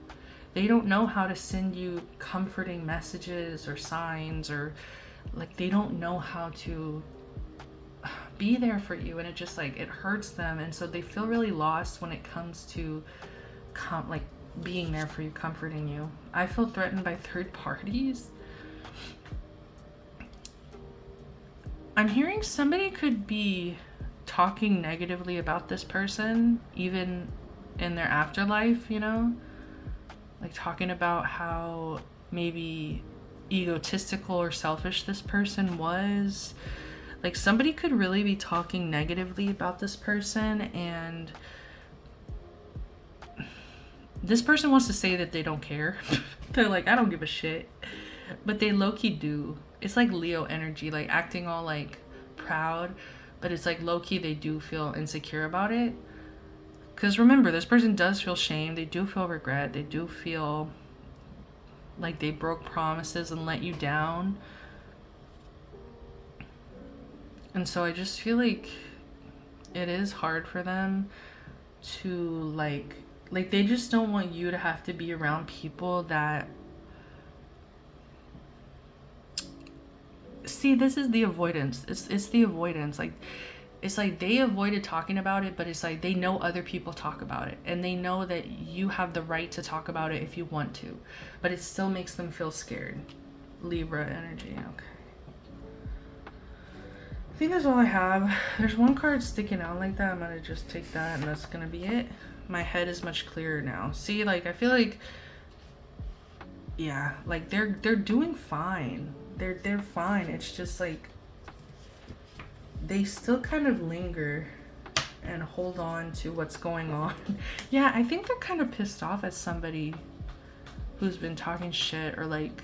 They don't know how to send you comforting messages or signs, or like they don't know how to be there for you, and it just like it hurts them, and so they feel really lost when it comes to like being there for you, comforting you. I feel threatened by third parties. I'm hearing somebody could be talking negatively about this person even in their afterlife, you know? Like talking about how maybe egotistical or selfish this person was. Like somebody could really be talking negatively about this person, and this person wants to say that they don't care. They're like, I don't give a shit. But they low-key do. It's like Leo energy, like acting all like proud, but it's like low-key they do feel insecure about it. Because remember, this person does feel shame. They do feel regret. They do feel like they broke promises and let you down. And so I just feel like it is hard for them to like they just don't want you to have to be around people that, see, this is the avoidance. It's the avoidance. Like it's like they avoided talking about it, but it's like they know other people talk about it, and they know that you have the right to talk about it if you want to, but it still makes them feel scared. Libra energy. Okay, I think that's all I have. There's one card sticking out like that. I'm gonna just take that, and that's gonna be it. My head is much clearer now. See, like I feel like, yeah, like they're doing fine. They're fine. It's just like they still kind of linger and hold on to what's going on. Yeah, I think they're kind of pissed off at somebody who's been talking shit, or like,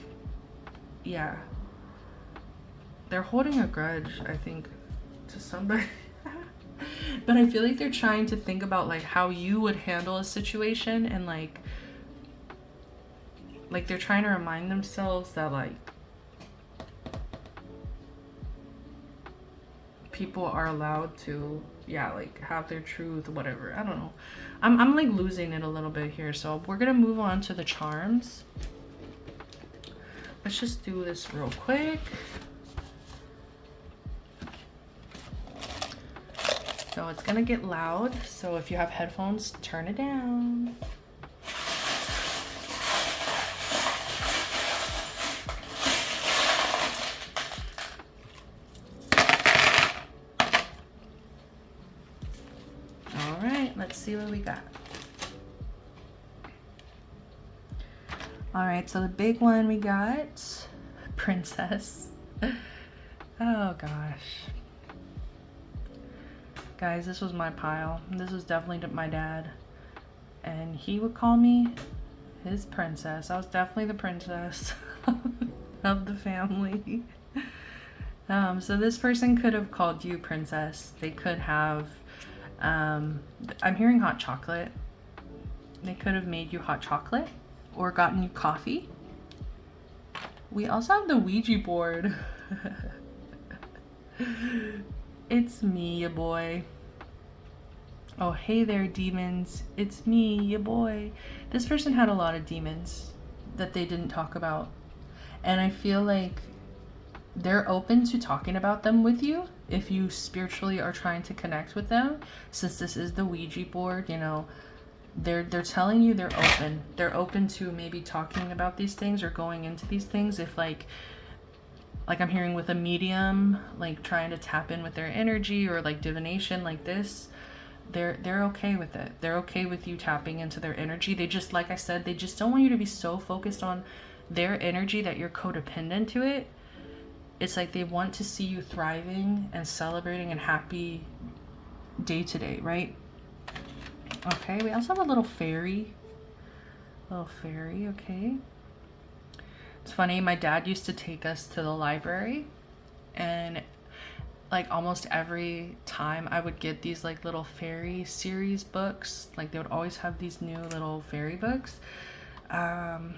yeah, they're holding a grudge, I think, to somebody. But I feel like they're trying to think about like how you would handle a situation, and like Like they're trying to remind themselves that like people are allowed to, yeah, like have their truth, whatever. I don't know. I'm like losing it a little bit here. So we're gonna move on to the charms. Let's just do this real quick. So it's gonna get loud. So if you have headphones, turn it down. Let's see what we got. All right, so the big one we got, Princess. Oh gosh. Guys, this was my pile. This was definitely my dad. And he would call me his princess. I was definitely the princess of the family. So this person could have called you princess. They could have I'm hearing hot chocolate. They could have made you hot chocolate or gotten you coffee. We also have the Ouija board. It's me, ya boy. Oh, hey there, demons. It's me, ya boy. This person had a lot of demons that they didn't talk about. And I feel like they're open to talking about them with you if you spiritually are trying to connect with them. Since this is the Ouija board, you know, they're telling you they're open. They're open to maybe talking about these things or going into these things. If like I'm hearing with a medium, like trying to tap in with their energy, or like divination like this, they're okay with it. They're okay with you tapping into their energy. They just, like I said, they just don't want you to be so focused on their energy that you're codependent to it. It's like they want to see you thriving and celebrating and happy day to day, right? Okay, we also have a little fairy. Okay. It's funny, my dad used to take us to the library, and like almost every time I would get these like little fairy series books. Like they would always have these new little fairy books. I'm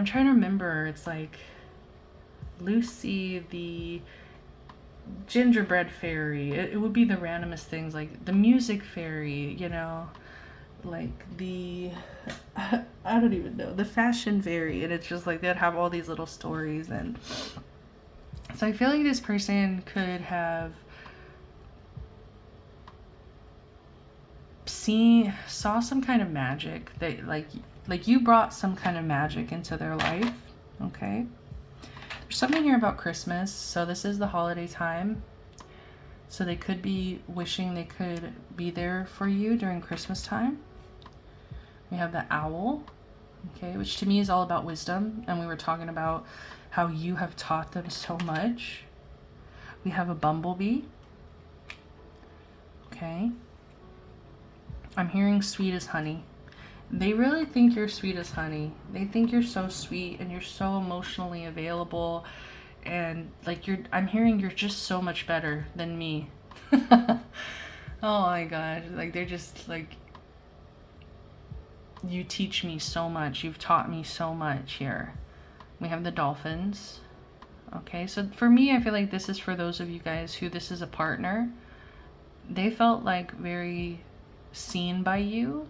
trying to remember. It's like Lucy the gingerbread fairy. It would be the randomest things, like the music fairy, you know, like the I don't even know, the fashion fairy. And it's just like they'd have all these little stories. And so I feel like this person could have saw some kind of magic. They like you brought some kind of magic into their life. Okay, there's something here about Christmas. So this is the holiday time, so they could be wishing they could be there for you during Christmas time. We have the owl, okay, which to me is all about wisdom, and we were talking about how you have taught them so much. We have a bumblebee. Okay. I'm hearing sweet as honey. They really think you're sweet as honey. They think you're so sweet and you're so emotionally available, and like I'm hearing you're just so much better than me. Oh my gosh, like they're just like, you teach me so much. You've taught me so much here. We have the dolphins. Okay, so for me, I feel like this is for those of you guys who this is a partner. They felt like very seen by you.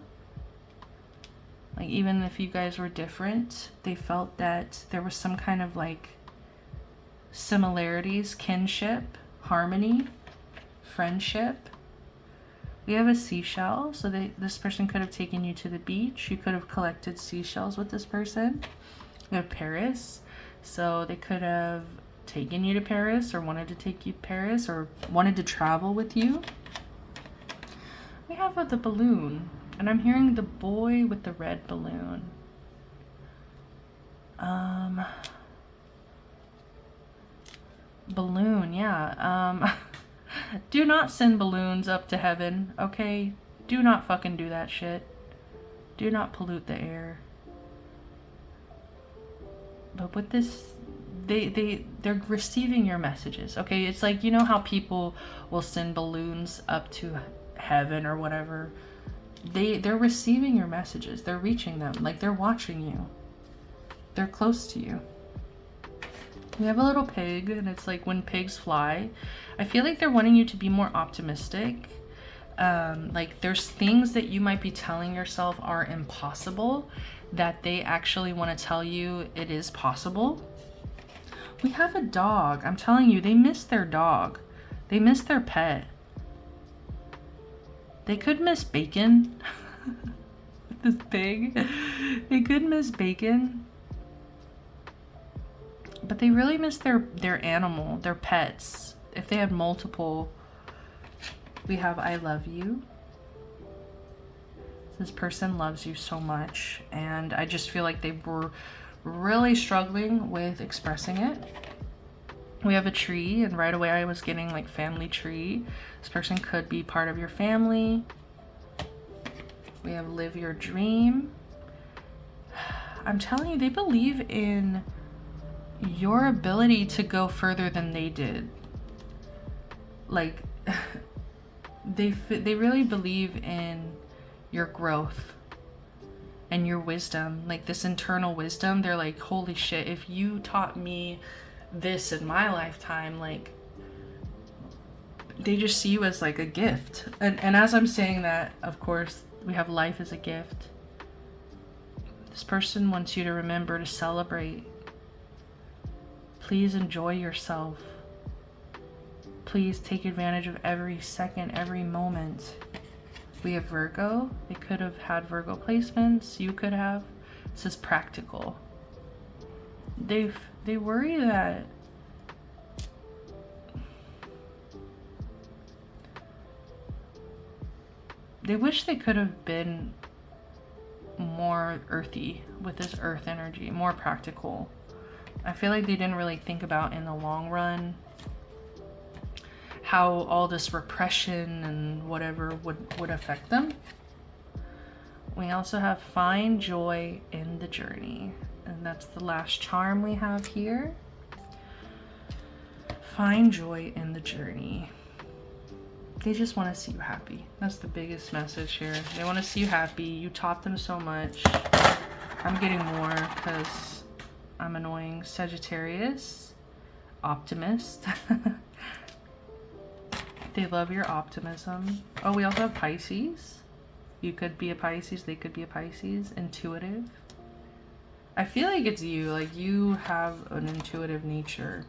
Like even if you guys were different, they felt that there was some kind of like similarities, kinship, harmony, friendship. We have a seashell, so this person could have taken you to the beach. You could have collected seashells with this person. We have Paris, so they could have taken you to Paris, or wanted to take you to Paris, or wanted to travel with you. We have the balloon, and I'm hearing the boy with the red balloon. Balloon, yeah. Do not send balloons up to heaven, okay? Do not fucking do that shit. Do not pollute the air. But with this, they're receiving your messages, okay? It's like, you know how people will send balloons up to heaven or whatever. they're receiving your messages. They're reaching them. Like, they're watching you. They're close to you. We have a little pig, and it's like when pigs fly. I feel like they're wanting you to be more optimistic. Like, there's things that you might be telling yourself are impossible that they actually want to tell you it is possible. We have a dog. I'm telling you, they miss their dog. They miss their pet. They could miss bacon. This pig. They could miss bacon. But they really miss their animal, their pets. If they had multiple. We have I love you. This person loves you so much. And I just feel like they were really struggling with expressing it. We have a tree, and right away I was getting like family tree. This person could be part of your family. We have live your dream. I'm telling you, they believe in your ability to go further than they did. Like, they really believe in your growth and your wisdom, like this internal wisdom. They're like, holy shit, if you taught me this in my lifetime, like, they just see you as like a gift. And as I'm saying that, of course, we have life as a gift. This person wants you to remember to celebrate. Please enjoy yourself. Please take advantage of every second, every moment. We have Virgo. They could have had Virgo placements. You could have. This is practical. They worry that they wish they could have been more earthy with this earth energy, more practical. I feel like they didn't really think about in the long run how all this repression and whatever would affect them. We also have find joy in the journey, and that's the last charm we have here. Find joy in the journey. They just want to see you happy. That's the biggest message here. They want to see you happy. You taught them so much. I'm getting more because I'm annoying. Sagittarius, optimist. They love your optimism. Oh, we also have Pisces. You could be a Pisces. They could be a Pisces. Intuitive. I feel like it's you. Like, you have an intuitive nature.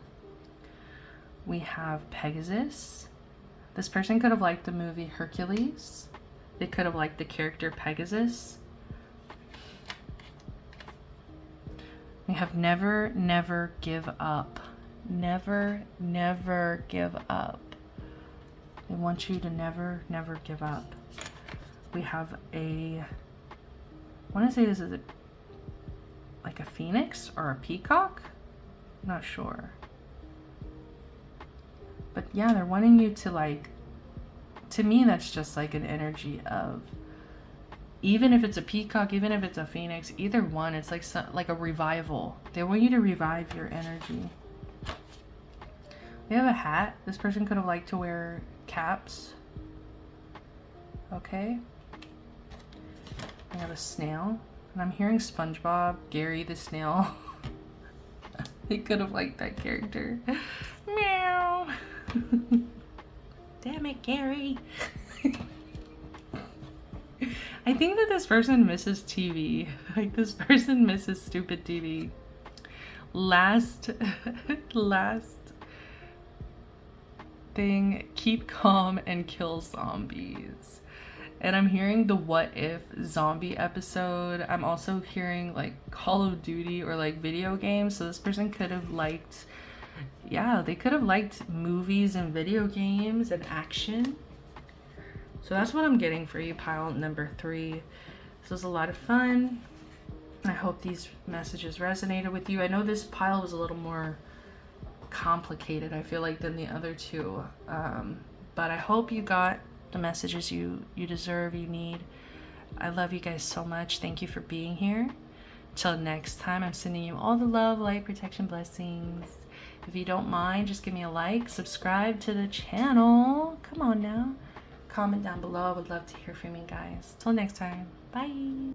We have Pegasus. This person could have liked the movie Hercules. They could have liked the character Pegasus. We have never, never give up. Never, never give up. They want you to never, never give up. We have I want to say this is like a phoenix or a peacock. I'm not sure. But yeah, they're wanting you to, like, to me, that's just like an energy of, even if it's a peacock, even if it's a phoenix, either one, it's like a revival. They want you to revive your energy. We have a hat. This person could have liked to wear caps. Okay. We have a snail. And I'm hearing SpongeBob, Gary the snail. They could have liked that character. Meow. Damn it, Gary. I think that this person misses TV. Like, this person misses stupid TV. Last thing, keep calm and kill zombies. And I'm hearing the what if zombie episode. I'm also hearing like Call of Duty or like video games. So this person could have liked, yeah, they could have liked movies and video games and action. So that's what I'm getting for you, pile number 3. This was a lot of fun. I hope these messages resonated with you. I know this pile was a little more complicated, I feel like, than the other two. But I hope you got the messages you deserve, you need. I love you guys so much. Thank you for being here. Till next time, I'm sending you all the love, light, protection, blessings. If you don't mind, just give me a like, subscribe to the channel. Come on now. comment down below. I would love to hear from you guys. Till next time. Bye.